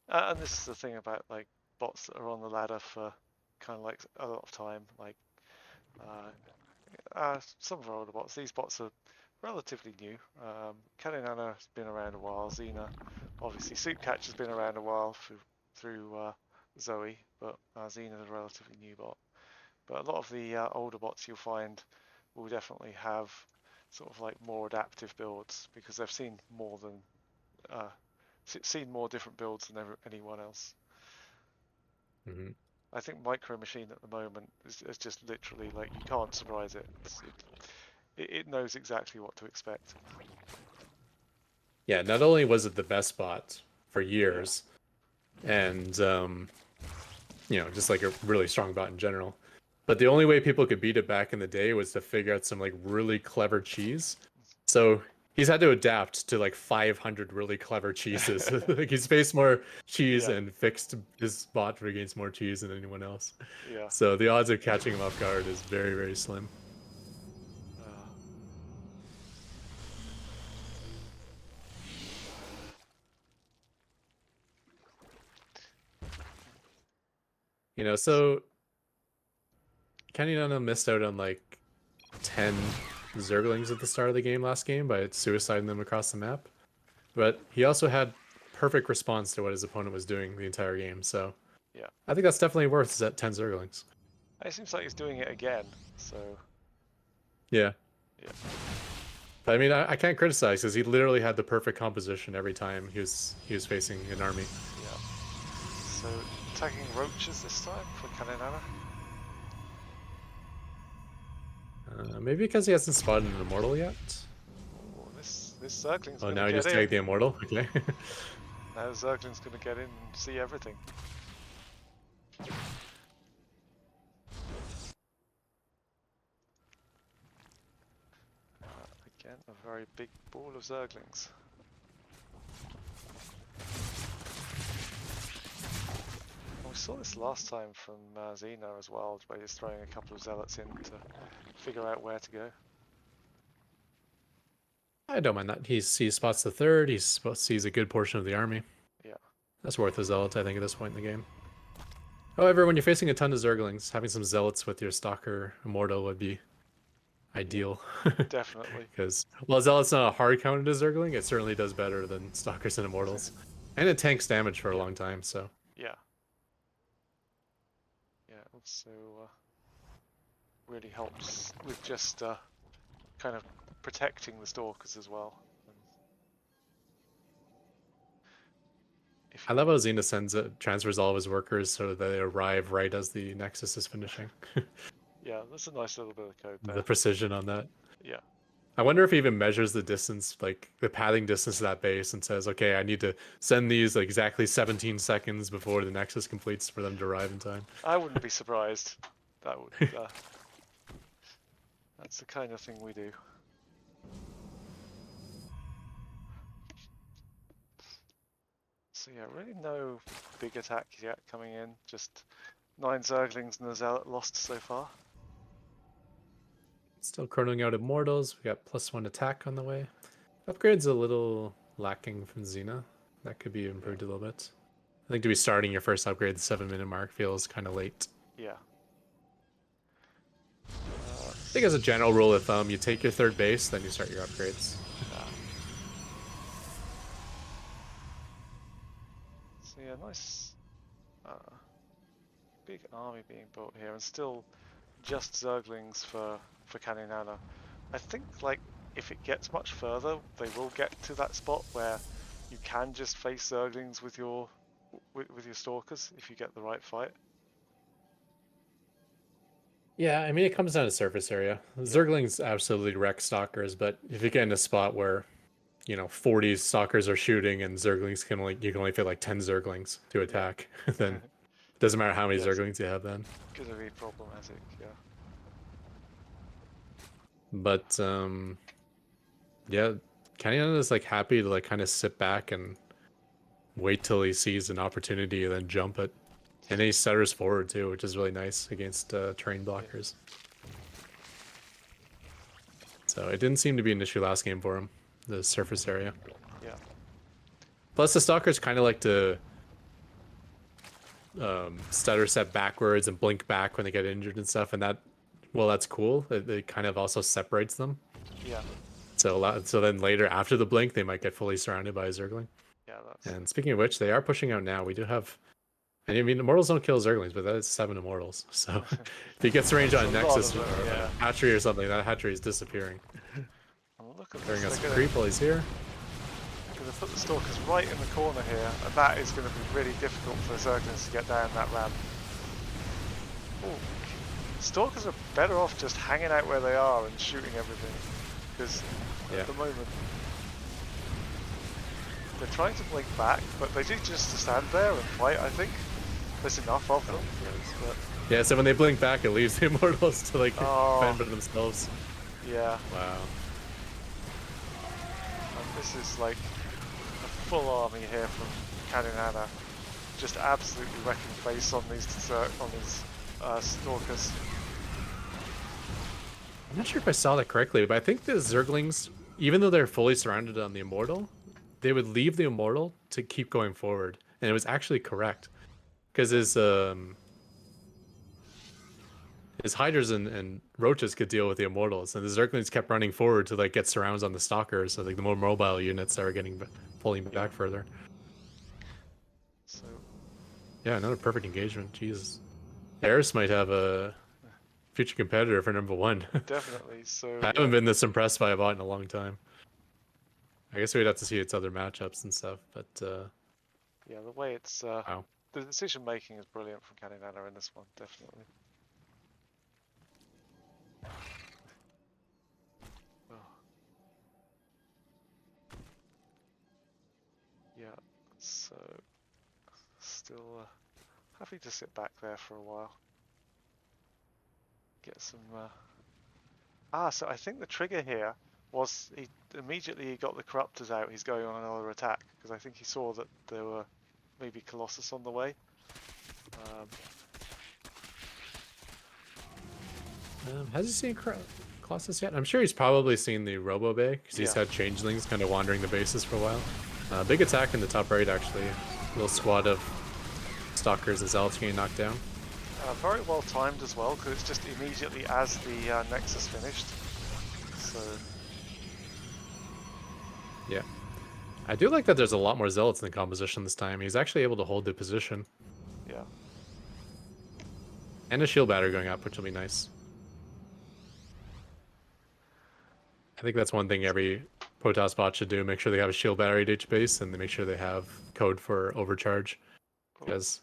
Speaker 2: And this is the thing about like bots that are on the ladder for kind of like a lot of time. Like some of our older bots, these bots are relatively new. Caninana has been around a while. Xena, obviously, Soupcatch has been around a while through Zoe, but Xena is a relatively new bot. But a lot of the older bots you'll find will definitely have sort of like more adaptive builds because they've seen more than seen more different builds than anyone else.
Speaker 3: Mm-hmm.
Speaker 2: I think Micro Machine at the moment is just literally like you can't surprise it. It knows exactly what to expect.
Speaker 3: Yeah, not only was it the best bot for years, and just like a really strong bot in general, but the only way people could beat it back in the day was to figure out some like really clever cheese. So he's had to adapt to like 500 really clever cheeses. Like he's faced more cheese
Speaker 2: Yeah.
Speaker 3: and fixed his bot against more cheese than anyone else.
Speaker 2: Yeah.
Speaker 3: So the odds of catching him off guard is very, very slim. So Caninana missed out on like 10 Zerglings at the start of the game last game by suiciding them across the map. But he also had perfect response to what his opponent was doing the entire game, so
Speaker 2: Yeah.
Speaker 3: I think that's definitely worth 10 Zerglings.
Speaker 2: It seems like he's doing it again, so...
Speaker 3: Yeah.
Speaker 2: Yeah.
Speaker 3: But I mean, I can't criticize because he literally had the perfect composition every time he was facing an army.
Speaker 2: Yeah. So, attacking roaches this time for Caninana?
Speaker 3: Maybe because he hasn't spotted an immortal yet.
Speaker 2: Oh, this Zergling's
Speaker 3: Oh,
Speaker 2: gonna
Speaker 3: now he
Speaker 2: get
Speaker 3: just
Speaker 2: in.
Speaker 3: tagged the immortal? Okay.
Speaker 2: Now Zergling's gonna get in and see everything. Again, a very big ball of Zerglings. We saw this last time from Xena as well, where he's throwing a couple of zealots in to figure out where to go.
Speaker 3: I don't mind that. He spots the third, he sees a good portion of the army.
Speaker 2: Yeah.
Speaker 3: That's worth a zealot, I think, at this point in the game. However, when you're facing a ton of Zerglings, having some zealots with your Stalker Immortal would be ideal.
Speaker 2: Definitely.
Speaker 3: Because, while Zealot's not a hard counter to Zergling, it certainly does better than Stalkers and Immortals. And it tanks damage for a long time, so...
Speaker 2: Yeah. Yeah, also really helps with just kind of protecting the Stalkers as well.
Speaker 3: I love how Xena transfers all of his workers so that they arrive right as the Nexus is finishing.
Speaker 2: Yeah, that's a nice little bit of code there.
Speaker 3: The precision on that.
Speaker 2: Yeah.
Speaker 3: I wonder if he even measures the distance, like the pathing distance to that base, and says, okay, I need to send these like, exactly 17 seconds before the Nexus completes for them to arrive in time.
Speaker 2: I wouldn't be surprised. That would. That's the kind of thing we do. So yeah, really no big attack yet coming in. Just 9 Zerglings and a Zealot lost so far.
Speaker 3: Still chronoing out Immortals. We got +1 attack on the way. Upgrade's a little lacking from Xena. That could be improved a little bit. I think to be starting your first upgrade, the 7-minute mark feels kind of late.
Speaker 2: Yeah.
Speaker 3: I think as a general rule of thumb, you take your third base, then you start your upgrades.
Speaker 2: So yeah, nice big army being built here, and still just Zerglings for Caninana. I think like if it gets much further, they will get to that spot where you can just face Zerglings with your Stalkers if you get the right fight.
Speaker 3: Yeah, I mean, it comes down to surface area. Zerglings absolutely wreck Stalkers, but if you get in a spot where, 40 Stalkers are shooting and Zerglings you can only fit like 10 Zerglings to attack, then it doesn't matter how many Zerglings you have then.
Speaker 2: Gonna be problematic, yeah.
Speaker 3: But yeah, Caninana is like happy to like kind of sit back and wait till he sees an opportunity and then jump it. And then he stutters forward too, which is really nice against terrain blockers. So it didn't seem to be an issue last game for him, the surface area.
Speaker 2: Yeah.
Speaker 3: Plus the Stalkers kind of like to stutter step backwards and blink back when they get injured and stuff, and that's cool. It kind of also separates them.
Speaker 2: Yeah.
Speaker 3: So then later after the blink, they might get fully surrounded by a Zergling.
Speaker 2: Yeah, that's...
Speaker 3: And speaking of which, they are pushing out now. We do have And I mean, Immortals don't kill Zerglings, but that is 7 Immortals. So if he gets range on a
Speaker 2: That's a lot
Speaker 3: Nexus
Speaker 2: of
Speaker 3: or
Speaker 2: them,
Speaker 3: a
Speaker 2: yeah.
Speaker 3: hatchery or something, that hatchery is disappearing.
Speaker 2: And look at
Speaker 3: Clearing
Speaker 2: this,
Speaker 3: us
Speaker 2: they're
Speaker 3: some
Speaker 2: going
Speaker 3: creep while he's here.
Speaker 2: to put the Stalkers right in the corner here, and that is going to be really difficult for the Zerglings to get down that ramp. Ooh. Stalkers are better off just hanging out where they are and shooting everything, because at the moment they're trying to blink back, but they do just stand there and fight. I think there's enough of them. But...
Speaker 3: yeah, so when they blink back, it leaves the Immortals to like fend for themselves.
Speaker 2: Yeah.
Speaker 3: Wow.
Speaker 2: And this is like a full army here from Caninana, just absolutely wrecking face on these Stalkers.
Speaker 3: I'm not sure if I saw that correctly, but I think the Zerglings, even though they're fully surrounded on the Immortal, they would leave the Immortal to keep going forward. And it was actually correct. Because his Hydras and Roaches could deal with the Immortals, and the Zerglings kept running forward to like get surrounds on the Stalkers, so like the more mobile units that were pulling back further.
Speaker 2: So
Speaker 3: yeah, another perfect engagement. Jesus, Eris might have a future competitor for #1.
Speaker 2: definitely. So
Speaker 3: I haven't been this impressed by a bot in a long time. I guess we'd have to see its other matchups and stuff, but
Speaker 2: yeah, the way it's
Speaker 3: wow.
Speaker 2: the decision making is brilliant from Caninana in this one, definitely. Oh. Yeah, so still happy to sit back there for a while. Get some. So I think the trigger here was he immediately got the Corruptors out. He's going on another attack because I think he saw that there were maybe Colossus on the way.
Speaker 3: Has he seen Colossus yet? I'm sure he's probably seen the Robo Bay because he's had changelings kind of wandering the bases for a while. Big attack in the top right, actually. A little squad of Stalkers and Zealots getting knocked down.
Speaker 2: Very well timed as well, because it's just immediately as the Nexus finished. So
Speaker 3: yeah, I do like that there's a lot more Zealots in the composition this time. He's actually able to hold the position.
Speaker 2: yeah.
Speaker 3: And a shield battery going up, which will be nice. I think that's one thing every Protoss bot should do. Make sure they have a shield battery at each base, and they make sure they have code for overcharge. Because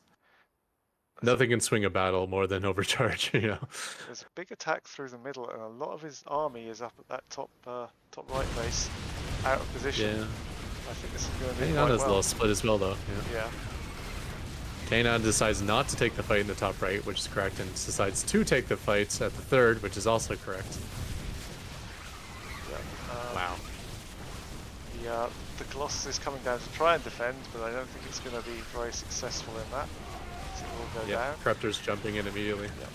Speaker 3: nothing can swing a battle more than overcharge, you know.
Speaker 2: There's a big attack through the middle, and a lot of his army is up at that top right base, out of position.
Speaker 3: Yeah.
Speaker 2: I think this is going to be
Speaker 3: Caninana's
Speaker 2: well.
Speaker 3: a little split as well, though.
Speaker 2: Yeah.
Speaker 3: Caninana decides not to take the fight in the top right, which is correct, and decides to take the fight at the third, which is also correct.
Speaker 2: Yeah.
Speaker 3: Wow.
Speaker 2: The Colossus is coming down to try and defend, but I don't think it's going to be very successful in that. So it will go down.
Speaker 3: Corruptor's jumping in immediately.
Speaker 2: Yeah.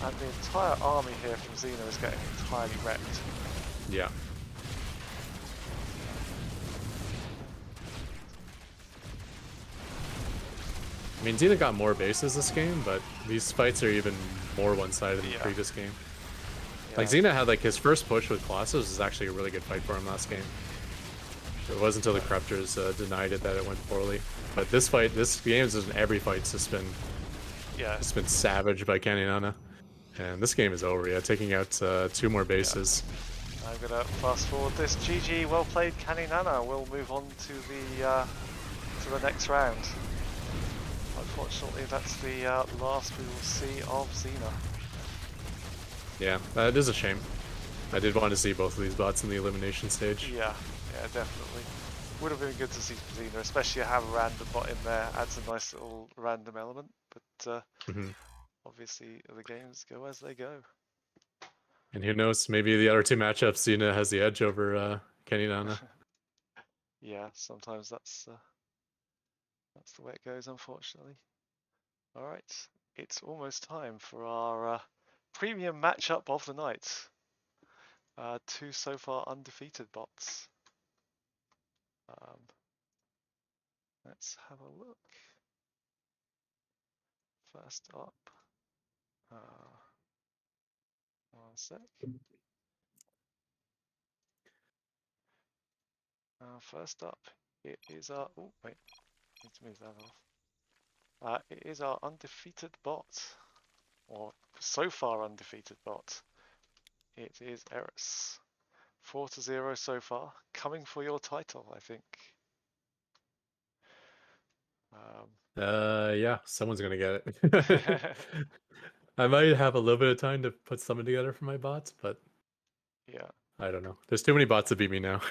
Speaker 2: And the entire army here from Xena is getting entirely wrecked.
Speaker 3: Yeah. I mean, Xena got more bases this game, but these fights are even more one-sided than the previous game. Yeah. Like, Xena had, like, his first push with Colossus was actually a really good fight for him last game. It wasn't until the Corruptors denied it that it went poorly. But this fight, this game is in every fight, it's just been savaged by Caninana. And this game is over, taking out 2 more bases.
Speaker 2: Yeah. I'm gonna fast forward this. GG, well played, Caninana. We'll move on to the next round. Unfortunately, that's the last we will see of Xena. Yeah,
Speaker 3: it is a shame. I did want to see both of these bots in the elimination stage.
Speaker 2: Yeah, definitely. Would have been good to see Xena, especially have a random bot in there. Adds a nice little random element, but obviously the games go as they go.
Speaker 3: And who knows, maybe the other 2 matchups, Xena has the edge over Caninana.
Speaker 2: Yeah, sometimes that's the way it goes, unfortunately. All right, it's almost time for our premium matchup of the night. 2 so far undefeated bots. Let's have a look. First up, one sec. First up, it is our. Oh wait, need to move that off. It is our undefeated bot, or so far undefeated bot. It is Eris. 4-0 so far, coming for your title, I think.
Speaker 3: Yeah, someone's gonna get it. I might have a little bit of time to put something together for my bots, but
Speaker 2: Yeah.
Speaker 3: I don't know. There's too many bots to beat me now.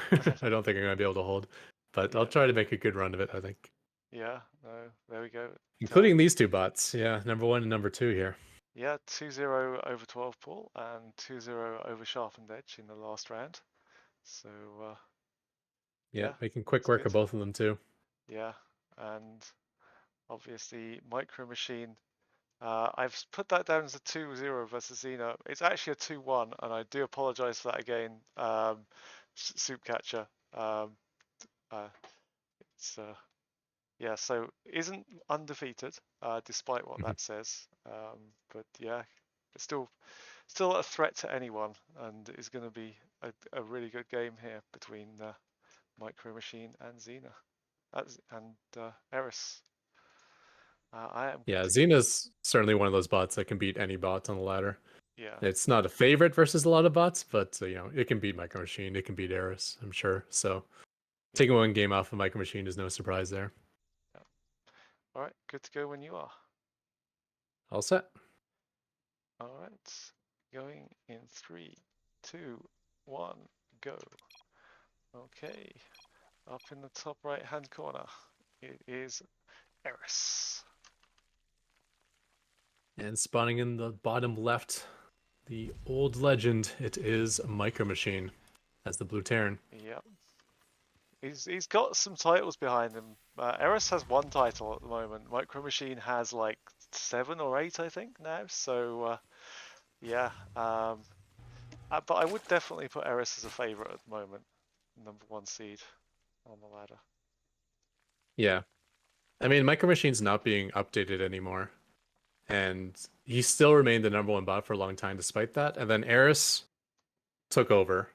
Speaker 3: I don't think I'm gonna be able to hold, but I'll
Speaker 2: Yeah.
Speaker 3: try to make a good run of it, I think.
Speaker 2: Yeah, no, there we go.
Speaker 3: Including these two bots. Yeah, number 1 and number 2 here.
Speaker 2: Yeah, 2-0 over 12 Paul and 2-0 over Sharpened Edge in the last round. So,
Speaker 3: Yeah,
Speaker 2: yeah,
Speaker 3: making quick
Speaker 2: it's
Speaker 3: work
Speaker 2: good.
Speaker 3: of both of them too.
Speaker 2: Yeah, and obviously Micro Machine. I've put that down as a 2-0 versus Xena. It's actually a 2-1, and I do apologize for that again, Soup Catcher. It's yeah, so isn't undefeated, despite what that says. But yeah, it's still a threat to anyone, and is going to be a really good game here between Micro Machine and Xena, and Eris. I am.
Speaker 3: Yeah, Xena's certainly one of those bots that can beat any bot on the ladder.
Speaker 2: Yeah,
Speaker 3: It's not a favorite versus a lot of bots, but it can beat Micro Machine, it can beat Eris, I'm sure. So taking one game off of Micro Machine is no surprise there.
Speaker 2: yeah. All right, good to go when you are.
Speaker 3: All set.
Speaker 2: All right, going in 3, 2, 1, go. Okay, up in the top right-hand corner, it is Eris.
Speaker 3: And spawning in the bottom left, the old legend, it is Micro Machine as the blue Terran.
Speaker 2: Yep. He's got some titles behind him. Eris has 1 title at the moment. Micro Machine has like 7 or 8, I think, now. So, yeah. But I would definitely put Eris as a favorite at the moment. Number 1 seed on the ladder.
Speaker 3: Yeah. I mean, Micro Machine's not being updated anymore. And he still remained the number 1 bot for a long time despite that. And then Eris took over,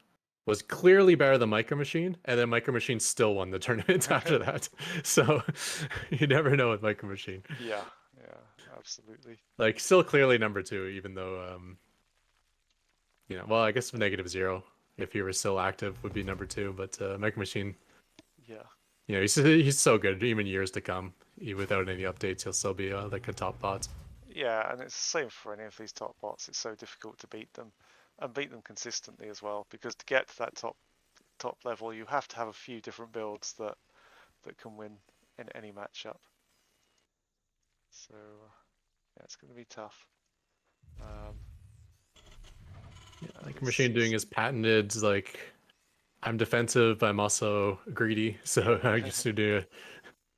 Speaker 3: was clearly better than Micro Machine, and then Micro Machine still won the tournament after that. So you never know with Micro Machine.
Speaker 2: Yeah, absolutely.
Speaker 3: Like, still clearly number 2, even though, well, I guess -0 if he were still active would be number 2, but Micro Machine,
Speaker 2: Yeah.
Speaker 3: He's so good, even years to come. Without any updates, he'll still be like a top bot.
Speaker 2: Yeah, and it's the same for any of these top bots. It's so difficult to beat them, and beat them consistently as well. Because to get to that top level, you have to have a few different builds that can win in any matchup. So yeah, it's going to be tough.
Speaker 3: Like Machine doing his patented like, I'm defensive, but I'm also greedy, so I just do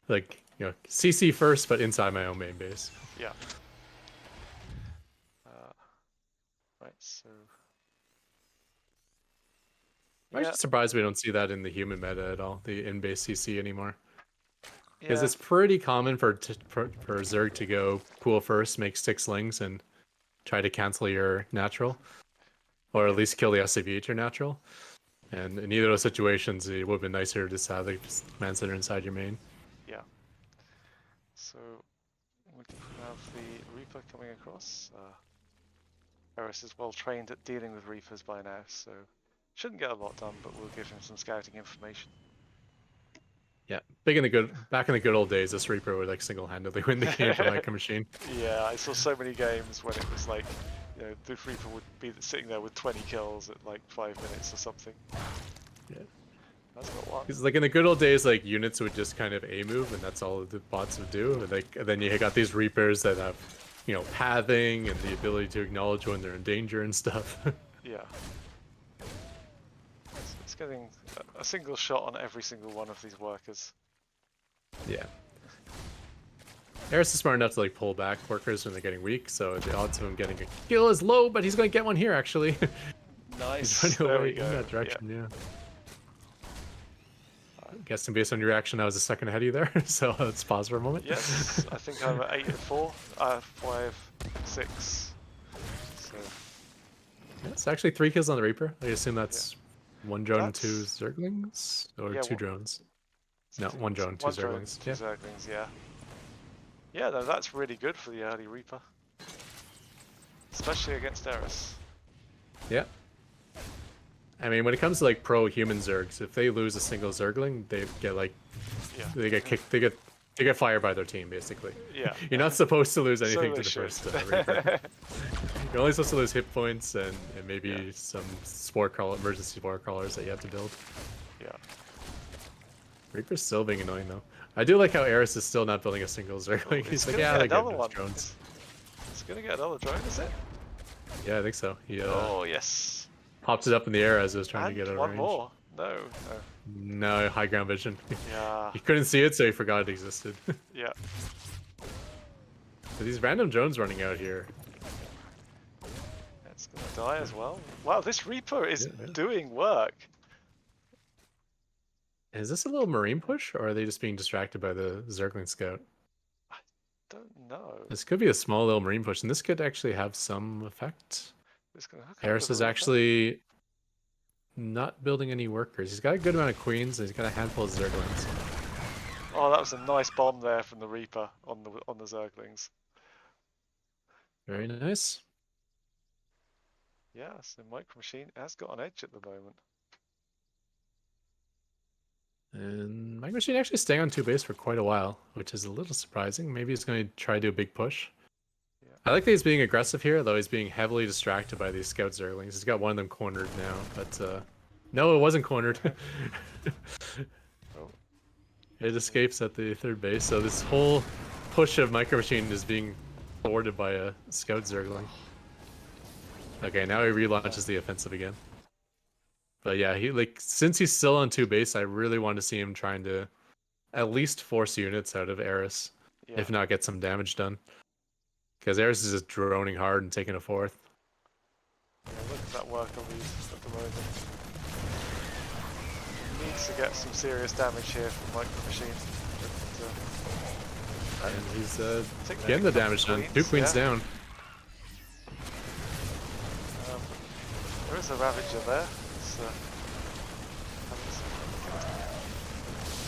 Speaker 3: like CC first, but inside my own main base.
Speaker 2: Yeah. Right. So.
Speaker 3: I'm actually surprised we don't see that in the human meta at all, the in-base CC anymore. Because
Speaker 2: Yeah.
Speaker 3: it's pretty common for Zerg to go pool first, make 6 slings, and try to cancel your natural. Or at least kill the SCV at your natural. And in either of those situations, it would have been nicer to just have the commands that are inside your main.
Speaker 2: Yeah. So we have the Reaper coming across. Eris is well trained at dealing with Reapers by now, so shouldn't get a lot done, but we'll give him some scouting information.
Speaker 3: Yeah, back in the good old days, this Reaper would like single-handedly win the game for Micro Machine.
Speaker 2: Yeah, I saw so many games when it was like, the Reaper would be sitting there with 20 kills at like 5 minutes or something.
Speaker 3: Yeah.
Speaker 2: That's not one.
Speaker 3: Because like in the good old days, like units would just kind of A move, and that's all the bots would do. And then you got these Reapers that have, pathing and the ability to acknowledge when they're in danger and stuff.
Speaker 2: Yeah. It's getting a single shot on every single one of these workers.
Speaker 3: Yeah. Eris is smart enough to like pull back workers when they're getting weak, so the odds of him getting a kill is low, but he's going to get one here actually.
Speaker 2: Nice.
Speaker 3: He's running
Speaker 2: There
Speaker 3: away
Speaker 2: we go.
Speaker 3: in that direction, yeah. I'm guessing based on your reaction, I was a second ahead of you there, so let's pause for a moment.
Speaker 2: Yes, I think I'm at 8-4, 5-6. So
Speaker 3: Yeah, it's actually 3 kills on the Reaper. I assume that's One drone and two
Speaker 2: That's
Speaker 3: Zerglings? Or
Speaker 2: yeah.
Speaker 3: two drones? No, one drone, two
Speaker 2: One drone,
Speaker 3: Zerglings.
Speaker 2: two
Speaker 3: Yeah.
Speaker 2: Zerglings. Yeah. Yeah, no, that's really good for the early Reaper, especially against Eris.
Speaker 3: Yeah. I mean, when it comes to like pro human Zergs, if they lose a single Zergling, they get like
Speaker 2: Yeah.
Speaker 3: they get kicked. They get fired by their team basically.
Speaker 2: Yeah.
Speaker 3: You're not supposed to lose
Speaker 2: So
Speaker 3: anything
Speaker 2: they
Speaker 3: to the
Speaker 2: should.
Speaker 3: first Reaper. You're only supposed to lose hit points and maybe
Speaker 2: Yeah.
Speaker 3: some spore crawl, emergency spore crawlers that you have to build.
Speaker 2: Yeah.
Speaker 3: Reaper's still being annoying though. I do like how Eris is still not building a single Zergling.
Speaker 2: It's
Speaker 3: He's like,
Speaker 2: gonna
Speaker 3: yeah,
Speaker 2: get
Speaker 3: they get
Speaker 2: another
Speaker 3: those
Speaker 2: one.
Speaker 3: drones.
Speaker 2: It's gonna get another drone, is it?
Speaker 3: Yeah, I think so. He
Speaker 2: Oh yes.
Speaker 3: popped it up in the air as it was trying to
Speaker 2: And
Speaker 3: get out of
Speaker 2: one
Speaker 3: range.
Speaker 2: more. No, no.
Speaker 3: No, high ground vision.
Speaker 2: Yeah.
Speaker 3: He couldn't see it, so he forgot it existed.
Speaker 2: Yeah.
Speaker 3: So these random drones running out here.
Speaker 2: It's gonna die as well. Wow, this Reaper is
Speaker 3: Yeah.
Speaker 2: doing work.
Speaker 3: Is this a little marine push, or are they just being distracted by the Zergling scout?
Speaker 2: Don't know.
Speaker 3: This could be a small little marine push, and this could actually have some effect.
Speaker 2: It's gonna hook up
Speaker 3: Eris
Speaker 2: with a
Speaker 3: is
Speaker 2: Reaper.
Speaker 3: actually not building any workers. He's got a good amount of queens, and he's got a handful of Zerglings.
Speaker 2: Oh, that was a nice bomb there from the Reaper on the Zerglings.
Speaker 3: Very nice.
Speaker 2: Yeah, so Micro Machine has got an edge at the moment.
Speaker 3: And Micro Machine actually staying on 2 base for quite a while, which is a little surprising. Maybe he's going to try to do a big push.
Speaker 2: Yeah.
Speaker 3: I like that he's being aggressive here, though he's being heavily distracted by these scout Zerglings. He's got one of them cornered now, but no, it wasn't cornered.
Speaker 2: Oh.
Speaker 3: It escapes at the 3rd base, so this whole push of Micro Machine is being thwarted by a scout Zergling. Okay, now he relaunches the offensive again. But yeah, since he's still on 2 base, I really want to see him trying to at least force units out of Eris,
Speaker 2: Yeah.
Speaker 3: if not get some damage done. Because Eris is just droning hard and taking a 4th.
Speaker 2: Yeah, look at that work on these at the moment. Needs to get some serious damage here from Micro Machine. But,
Speaker 3: And he's
Speaker 2: taking
Speaker 3: getting the
Speaker 2: a couple
Speaker 3: damage done.
Speaker 2: queens,
Speaker 3: 2 queens
Speaker 2: yeah.
Speaker 3: down.
Speaker 2: There is a Ravager there. It's,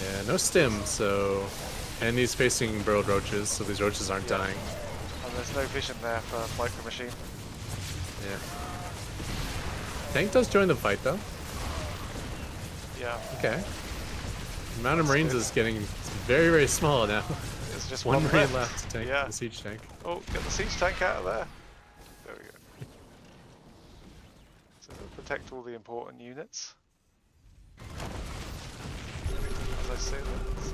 Speaker 3: Yeah, no stim, so... And he's facing burrowed roaches, so these roaches aren't
Speaker 2: Yeah.
Speaker 3: dying.
Speaker 2: and there's no vision there for Micro Machine.
Speaker 3: Yeah. Tank does join the fight, though.
Speaker 2: Yeah,
Speaker 3: Okay. The amount of
Speaker 2: That's
Speaker 3: Marines
Speaker 2: good.
Speaker 3: is getting very, very small now.
Speaker 2: it's just
Speaker 3: One
Speaker 2: one
Speaker 3: Marine left to tank
Speaker 2: Yeah.
Speaker 3: the siege tank.
Speaker 2: Oh, get the siege tank out of there. There we go. So it'll protect all the important units. As I say, that's,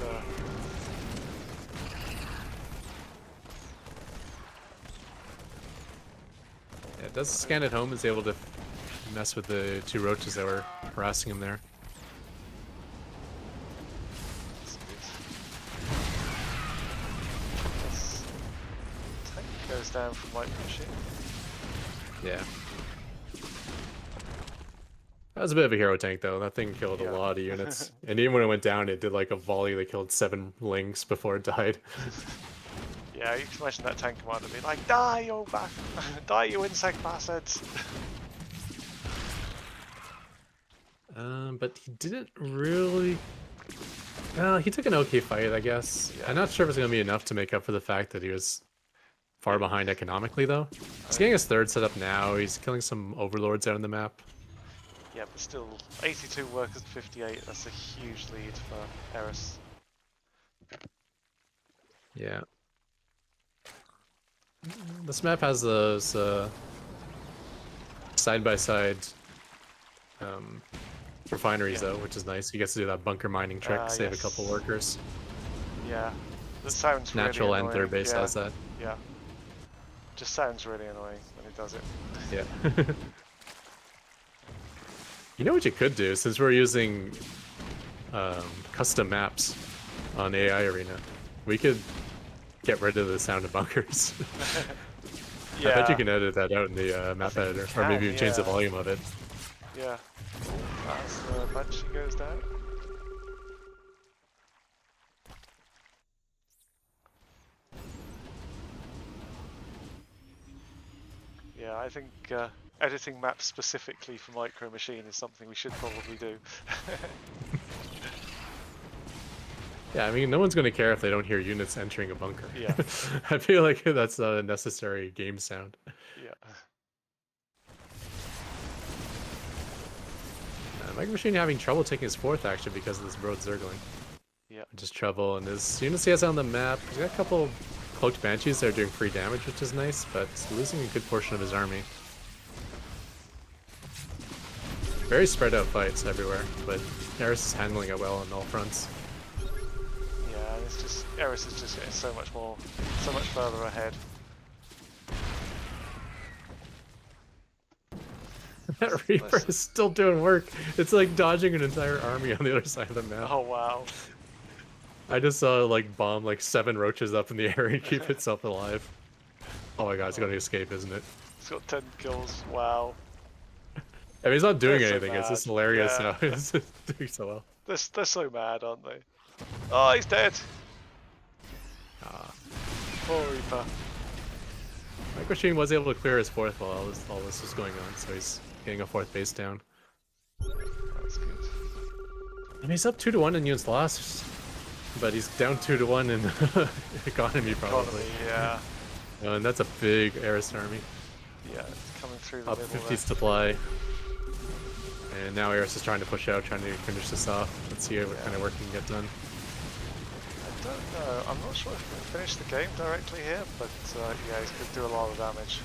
Speaker 3: Yeah, it does scan at home, is able to mess with the 2 roaches that were harassing him there.
Speaker 2: that's good. This tank goes down from Micro Machine.
Speaker 3: Yeah. That was a bit of a hero tank, though. That thing killed
Speaker 2: Yeah.
Speaker 3: a lot of units. And even when it went down, it did like a volley that killed 7 lings before it died.
Speaker 2: Yeah, you can imagine that tank commander being like, die, you die, you insect bastards!
Speaker 3: But he didn't really... he took an okay fight, I guess.
Speaker 2: Yeah.
Speaker 3: I'm not sure if it's going to be enough to make up for the fact that he was far behind economically, though. He's getting his 3rd set up now. He's killing some overlords out on the map.
Speaker 2: Yeah, but still, 82 workers to 58, that's a huge lead for Eris.
Speaker 3: Yeah. This map has those side-by-side refineries,
Speaker 2: Yeah.
Speaker 3: though, which is nice. He gets to do that bunker mining trick, save a couple
Speaker 2: Yes.
Speaker 3: workers.
Speaker 2: Yeah, that sounds
Speaker 3: Natural
Speaker 2: really
Speaker 3: and
Speaker 2: annoying.
Speaker 3: 3rd base
Speaker 2: yeah.
Speaker 3: has that.
Speaker 2: Yeah. Just sounds really annoying when he does it.
Speaker 3: Yeah. You know what you could do, since we're using custom maps on AI Arena? We could get rid of the sound of bunkers.
Speaker 2: Yeah.
Speaker 3: I bet you can edit that out in the map
Speaker 2: think
Speaker 3: editor,
Speaker 2: you
Speaker 3: or maybe
Speaker 2: can,
Speaker 3: you change the
Speaker 2: yeah.
Speaker 3: volume of it.
Speaker 2: Yeah. As the Banshee goes down. Yeah, I think editing maps specifically for Micro Machine is something we should probably do.
Speaker 3: Yeah, I mean, no one's going to care if they don't hear units entering a bunker.
Speaker 2: Yeah.
Speaker 3: I feel like that's not a necessary game sound.
Speaker 2: Yeah.
Speaker 3: Micro Machine having trouble taking his 4th action because of this road zergling.
Speaker 2: Yeah.
Speaker 3: Just trouble, and his units he has on the map, he's got a couple cloaked banshees that are doing free damage, which is nice, but he's losing a good portion of his army. Very spread out fights everywhere, but Eris is handling it well on all fronts.
Speaker 2: Yeah, and it's just Eris is just getting so much further ahead.
Speaker 3: That Reaper is still doing work. It's like dodging an entire army on the other side of the map.
Speaker 2: Oh wow.
Speaker 3: I just saw like bomb like 7 roaches up in the air and keep itself alive. Oh my god, it's gonna escape, isn't it?
Speaker 2: It's got 10 kills. Wow.
Speaker 3: I mean, he's not doing
Speaker 2: They're so
Speaker 3: anything. It's just
Speaker 2: mad.
Speaker 3: hilarious
Speaker 2: Yeah.
Speaker 3: now. It's just doing so well.
Speaker 2: They're so mad, aren't they? Oh, he's dead.
Speaker 3: Ah.
Speaker 2: Poor Reaper.
Speaker 3: Micro Machine was able to clear his 4th while all this was going on, so he's getting a 4th base down.
Speaker 2: That's good.
Speaker 3: And he's up 2-1 in units lost, but he's down 2-1 in economy probably.
Speaker 2: Yeah.
Speaker 3: And that's a big Eris army.
Speaker 2: Yeah, it's coming through the
Speaker 3: Up
Speaker 2: middle
Speaker 3: 50
Speaker 2: there.
Speaker 3: supply. And now Eris is trying to push out, trying to finish this off. Let's see what kind of work he can get done.
Speaker 2: I don't know. I'm not sure if we can finish the game directly here, but yeah, he's going to do a lot of damage.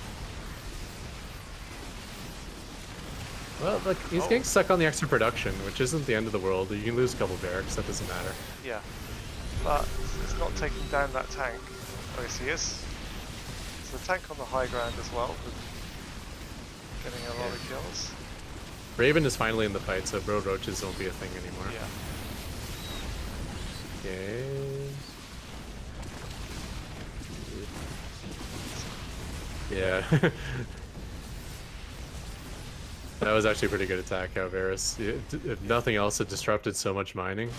Speaker 3: Well, look, he's getting stuck on the extra production, which isn't the end of the world. You can lose a couple barracks, that doesn't matter.
Speaker 2: Yeah, but it's not taking down that tank. Oh, yes, he is. So the tank on the high ground as well, with getting a lot of kills.
Speaker 3: Raven is finally in the fight, so road roaches won't be a thing anymore.
Speaker 2: Yeah.
Speaker 3: Okay. Yeah. That was actually a pretty good attack out of Eris. If nothing else, it disrupted so much mining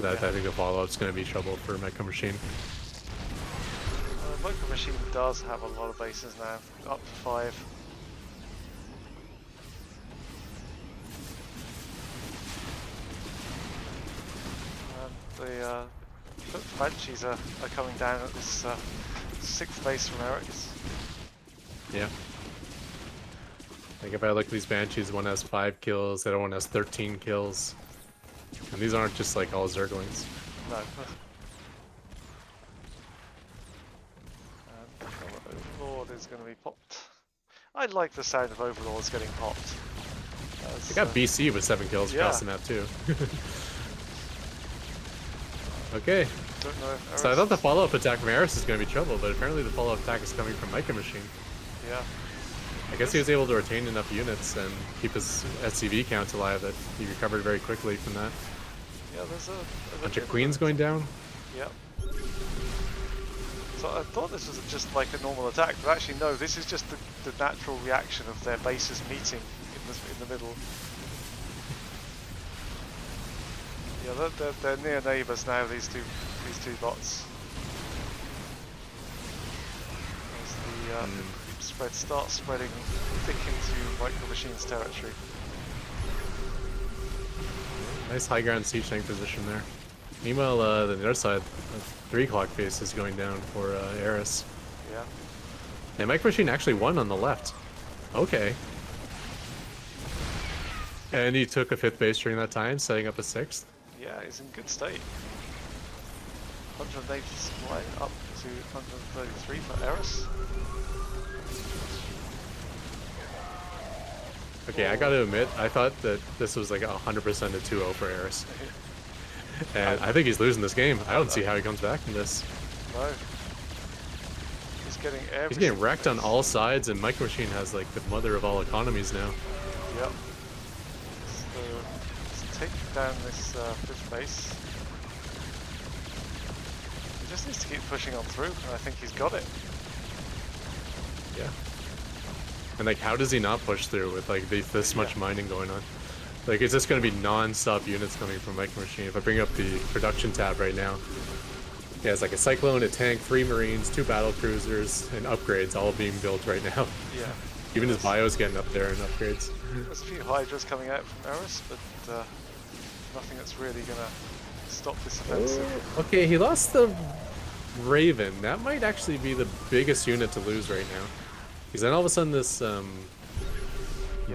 Speaker 3: that I think the follow-up's going to be trouble for Micro Machine.
Speaker 2: Micro Machine does have a lot of bases now, up to 5. The Banshees are coming down at this 6th base from Eric's.
Speaker 3: Yeah. Like if I look at these Banshees, one has 5 kills, the other one has 13 kills. And these aren't just like all Zerglings.
Speaker 2: No. And Overlord is going to be popped. I like the sound of Overlords getting popped.
Speaker 3: I got BC with 7 kills across the map too. Okay.
Speaker 2: Don't know if
Speaker 3: So I
Speaker 2: Eris
Speaker 3: thought the
Speaker 2: is-
Speaker 3: follow-up attack from Eris is going to be trouble, but apparently the follow-up attack is coming from Micro Machine.
Speaker 2: Yeah.
Speaker 3: I guess he was able to retain enough units and keep his SCV count alive that he recovered very quickly from that.
Speaker 2: Yeah, there's a
Speaker 3: Bunch of queens going down.
Speaker 2: Yep. So I thought this was just like a normal attack, but actually no, this is just the natural reaction of their bases meeting in the middle. Yeah, they're near neighbours now, these two bots. As the creep starts spreading thick into Micro Machine's territory.
Speaker 3: Nice high ground siege tank position there. Meanwhile, the other side, 3 o'clock base is going down for Eris.
Speaker 2: Yeah.
Speaker 3: And Micro Machine actually won on the left. Okay. And he took a 5th base during that time, setting up a 6th.
Speaker 2: Yeah, he's in good state. 180 supply up to 133 for Eris.
Speaker 3: Okay, I gotta admit, I thought that this was like 100% a 2-0 for Eris. And I think he's losing this game. I don't see how he comes back from this.
Speaker 2: No. He's getting every
Speaker 3: He's getting
Speaker 2: single
Speaker 3: wrecked on
Speaker 2: base.
Speaker 3: all sides, and Micro Machine has like the mother of all economies now.
Speaker 2: Yep. So, let's take down this 5th base. He just needs to keep pushing on through, and I think he's got it.
Speaker 3: Yeah. And like, how does he not push through with like this much mining going on? Like, it's just going to be non-stop units coming from Micro Machine. If I bring up the production tab right now, he has like a Cyclone, a tank, 3 Marines, 2 battle cruisers, and upgrades all being built right now.
Speaker 2: Yeah.
Speaker 3: Even his
Speaker 2: There's,
Speaker 3: bio's getting up there in upgrades.
Speaker 2: there's a few Hydras coming out from Eris, but nothing that's really gonna stop this offensive.
Speaker 3: Okay, he lost the Raven. That might actually be the biggest unit to lose right now. Because then all of a sudden this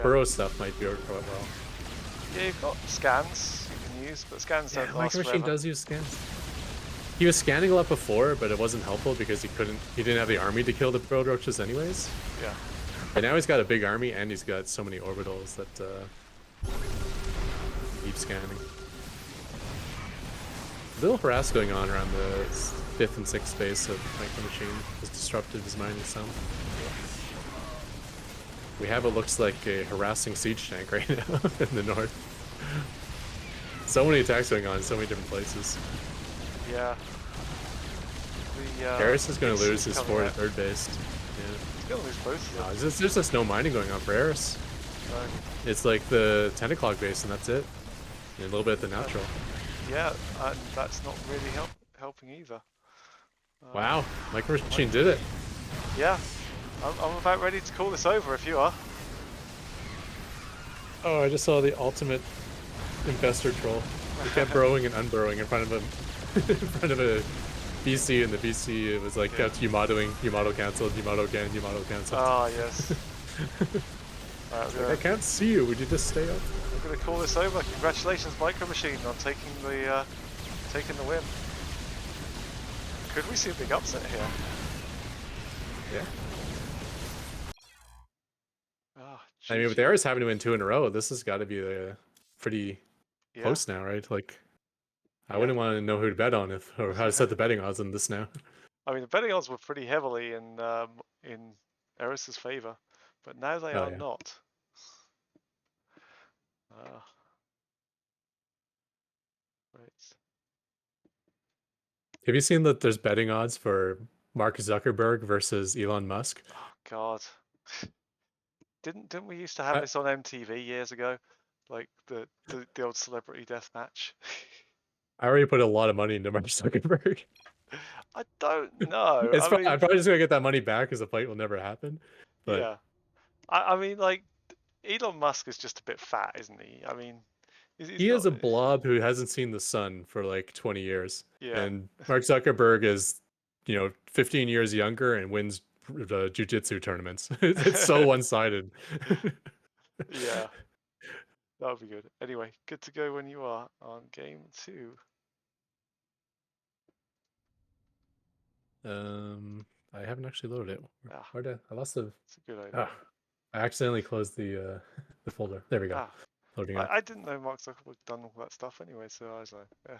Speaker 3: burrow stuff might be quite well.
Speaker 2: Yeah, you've got scans you can use, but scans don't last
Speaker 3: Micro Machine
Speaker 2: forever.
Speaker 3: does use scans. He was scanning a lot before, but it wasn't helpful because he didn't have the army to kill the Burrow Roaches anyways.
Speaker 2: Yeah.
Speaker 3: And now he's got a big army and he's got so many orbitals that keep scanning. Little harass going on around the 5th and 6th base of Micro Machine has disrupted his mining some. We have what looks like a harassing siege tank right now in the north. So many attacks going on in so many different places.
Speaker 2: Yeah.
Speaker 3: Eris is going to
Speaker 2: Mix
Speaker 3: lose his
Speaker 2: coming
Speaker 3: 4th
Speaker 2: out.
Speaker 3: and 3rd base. Yeah.
Speaker 2: He's gonna lose both of them.
Speaker 3: There's just no mining going on for Eris.
Speaker 2: No.
Speaker 3: It's like the 10 o'clock base and that's it. And a little bit at the natural.
Speaker 2: Yeah, and that's not really helping either.
Speaker 3: Wow, Micro Machine did it.
Speaker 2: Yeah, I'm about ready to call this over if you are.
Speaker 3: Oh, I just saw the ultimate investor troll. He kept burrowing and unburrowing in front of him, in front of a BC, and the BC it was like kept Yumatoing, Yumato cancelled, Yumato again, Yumato cancelled.
Speaker 2: Ah, yes. Right,
Speaker 3: I can't see you. Would you just stay up?
Speaker 2: I'm gonna call this over. Congratulations, Micro Machine, on taking the win. Could we see a big upset here?
Speaker 3: Yeah.
Speaker 2: Ah,
Speaker 3: I mean, with
Speaker 2: GG.
Speaker 3: Eris having to win 2 in a row, this has got to be pretty
Speaker 2: Yeah.
Speaker 3: close now, right? Like, I
Speaker 2: Yeah.
Speaker 3: wouldn't want to know who to bet on or how to set the betting odds on this now.
Speaker 2: I mean, the betting odds were pretty heavily in Eris's favor, but now they
Speaker 3: Oh,
Speaker 2: are
Speaker 3: yeah.
Speaker 2: not. Right.
Speaker 3: Have you seen that there's betting odds for Mark Zuckerberg versus Elon Musk?
Speaker 2: Oh God. Didn't we used to have this on MTV years ago? Like the old celebrity death match?
Speaker 3: I already put a lot of money into Mark Zuckerberg.
Speaker 2: I don't know.
Speaker 3: I'm probably just gonna get that money back because the fight will never happen. But
Speaker 2: yeah. I mean, like, Elon Musk is just a bit fat, isn't he? I mean, he's
Speaker 3: he is
Speaker 2: not,
Speaker 3: a blob who hasn't seen the sun for like 20 years.
Speaker 2: Yeah.
Speaker 3: And Mark Zuckerberg is, 15 years younger and wins jiu-jitsu tournaments. It's so one-sided.
Speaker 2: Yeah. That would be good. Anyway, good to go when you are on game 2.
Speaker 3: I haven't actually loaded it.
Speaker 2: Ah,
Speaker 3: Where did I lost the?
Speaker 2: it's a good idea.
Speaker 3: I accidentally closed the folder. There we go.
Speaker 2: Ah,
Speaker 3: Loading up.
Speaker 2: I didn't know Mark Zuckerberg done all that stuff anyway, so I was like, yeah,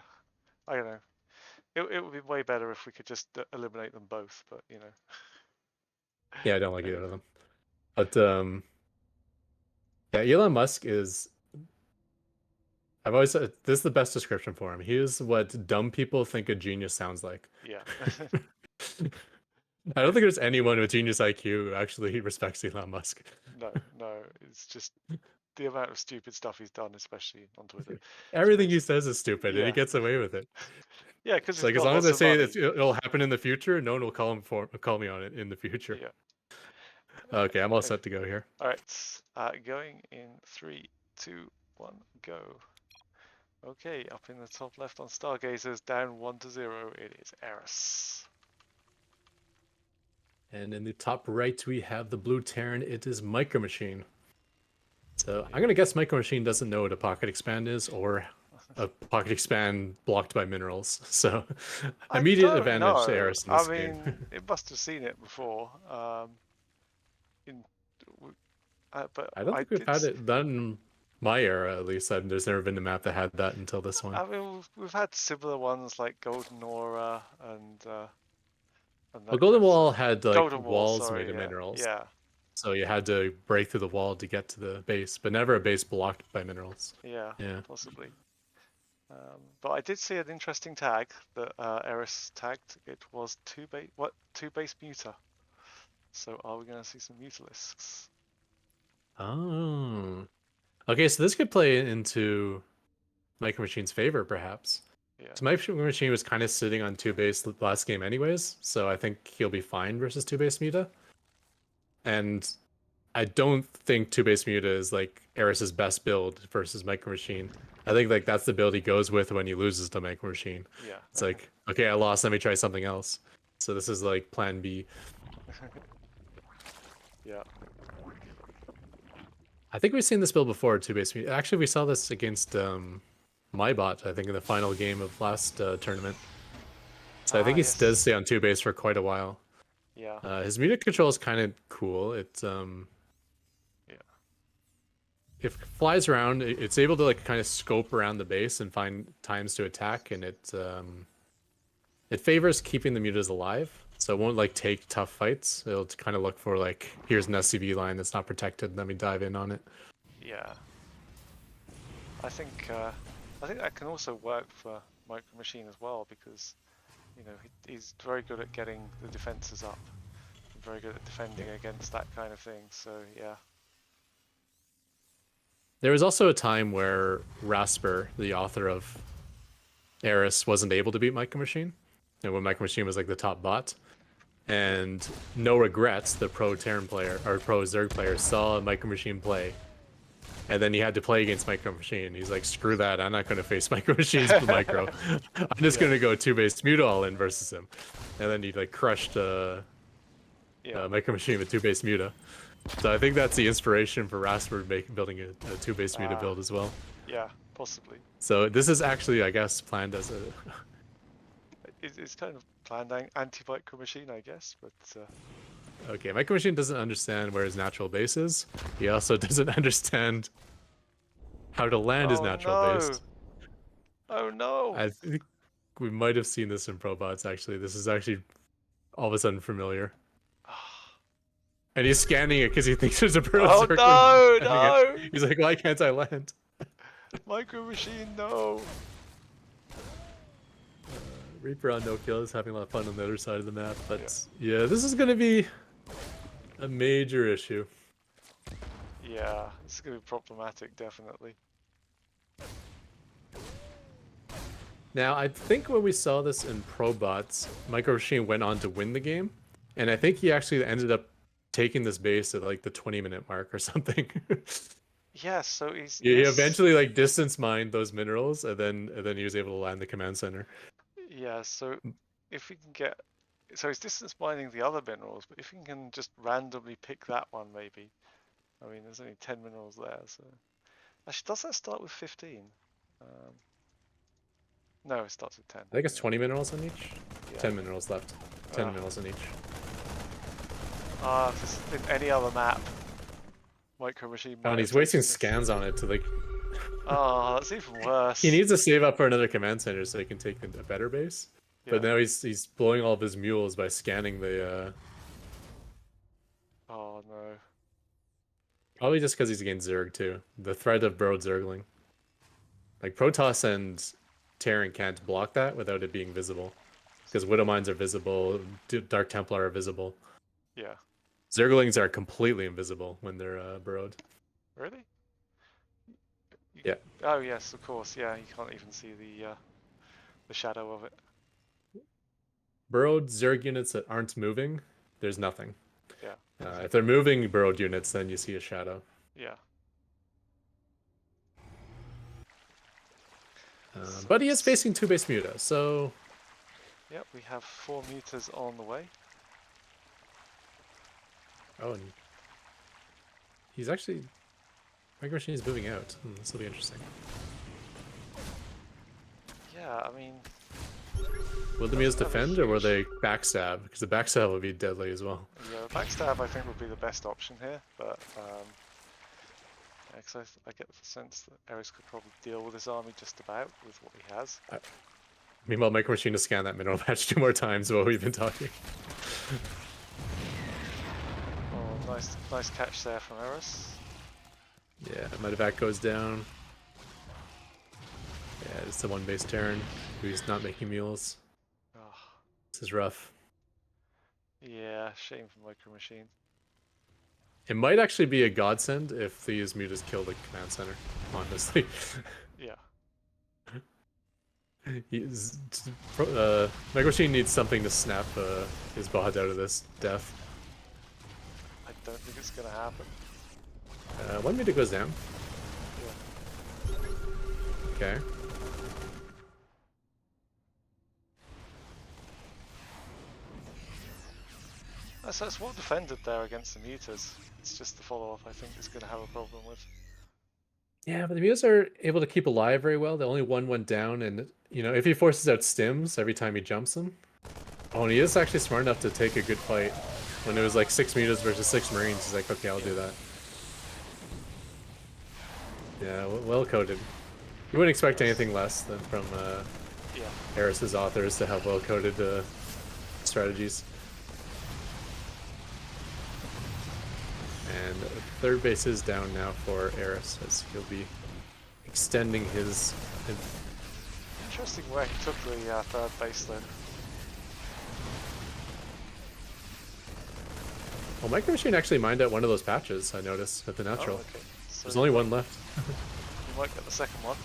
Speaker 2: I don't know. It would be way better if we could just eliminate them both, but you know.
Speaker 3: Yeah, I don't like either
Speaker 2: Anyway.
Speaker 3: of them. But yeah, Elon Musk is. I've always said this is the best description for him. He is what dumb people think a genius sounds like.
Speaker 2: Yeah.
Speaker 3: I don't think there's anyone with genius IQ who actually respects Elon Musk.
Speaker 2: No, it's just the amount of stupid stuff he's done, especially on Twitter.
Speaker 3: Everything he says is stupid, and he
Speaker 2: Yeah.
Speaker 3: gets away with it.
Speaker 2: Yeah, because
Speaker 3: It's like as long as I say it'll happen in the future, no one will call me on it in the future.
Speaker 2: Yeah.
Speaker 3: Okay, I'm all set to go here.
Speaker 2: All right, going in 3, 2, 1, go. Okay, up in the top left on Stargazers, down 1-0. It is Eris.
Speaker 3: And in the top right, we have the blue Terran. It is Micro Machine. So I'm gonna guess Micro Machine doesn't know what a pocket expand is, or a pocket expand blocked by minerals. So immediate advantage to Eris in this game.
Speaker 2: It must have seen it before. But
Speaker 3: I don't think we've had it done in my era, at least. There's never been a map that had that until this one.
Speaker 2: I mean, we've had similar ones like Golden Aura and
Speaker 3: well, Golden Wall had like
Speaker 2: Golden Wall,
Speaker 3: walls
Speaker 2: sorry,
Speaker 3: made of minerals.
Speaker 2: Yeah.
Speaker 3: So you had to break through the wall to get to the base, but never a base blocked by minerals.
Speaker 2: Yeah. Possibly. But I did see an interesting tag that Eris tagged. It was two base muta. So are we going to see some mutalisks?
Speaker 3: Oh. Okay, so this could play into Micro Machine's favor, perhaps.
Speaker 2: Yeah.
Speaker 3: So Micro Machine was kind of sitting on 2 base last game anyways, so I think he'll be fine versus 2 base muta. And I don't think two base Muta is like Eris's best build versus Micro Machine. I think like that's the build he goes with when he loses to Micro Machine.
Speaker 2: Yeah.
Speaker 3: It's like, okay, I lost, let me try something else. So this is like plan B.
Speaker 2: Yeah.
Speaker 3: I think we've seen this build before, two base Muta. Actually, we saw this against my bot, I think, in the final game of last tournament. So I think he
Speaker 2: Yes.
Speaker 3: does stay on two base for quite a while.
Speaker 2: Yeah.
Speaker 3: His Muta control is kind of cool. It's
Speaker 2: Yeah.
Speaker 3: if it flies around, it's able to like kind of scope around the base and find times to attack, and it favors keeping the mutas alive, so it won't like take tough fights. It'll kind of look for like, here's an SCV line that's not protected, let me dive in on it.
Speaker 2: Yeah. I think that can also work for Micro Machine as well, because you know he's very good at getting the defenses up, very good at defending against that kind of thing. So yeah.
Speaker 3: There was also a time where Rasper, the author of Eris, wasn't able to beat Micro Machine, and when Micro Machine was like the top bot. And No Regrets, the pro Terran player or pro Zerg player, saw Micro Machine play, and then he had to play against Micro Machine. He's like, screw that, I'm not going to face Micro Machine's Micro. I'm just going to go two base Muta all in versus him. And then he like crushed Micro Machine with two base Muta. So I think that's the inspiration for Rasper building a two base Muta build as well.
Speaker 2: Yeah, possibly.
Speaker 3: So this is actually, I guess, planned as a.
Speaker 2: It's kind of planned anti-Micro Machine, I guess, but.
Speaker 3: Okay, Micro Machine doesn't understand where his natural base is. He also doesn't understand how to land his natural base.
Speaker 2: Oh no!
Speaker 3: I think we might have seen this in ProBots, actually. This is actually all of a sudden familiar. And he's scanning it because he thinks there's a bird circling.
Speaker 2: Oh no!
Speaker 3: He's like, why can't I land?
Speaker 2: Micro Machine, no!
Speaker 3: Reaper on no kill is having a lot of fun on the other side of the map, but yeah, this is going to be a major issue.
Speaker 2: Yeah, this is going to be problematic, definitely.
Speaker 3: Now, I think when we saw this in ProBots, Micro Machine went on to win the game, and I think he actually ended up taking this base at like the 20-minute mark or something.
Speaker 2: Yeah, so he's...
Speaker 3: He eventually like distance mined those minerals, and then he was able to land the command center.
Speaker 2: Yeah, so if we can get... So he's distance mining the other minerals, but if he can just randomly pick that one, maybe. I mean, there's only 10 minerals there, so... Actually, does that start with 15? No, it starts with 10.
Speaker 3: I think it's 20 minerals on each.
Speaker 2: Yeah.
Speaker 3: 10 minerals left. 10 minerals on each.
Speaker 2: If this had been any other map, Micro Machine...
Speaker 3: And he's wasting scans on it to like...
Speaker 2: Oh, that's even worse.
Speaker 3: He needs to save up for another command center so he can take a better base.
Speaker 2: Yeah.
Speaker 3: But now he's blowing all of his mules by scanning the...
Speaker 2: Oh no.
Speaker 3: Probably just because he's against Zerg too. The threat of Burrowed Zergling. Like Protoss and Terran can't block that without it being visible. Because Widow Mines are visible, Dark Templar are visible.
Speaker 2: Yeah.
Speaker 3: Zerglings are completely invisible when they're burrowed.
Speaker 2: Really?
Speaker 3: Yeah.
Speaker 2: Oh yes, of course. Yeah, you can't even see the shadow of it.
Speaker 3: Burrowed Zerg units that aren't moving, there's nothing.
Speaker 2: Yeah.
Speaker 3: If they're moving burrowed units, then you see a shadow.
Speaker 2: Yeah.
Speaker 3: But he is facing two base Muta, so...
Speaker 2: Yep, we have 4 meters on the way.
Speaker 3: Oh, and he's actually... Micro Machine is moving out. This will be interesting.
Speaker 2: Yeah, I mean...
Speaker 3: Will the Mutas defend, or will they backstab? Because the backstab will be deadly as well.
Speaker 2: Yeah, backstab I think would be the best option here, but... because I get the sense that Eris could probably deal with his army just about with what he has.
Speaker 3: Meanwhile, Micro Machine to scan that mineral patch 2 more times while we've been talking.
Speaker 2: Oh, nice catch there from Eris.
Speaker 3: Yeah, Medevac goes down. Yeah, it's the one base Terran who's not making mules.
Speaker 2: Oh.
Speaker 3: This is rough.
Speaker 2: Yeah, shame for Micro Machine.
Speaker 3: It might actually be a godsend if these mutas kill the command center, honestly.
Speaker 2: Yeah.
Speaker 3: Micro Machine needs something to snap his bot out of this death.
Speaker 2: I don't think it's gonna happen.
Speaker 3: One meter goes down.
Speaker 2: Yeah.
Speaker 3: Okay.
Speaker 2: So it's well defended there against the mutas. It's just the follow-up I think is going to have a problem with.
Speaker 3: Yeah, but the mutas are able to keep alive very well. The only one went down, and if he forces out stims every time he jumps them. Oh, and he is actually smart enough to take a good fight. When it was like 6 mutas versus 6 marines, he's like, okay, I'll do that. Yeah, well coded. You wouldn't expect anything less than from Eris's authors to have well coded strategies. And third base is down now for Eris, as he'll be extending his.
Speaker 2: Interesting where he took the third base though.
Speaker 3: Well, Micro Machine actually mined out one of those patches, I noticed, at the natural.
Speaker 2: Oh, okay. So
Speaker 3: there's only one left.
Speaker 2: You might get the second one.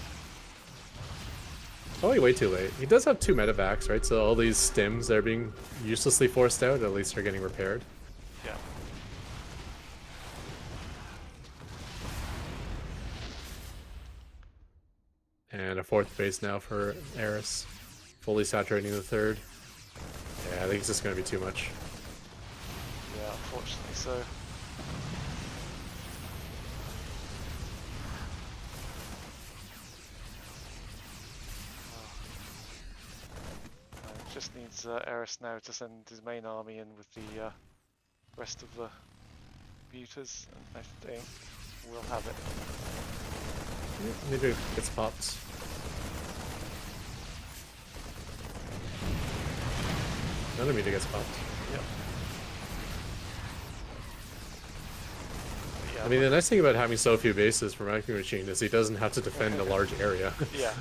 Speaker 3: Probably way too late. He does have 2 medevacs, right? So all these stims that are being uselessly forced out, at least are getting repaired.
Speaker 2: Yeah.
Speaker 3: And a 4th base now for Eris. Fully saturating the 3rd. Yeah, I think it's just going to be too much.
Speaker 2: Yeah, unfortunately so. Just needs Eris now to send his main army in with the rest of the mutas, and I think we'll have it.
Speaker 3: Maybe it gets popped. Another meter gets popped.
Speaker 2: Yep. Yeah,
Speaker 3: I mean, the nice thing about having so few bases for Micro Machine is he doesn't have to defend a large area.
Speaker 2: Yeah.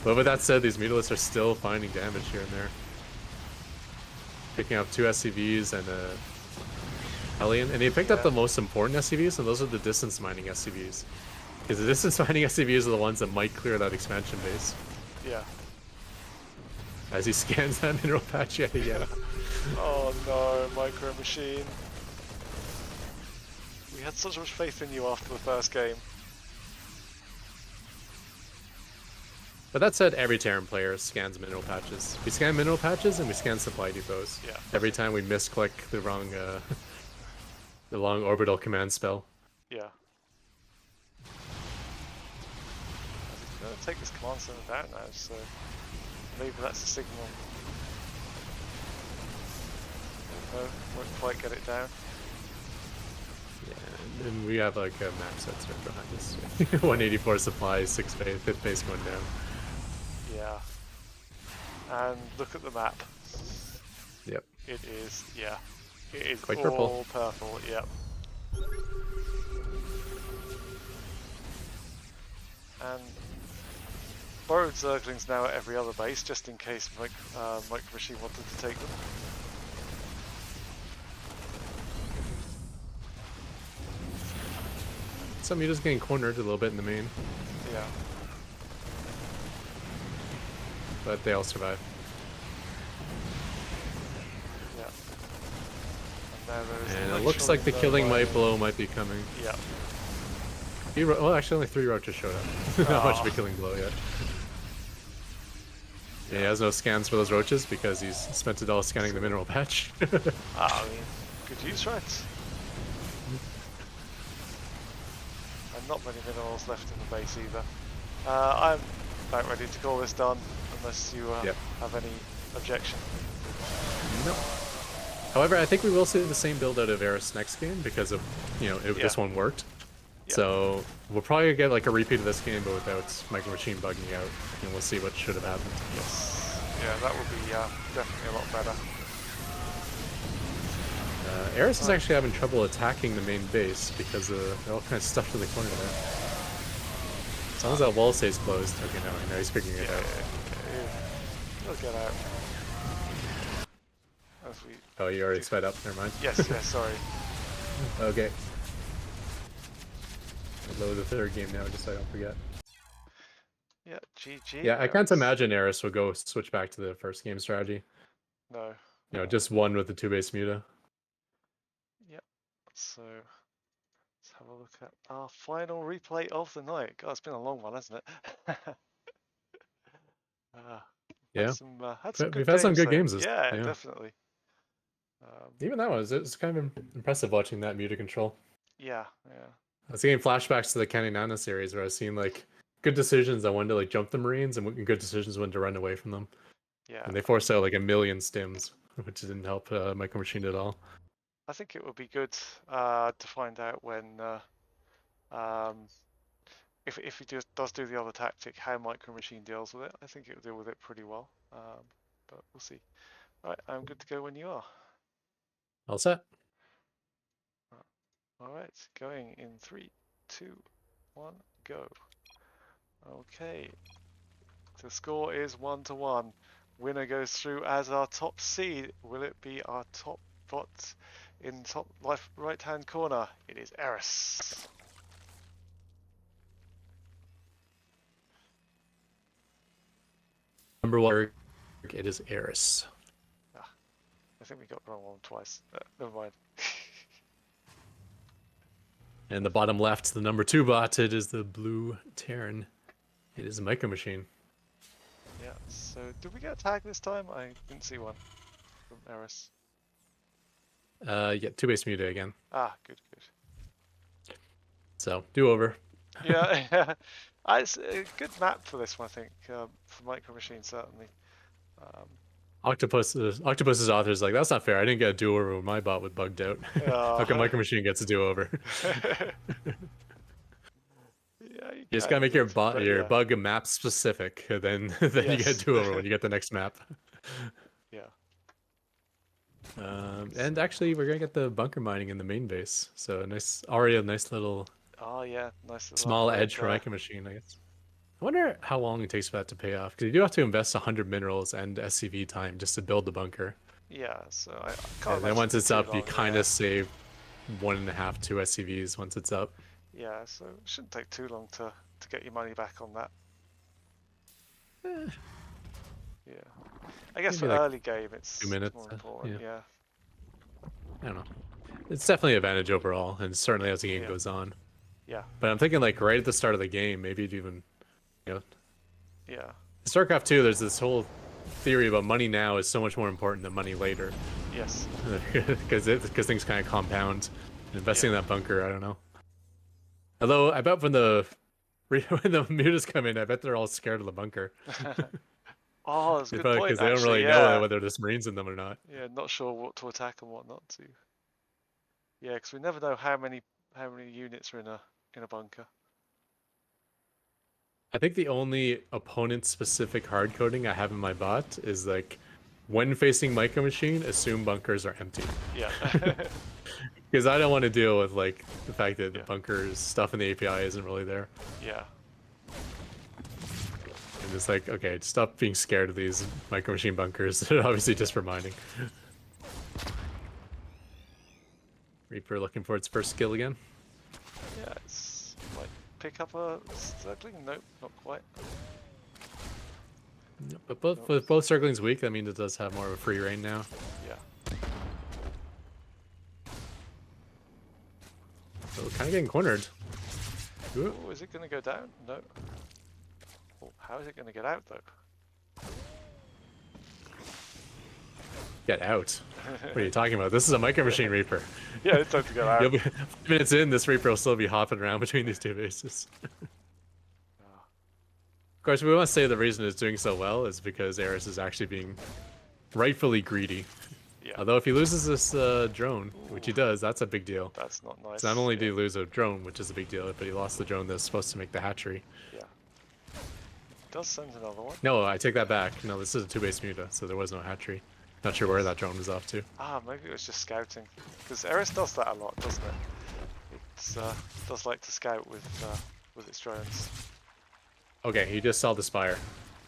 Speaker 3: But with that said, these mutalisks are still finding damage here and there. Picking up 2 SCVs and a Hellion. And he picked up the most important SCVs, and those are the distance mining SCVs. Because the distance mining SCVs are the ones that might clear that expansion base.
Speaker 2: Yeah.
Speaker 3: As he scans that mineral patch yet again.
Speaker 2: Oh no, Micro Machine. We had such much faith in you after the first game.
Speaker 3: But that said, every Terran player scans mineral patches. We scan mineral patches and we scan supply depots.
Speaker 2: Yeah.
Speaker 3: Every time we misclick the wrong, the long orbital command spell.
Speaker 2: Yeah. He's going to take this command center down now, so maybe that's a signal. No, won't quite get it down.
Speaker 3: Yeah, and we have like a map set right behind us. 184 supplies, 6 base, 5th base going down.
Speaker 2: Yeah. And look at the map.
Speaker 3: Yep.
Speaker 2: It is, yeah. It is
Speaker 3: Quite
Speaker 2: all purple, yep. And borrowed Zerglings now at every other base, just in case Micro Machine wanted to take them.
Speaker 3: Some mutas getting cornered a little bit in the main,
Speaker 2: Yeah.
Speaker 3: but they all survive.
Speaker 2: Yeah. And now there is
Speaker 3: And it
Speaker 2: literally
Speaker 3: looks like the
Speaker 2: no
Speaker 3: killing
Speaker 2: way.
Speaker 3: blow might be coming.
Speaker 2: Yeah.
Speaker 3: Well, actually only 3 roaches showed up. Not much of a killing blow yet. Yeah, he has no scans for those roaches because he's spent it all scanning the mineral patch.
Speaker 2: I mean, good use, right? And not many minerals left in the base either. I'm about ready to call this done, unless you have any objection.
Speaker 3: No. However, I think we will see the same build out of Eris next game because of, this one worked.
Speaker 2: Yeah.
Speaker 3: So we'll probably get like a repeat of this game, but without Micro Machine bugging out, and we'll see what should have happened.
Speaker 2: Yes. Yeah, that would be definitely a lot better.
Speaker 3: Eris is actually having trouble attacking the main base because they're all kind of stuffed in the corner there. As long as that wall stays closed. Okay, now he's figuring it out.
Speaker 2: He'll get out.
Speaker 3: Oh, you already sped up. Never mind.
Speaker 2: Yes, sorry.
Speaker 3: Okay. I'll load the 3rd game now, just so I don't forget.
Speaker 2: Yeah, GG.
Speaker 3: Yeah, I can't imagine Eris will go switch back to the first game strategy.
Speaker 2: No.
Speaker 3: Just one with the 2 base muta.
Speaker 2: Yep. So Let's have a look at our final replay of the night. God, it's been a long one, hasn't it?
Speaker 3: Yeah,
Speaker 2: Had some
Speaker 3: we've
Speaker 2: good
Speaker 3: had some
Speaker 2: games
Speaker 3: good
Speaker 2: though.
Speaker 3: games.
Speaker 2: Yeah,
Speaker 3: Yeah,
Speaker 2: definitely.
Speaker 3: even that was, it was kind of impressive watching that muted control.
Speaker 2: Yeah.
Speaker 3: I was getting flashbacks to the Caninana series where I was seeing like good decisions on when to like jump the Marines and good decisions when to run away from them.
Speaker 2: Yeah.
Speaker 3: And they forced out like a million stims, which didn't help Micro Machine at all.
Speaker 2: I think it would be good to find out when if he does do the other tactic, how Micro Machine deals with it. I think it will deal with it pretty well. But we'll see. Right, I'm good to go when you are.
Speaker 3: All set.
Speaker 2: All right, going in 3, 2, 1, go. Okay. The score is 1-1. Winner goes through as our top seed. Will it be our top bot in top left right hand corner? It is Eris.
Speaker 3: Number 1, it is Eris.
Speaker 2: I think we got the wrong one twice. Never mind.
Speaker 3: And the bottom left, the number 2 bot, it is the blue Terran. It is a Micro Machine.
Speaker 2: Yeah, so did we get a tag this time? I didn't see one from Eris.
Speaker 3: Yeah, 2 base muted again.
Speaker 2: Ah, good.
Speaker 3: So, do over.
Speaker 2: Yeah, it's a good map for this one, I think, for Micro Machine, certainly.
Speaker 3: Octopus's author's like, that's not fair. I didn't get a do-over when my bot was bugged out. How come Micro Machine gets a do-over?
Speaker 2: Yeah,
Speaker 3: You just gotta make your bug map specific, then you get a do-over when you get the next map.
Speaker 2: Yeah.
Speaker 3: And actually, we're gonna get the bunker mining in the main base, so a nice little
Speaker 2: Oh yeah, nice little
Speaker 3: small
Speaker 2: upgrade
Speaker 3: edge for
Speaker 2: there.
Speaker 3: Micro Machine, I guess. I wonder how long it takes for that to pay off, because you do have to invest 100 minerals and SCV time just to build the bunker.
Speaker 2: Yeah, so I can't.
Speaker 3: And then once it's up, you kind
Speaker 2: of
Speaker 3: of save 1.5, 2 SCVs once it's up.
Speaker 2: Yeah, so it shouldn't take too long to get your money back on that. Yeah, I guess for
Speaker 3: maybe like
Speaker 2: early game it's
Speaker 3: 2 minutes.
Speaker 2: more important. Yeah.
Speaker 3: I don't know. It's definitely an advantage overall, and certainly as the game goes on.
Speaker 2: Yeah.
Speaker 3: But I'm thinking like right at the start of the game, maybe it even, you know.
Speaker 2: Yeah.
Speaker 3: In StarCraft 2, there's this whole theory about money now is so much more important than money later.
Speaker 2: Yes.
Speaker 3: Because things kind of compound. Investing in that bunker, I don't know. Although I bet when the mutas come in, I bet they're all scared of the bunker.
Speaker 2: Oh, that's a good point.
Speaker 3: Because they don't really know whether there's Marines in them or not.
Speaker 2: Yeah, not sure what to attack and what not to. Yeah, because we never know how many units are in a bunker.
Speaker 3: I think the only opponent-specific hard coding I have in my bot is like, when facing Micro Machine, assume bunkers are empty.
Speaker 2: Yeah.
Speaker 3: Because I don't want to deal with like the fact that the bunkers stuff in the API isn't really there.
Speaker 2: Yeah.
Speaker 3: And it's like, okay, stop being scared of these Micro Machine bunkers. They're obviously just for mining. Reaper looking for its first skill again.
Speaker 2: Yeah, it's might pick up a circling. Nope, not quite.
Speaker 3: But both circling's weak. That means it does have more of a free reign now.
Speaker 2: Yeah.
Speaker 3: So kind of getting cornered.
Speaker 2: Oh, is it going to go down? No. Oh, how is it going to get out though?
Speaker 3: Get out. What are you talking about? This is a Micro Machine Reaper.
Speaker 2: Yeah, it's time to get out.
Speaker 3: 5 minutes in, this Reaper will still be hopping around between these 2 bases. Of course, we want to say the reason it's doing so well is because Eris is actually being rightfully greedy.
Speaker 2: Yeah.
Speaker 3: Although if he loses this drone, which he does, that's a big deal.
Speaker 2: That's not nice.
Speaker 3: So not only did he lose a drone, which is a big deal, but he lost the drone that's supposed to make the hatchery.
Speaker 2: Yeah. Does send another one.
Speaker 3: No, I take that back. No, this is a 2-base muta, so there was no hatchery. Not sure where that drone was off to.
Speaker 2: Ah, maybe it was just scouting. Because Eris does that a lot, doesn't it? It does like to scout with its drones.
Speaker 3: Okay, he just saw the Spire.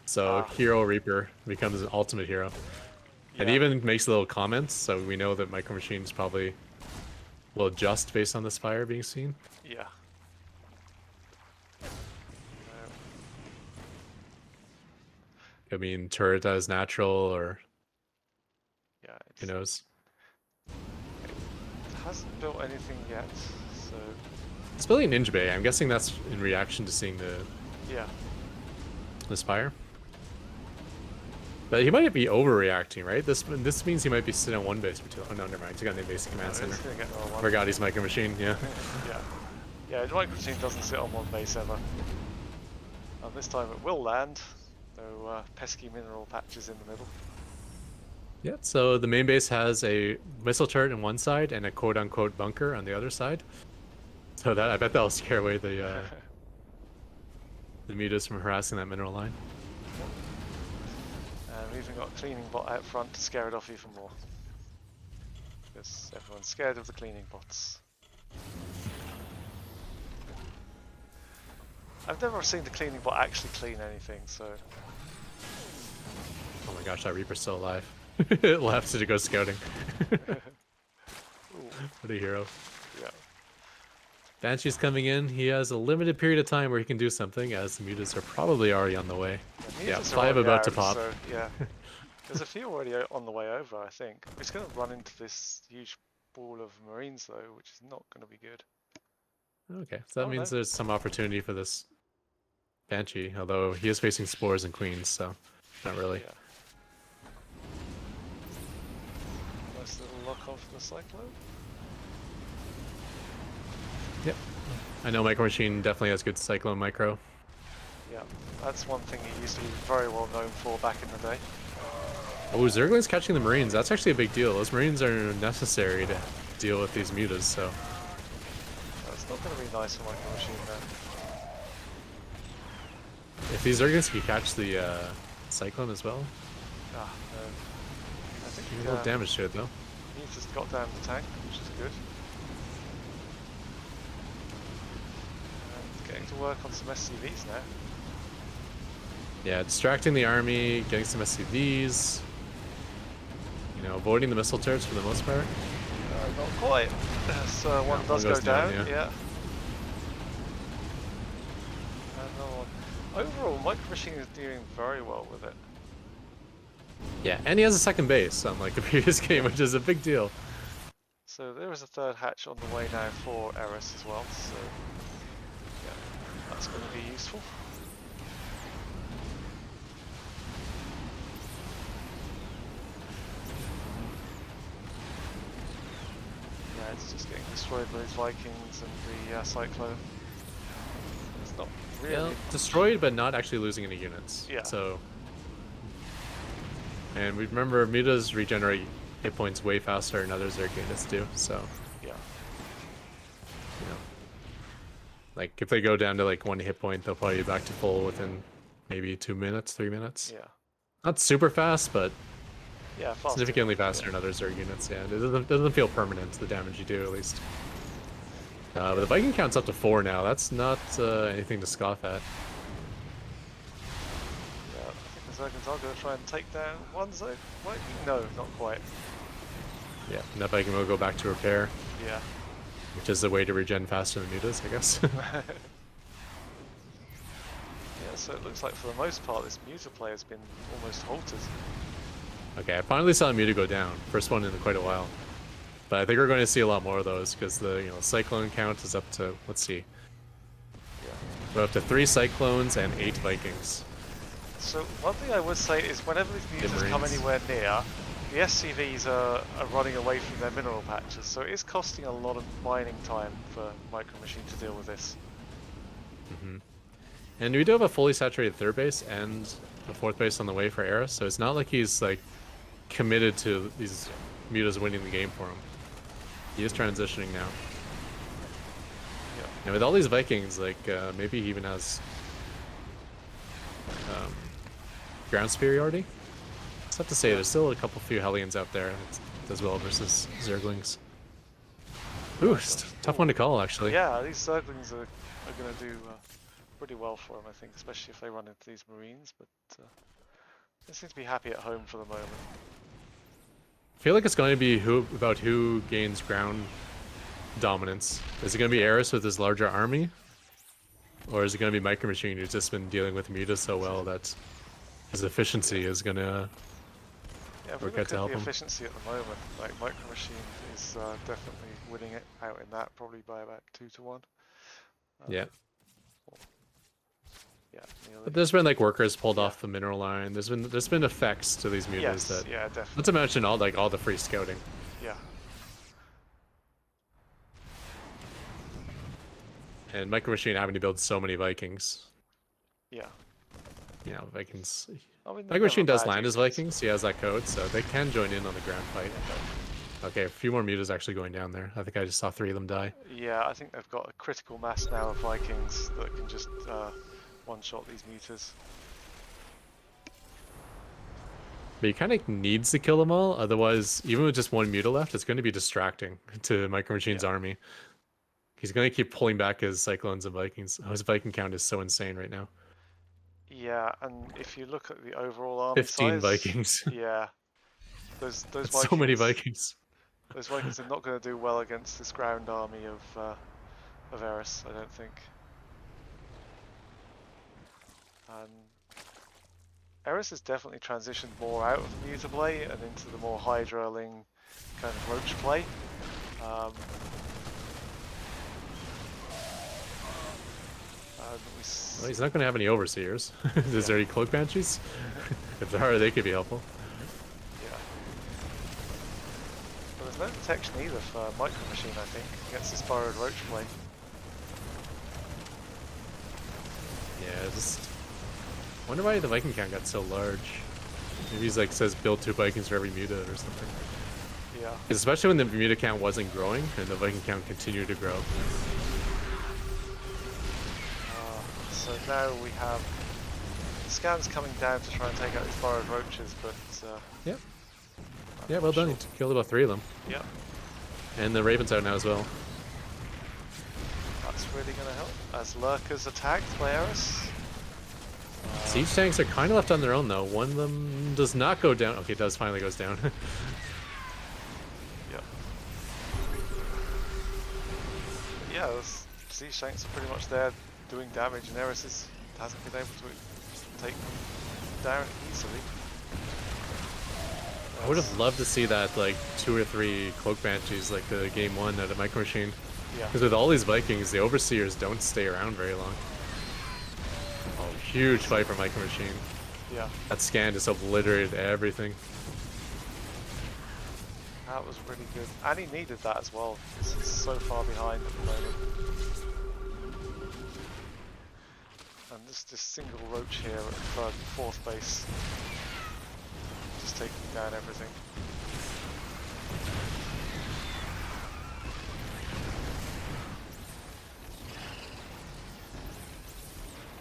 Speaker 3: So Hero Reaper becomes an ultimate hero. And he even makes little comments, so we know that Micro Machines probably will adjust based on the Spire being seen.
Speaker 2: Yeah.
Speaker 3: I mean, turret as natural, or who knows?
Speaker 2: It hasn't built anything yet, so
Speaker 3: It's building Ninja Bay. I'm guessing that's in reaction to seeing
Speaker 2: Yeah.
Speaker 3: the Spire. But he might be overreacting, right? This means he might be sitting on one base for too long. Oh, no, never mind. He's got an basic command center.
Speaker 2: He's gonna get another one.
Speaker 3: Forgot he's Micro Machine, yeah.
Speaker 2: Yeah. Yeah, the Micro Machine doesn't sit on one base ever. And this time it will land. No pesky mineral patches in the middle.
Speaker 3: Yeah, so the main base has a missile turret on one side and a quote-unquote bunker on the other side. So that I bet that'll scare away the mutas from harassing that mineral line.
Speaker 2: And we've even got a cleaning bot out front to scare it off even more. Because everyone's scared of the cleaning bots. I've never seen the cleaning bot actually clean anything, so...
Speaker 3: Oh my gosh, that Reaper's still alive. It left to go scouting. What a hero.
Speaker 2: Yeah.
Speaker 3: Banshee's coming in. He has a limited period of time where he can do something, as the mutas are probably already on the way. Yeah, 5 about to pop.
Speaker 2: So, yeah. There's a few already on the way over, I think. It's going to run into this huge ball of Marines, though, which is not going to be good.
Speaker 3: Okay, so that means there's some opportunity for this Banshee, although he is facing Spores and Queens, so not really.
Speaker 2: Yeah. Nice little lock off the Cyclone.
Speaker 3: Yep. I know Micro Machine definitely has good Cyclone Micro.
Speaker 2: Yeah, that's one thing he used to be very well known for back in the day.
Speaker 3: Oh, Zergling's catching the Marines. That's actually a big deal. Those Marines are necessary to deal with these mutas, so...
Speaker 2: That's not going to be nice for Micro Machine then.
Speaker 3: If these Zerglings can catch the Cyclone as well...
Speaker 2: Ah, no. I think
Speaker 3: A little damage to it, though.
Speaker 2: He's just got down the tank, which is good. And getting to work on some SCVs now.
Speaker 3: Yeah, distracting the army, getting some SCVs. You know, avoiding the missile turrets for the most part.
Speaker 2: Not quite. So one does go down, yeah. And another one. Overall, Micro Machine is doing very well with it.
Speaker 3: Yeah, and he has a second base, unlike the previous game, which is a big deal.
Speaker 2: So there is a third hatch on the way now for Eris as well, so yeah, that's going to be useful. Yeah, it's just getting destroyed by these Vikings and the Cyclone. It's not really...
Speaker 3: Yeah, destroyed, but not actually losing any units.
Speaker 2: Yeah.
Speaker 3: So... And we remember mutas regenerate hit points way faster than other Zerg units do, so...
Speaker 2: Yeah.
Speaker 3: You know, like, if they go down to like 1 hit point, they'll probably be back to full within maybe 2 minutes, 3 minutes.
Speaker 2: Yeah.
Speaker 3: Not super fast, but
Speaker 2: Yeah, faster.
Speaker 3: significantly faster than other Zerg units, yeah. It doesn't feel permanent, the damage you do, at least. But the Viking count's up to 4 now. That's not anything to scoff at.
Speaker 2: Yeah, I think the Zerglings are going to try and take down one Zerg. Wait, no, not quite.
Speaker 3: Yeah, and that Viking will go back to repair,
Speaker 2: Yeah.
Speaker 3: which is the way to regen faster than mutas, I guess.
Speaker 2: Yeah, so it looks like for the most part this Muta play has been almost halted.
Speaker 3: Okay, I finally saw a Muta go down. First one in quite a while. But I think we're going to see a lot more of those because the Cyclone count is up to, let's see.
Speaker 2: Yeah.
Speaker 3: We're up to 3 Cyclones and 8 Vikings.
Speaker 2: So one thing I would say is whenever these Mutas come
Speaker 3: Marines.
Speaker 2: anywhere near, the SCVs are running away from their mineral patches, so it is costing a lot of mining time for Micro Machine to deal with this.
Speaker 3: Mm-hmm. And we do have a fully saturated 3rd base and a 4th base on the way for Eris, so it's not like he's like committed to these mutas winning the game for him. He is transitioning now.
Speaker 2: Yeah.
Speaker 3: And with all these Vikings, like maybe he even has ground superiority. It's tough to say. There's still a few Hellions out there as well versus Zerglings. Ooh, tough one to call actually.
Speaker 2: Yeah, these Zerglings are going to do pretty well for him, I think, especially if they run into these Marines, but they seem to be happy at home for the moment.
Speaker 3: I feel like it's going to be about who gains ground dominance. Is it going to be Eris with his larger army? Or is it going to be Micro Machine who's just been dealing with mutas so well that his efficiency is going to work out to help him?
Speaker 2: Efficiency at the moment, like Micro Machine is definitely winning it out in that, probably by about 2 to 1.
Speaker 3: Yeah.
Speaker 2: Yeah, nearly.
Speaker 3: But there's been like workers pulled off the mineral line. There's been effects to these mutas
Speaker 2: Yes,
Speaker 3: that.
Speaker 2: yeah,
Speaker 3: Not
Speaker 2: definitely.
Speaker 3: to mention all the free scouting.
Speaker 2: Yeah.
Speaker 3: And Micro Machine having to build so many Vikings.
Speaker 2: Yeah.
Speaker 3: You know, Vikings.
Speaker 2: I mean,
Speaker 3: Micro Machine does
Speaker 2: bad
Speaker 3: land as
Speaker 2: units.
Speaker 3: Vikings. He has that code, so they can join in on the ground fight. Okay, a few more mutas actually going down there. I think I just saw 3 of them die.
Speaker 2: Yeah, I think they've got a critical mass now of Vikings that can just one-shot these mutas.
Speaker 3: But he kind of needs to kill them all, otherwise, even with just 1 muta left, it's going to be distracting to Micro Machine's army. He's going to keep pulling back his Cyclones and Vikings. Oh, his Viking count is so insane right now.
Speaker 2: Yeah, and if you look at the overall army
Speaker 3: 15
Speaker 2: size,
Speaker 3: Vikings.
Speaker 2: yeah, those
Speaker 3: That's
Speaker 2: Vikings,
Speaker 3: so many Vikings.
Speaker 2: those Vikings are not going to do well against this ground army of Eris, I don't think. And Eris has definitely transitioned more out of the muta play and into the more hydroling kind of roach play.
Speaker 3: Well, he's not going to have any overseers. Is there any cloak banshees? If there are, they could be helpful.
Speaker 2: Yeah. But there's no protection either for Micro Machine, I think, against this borrowed roach play.
Speaker 3: Yeah, just wonder why the Viking count got so large. Maybe he's like says build 2 Vikings for every muta or something.
Speaker 2: Yeah.
Speaker 3: Especially when the muta count wasn't growing and the Viking count continued to grow.
Speaker 2: So now we have scans coming down to try and take out these borrowed roaches, but
Speaker 3: Yeah. Yeah, well done. He killed about 3 of them.
Speaker 2: yeah,
Speaker 3: And the Raven's out now as well.
Speaker 2: that's really going to help. As Lurkers attacked by Eris.
Speaker 3: Siege tanks are kind of left on their own though. One of them does not go down. Okay, it does finally goes down.
Speaker 2: Yeah. Yeah, those siege tanks are pretty much there doing damage, and Eris hasn't been able to take them down easily.
Speaker 3: I would have loved to see that like 2 or 3 cloak banshees like the game 1 at a Micro Machine.
Speaker 2: Yeah.
Speaker 3: Because with all these Vikings, the overseers don't stay around very long. Oh, huge fight for Micro Machine.
Speaker 2: Yeah.
Speaker 3: That scan just obliterated everything.
Speaker 2: That was really good. And he needed that as well, because he's so far behind at the moment. And just this single roach here at third and fourth base. Just taking down everything.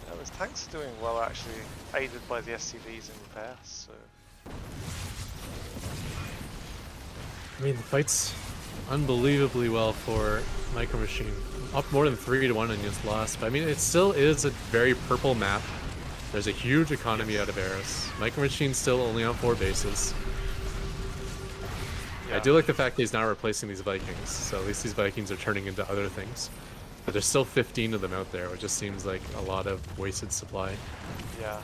Speaker 2: Yeah, his tanks are doing well actually, aided by the SCVs in repair, so...
Speaker 3: I mean, the fight's unbelievably well for Micro Machine. Up more than 3-1 in his loss, but I mean, it still is a very purple map. There's a huge economy out of Eris. Micro Machine's still only on 4 bases.
Speaker 2: Yeah.
Speaker 3: I do like the fact that he's not replacing these Vikings, so at least these Vikings are turning into other things. But there's still 15 of them out there, which just seems like a lot of wasted supply.
Speaker 2: Yeah.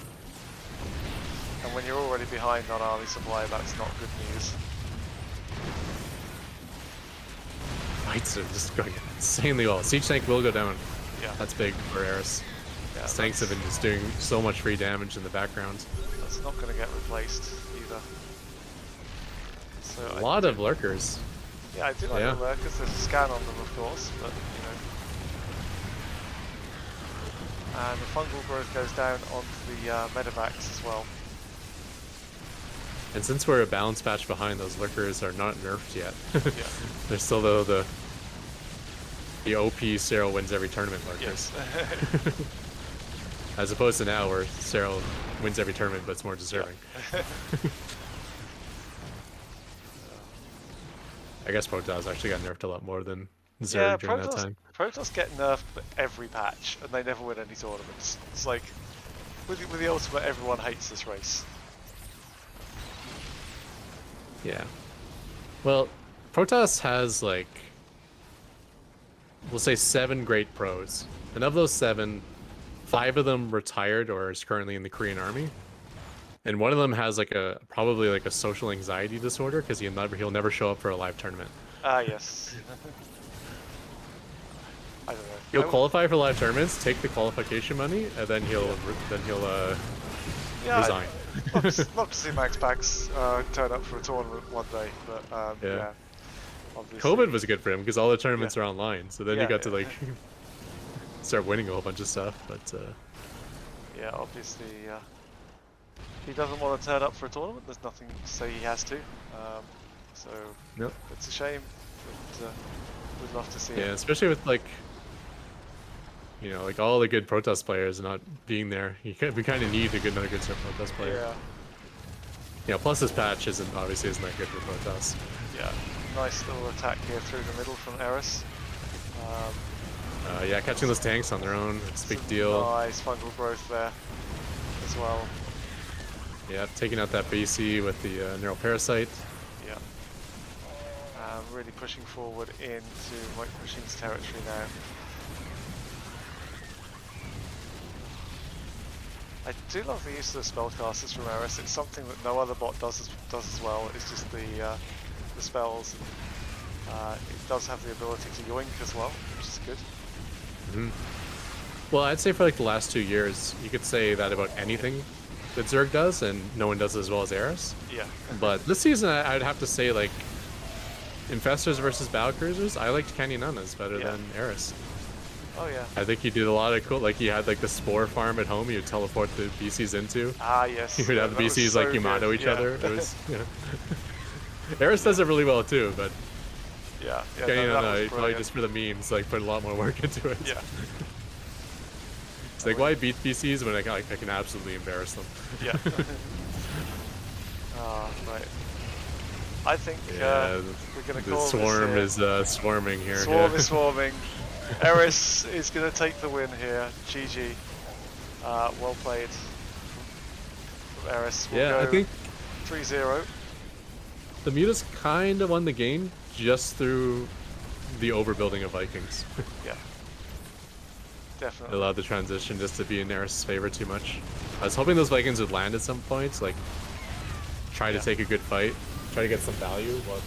Speaker 2: And when you're already behind on army supply, that's not good news.
Speaker 3: Fights are just going insanely well. Siege tank will go down.
Speaker 2: Yeah.
Speaker 3: That's big for Eris.
Speaker 2: Yeah,
Speaker 3: His tanks have been just doing so much free damage in the background.
Speaker 2: That's not going to get replaced either. So
Speaker 3: A lot of lurkers.
Speaker 2: Yeah, I do like the lurkers. There's a scan on them, of course, but you know. And the fungal growth goes down onto the medevacs as well.
Speaker 3: And since we're a balance patch behind, those lurkers are not nerfed yet.
Speaker 2: Yeah.
Speaker 3: They're still the OP Cyril wins every tournament lurkers.
Speaker 2: Yes.
Speaker 3: As opposed to now where Cyril wins every tournament but it's more deserving.
Speaker 2: Yeah.
Speaker 3: I guess Protoss actually got nerfed a lot more than Zerg during that time.
Speaker 2: Protoss get nerfed every patch and they never win any tournaments. It's like, with the ultimate, everyone hates this race.
Speaker 3: Yeah. Well, Protoss has like, we'll say 7 great pros. And of those 7, 5 of them retired or is currently in the Korean army. And one of them has like probably like a social anxiety disorder because he'll never show up for a live tournament.
Speaker 2: Ah, yes. I don't know.
Speaker 3: He'll qualify for live tournaments, take the qualification money, and then he'll
Speaker 2: Yeah,
Speaker 3: resign.
Speaker 2: love to see Max Pax turn up for a tournament one day, but
Speaker 3: Yeah.
Speaker 2: yeah, obviously.
Speaker 3: COVID was good for him because all the tournaments are online, so then he
Speaker 2: Yeah,
Speaker 3: got to like start winning a whole bunch of stuff. But
Speaker 2: yeah, obviously, he doesn't want to turn up for a tournament. There's nothing to say he has to. So
Speaker 3: nope.
Speaker 2: it's a shame, but we'd love to see
Speaker 3: Yeah,
Speaker 2: it.
Speaker 3: especially with like, you know, like all the good Protoss players not being there. We kind of need another good Protoss player.
Speaker 2: Yeah.
Speaker 3: Yeah. Plus this patch isn't that good for Protoss.
Speaker 2: Yeah. Nice little attack here through the middle from Eris.
Speaker 3: Yeah, catching those tanks on their own, it's a big deal.
Speaker 2: Nice fungal growth there as well.
Speaker 3: Yeah, taking out that BC with the neural parasite.
Speaker 2: Yeah. Really pushing forward into Micro Machine's territory now. I do love the use of the spellcasters from Eris. It's something that no other bot does as well. It's just the spells. It does have the ability to yoink as well, which is good.
Speaker 3: Mm-hmm. Well, I'd say for like the last 2 years, you could say that about anything that Zerg does, and no one does it as well as Eris.
Speaker 2: Yeah.
Speaker 3: But this season, I'd have to say like Infestors versus Battlecruisers, I liked Caninana's better than Eris.
Speaker 2: Oh yeah.
Speaker 3: I think he did a lot of cool, like he had like the spore farm at home you would teleport the BCs into.
Speaker 2: Ah yes.
Speaker 3: You would have the BCs like Yamato each other. It was, Eris does it really well too, but
Speaker 2: yeah,
Speaker 3: Caninana, probably just for the memes, like put a lot more work into it.
Speaker 2: Yeah.
Speaker 3: It's like, why beat BCs when I can absolutely embarrass them?
Speaker 2: Yeah. Right. I think we're going to call
Speaker 3: the swarm
Speaker 2: this
Speaker 3: is swarming here.
Speaker 2: Swarm is swarming. Eris is going to take the win here. GG. Well played from Eris. We'll
Speaker 3: I think
Speaker 2: 3-0.
Speaker 3: the Mutas kind of won the game just through the overbuilding of Vikings.
Speaker 2: Yeah. Definitely.
Speaker 3: It allowed the transition just to be in Eris' favor too much. I was hoping those Vikings would land at some point, like try to take a good fight, try to get some value while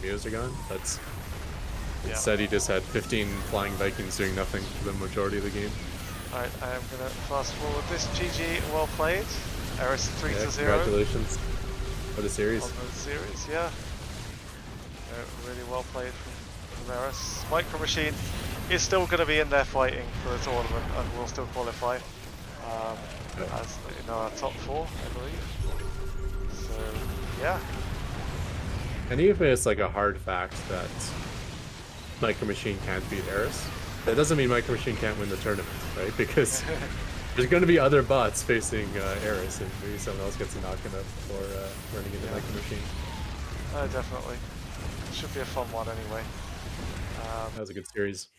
Speaker 3: the Mutas are gone. But instead he just had 15 flying Vikings doing nothing for the majority of the game.
Speaker 2: Alright, I am going to fast forward this. GG, well played. Eris 3-0.
Speaker 3: Congratulations for the series.
Speaker 2: On the series, yeah. Really well played from Eris. Micro Machine is still going to be in there fighting for the tournament and will still qualify as in our top 4, I believe. So, yeah.
Speaker 3: And even if it's like a hard fact that Micro Machine can't beat Eris, that doesn't mean Micro Machine can't win the tournament, right? Because there's going to be other bots facing Eris, and maybe someone else gets a knock in for running into Micro Machine.
Speaker 2: Definitely. Should be a fun one anyway.
Speaker 3: That was a good series.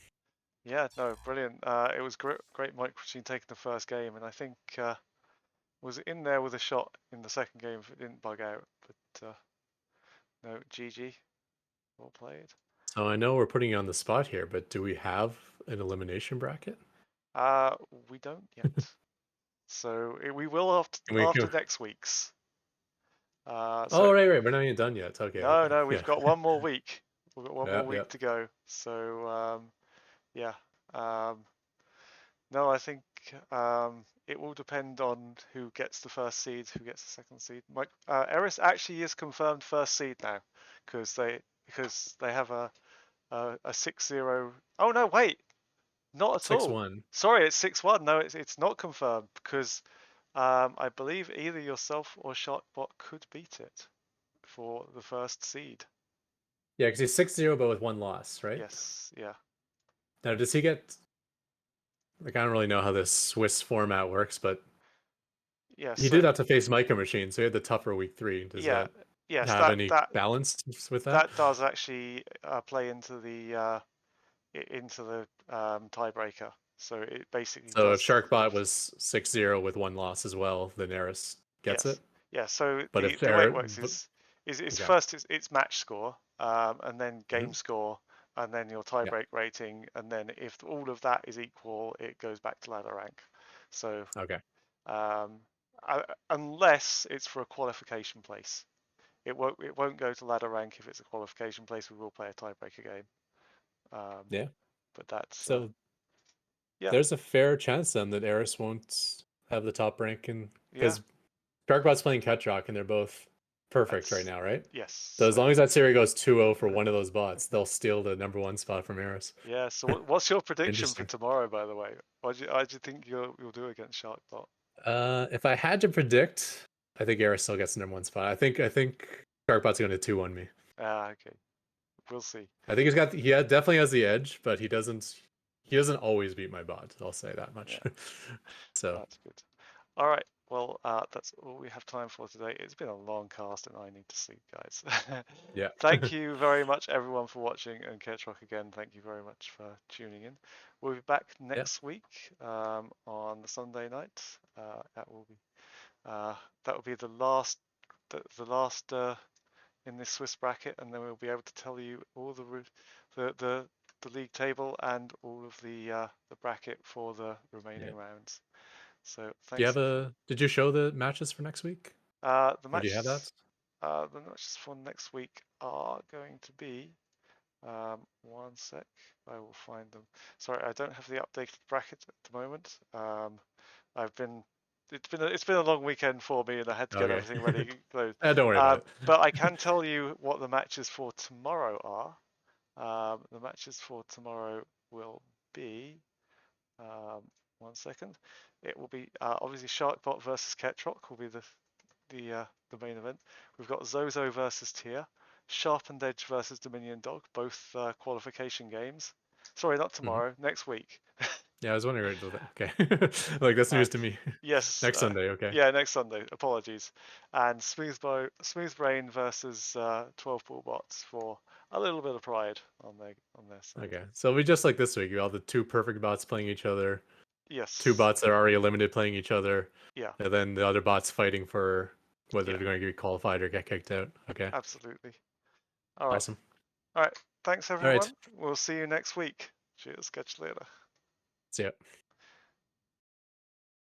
Speaker 2: Yeah, no, brilliant. It was great Micro Machine taking the first game, and I think was in there with a shot in the second game if it didn't bug out. But no, GG. Well played.
Speaker 3: So I know we're putting you on the spot here, but do we have an elimination bracket?
Speaker 2: We don't yet. So we will after next week's.
Speaker 3: Right. We're not even done yet. Okay.
Speaker 2: No, we've got one more week. We've got one more week to go. So yeah. No, I think it will depend on who gets the first seed, who gets the second seed. Eris actually is confirmed first seed now because they have a 6-0. Oh no, wait, not at all.
Speaker 3: 6-1.
Speaker 2: Sorry, it's 6-1. No, it's not confirmed because I believe either yourself or Shotbot could beat it for the first seed.
Speaker 3: Yeah, because he's 6-0 but with one loss, right?
Speaker 2: Yes, yeah.
Speaker 3: Now, does he get... Like, I don't really know how this Swiss format works, but he did have to face Micro Machine, so he had the tougher week 3. Does that have any balance with that?
Speaker 2: That does actually play into the tiebreaker. So it basically.
Speaker 3: So if Sharkbot was 6-0 with one loss as well, then Eris gets it.
Speaker 2: Yeah. So
Speaker 3: but
Speaker 2: the way it works is first it's match score, and then game score, and then your tiebreak rating, and then if all of that is equal, it goes back to ladder rank. So unless it's for a qualification place, it won't go to ladder rank if it's a qualification place. We will play a tiebreaker game. But that's
Speaker 3: So
Speaker 2: yeah,
Speaker 3: there's a fair chance then that Eris won't have the top rank, and
Speaker 2: yeah.
Speaker 3: because Sharkbot's playing Ketrock and they're both perfect right
Speaker 2: That's
Speaker 3: now, right?
Speaker 2: yes.
Speaker 3: So as
Speaker 2: So
Speaker 3: long as that series goes 2-0 for one of those bots, they'll steal the #1 spot from Eris.
Speaker 2: yeah. So what's your prediction for
Speaker 3: Interesting.
Speaker 2: tomorrow, by the way? How do you think you'll do against Sharkbot?
Speaker 3: If I had to predict, I think Eris still gets the #1 spot. I think Sharkbot's going to 2-1 me.
Speaker 2: Ah, okay. We'll see.
Speaker 3: I think definitely has the edge, but he doesn't always beat my bot. I'll say that much.
Speaker 2: Yeah,
Speaker 3: So
Speaker 2: that's good. All right. Well, that's all we have time for today. It's been a long cast, and I need to sleep, guys.
Speaker 3: yeah.
Speaker 2: Thank you very much, everyone, for watching, and Ketrock again. Thank you very much for tuning in. We'll be back
Speaker 3: Yeah.
Speaker 2: next week on the Sunday night. That will be the last in this Swiss bracket, and then we'll be able to tell you all the league table and all of the bracket for the remaining rounds. So
Speaker 3: Do you
Speaker 2: thanks.
Speaker 3: have did you show the matches for next week?
Speaker 2: The
Speaker 3: Or do you have that?
Speaker 2: matches for next week are going to be one sec. I will find them. Sorry, I don't have the updated bracket at the moment. It's been a long weekend for me, and I had to get
Speaker 3: Okay.
Speaker 2: everything ready. So,
Speaker 3: Don't worry about it.
Speaker 2: but I can tell you what the matches for tomorrow are. The matches for tomorrow will be one second. It will be obviously Sharkbot versus Ketrock will be the main event. We've got Zozo versus Tia, Sharpened Edge versus Dominion Dog, both qualification games. Sorry, not tomorrow. Next week.
Speaker 3: Yeah, I was wondering. Okay, like that's news
Speaker 2: And
Speaker 3: to me.
Speaker 2: yes,
Speaker 3: Next Sunday, okay.
Speaker 2: yeah, next Sunday. Apologies. And Smooth Brain versus 12 Pool Bots for a little bit of pride on their side.
Speaker 3: Okay, so we just like this week. We all the two perfect bots playing each other, two
Speaker 2: Yes.
Speaker 3: bots that are already eliminated playing each other,
Speaker 2: Yeah.
Speaker 3: and then the other bots fighting for whether
Speaker 2: Yeah.
Speaker 3: they're going to get qualified or get kicked out. Okay,
Speaker 2: Absolutely. All right.
Speaker 3: awesome.
Speaker 2: All right. Thanks,
Speaker 3: All right,
Speaker 2: everyone. We'll see you next week. Cheers. Catch you later.
Speaker 3: see ya.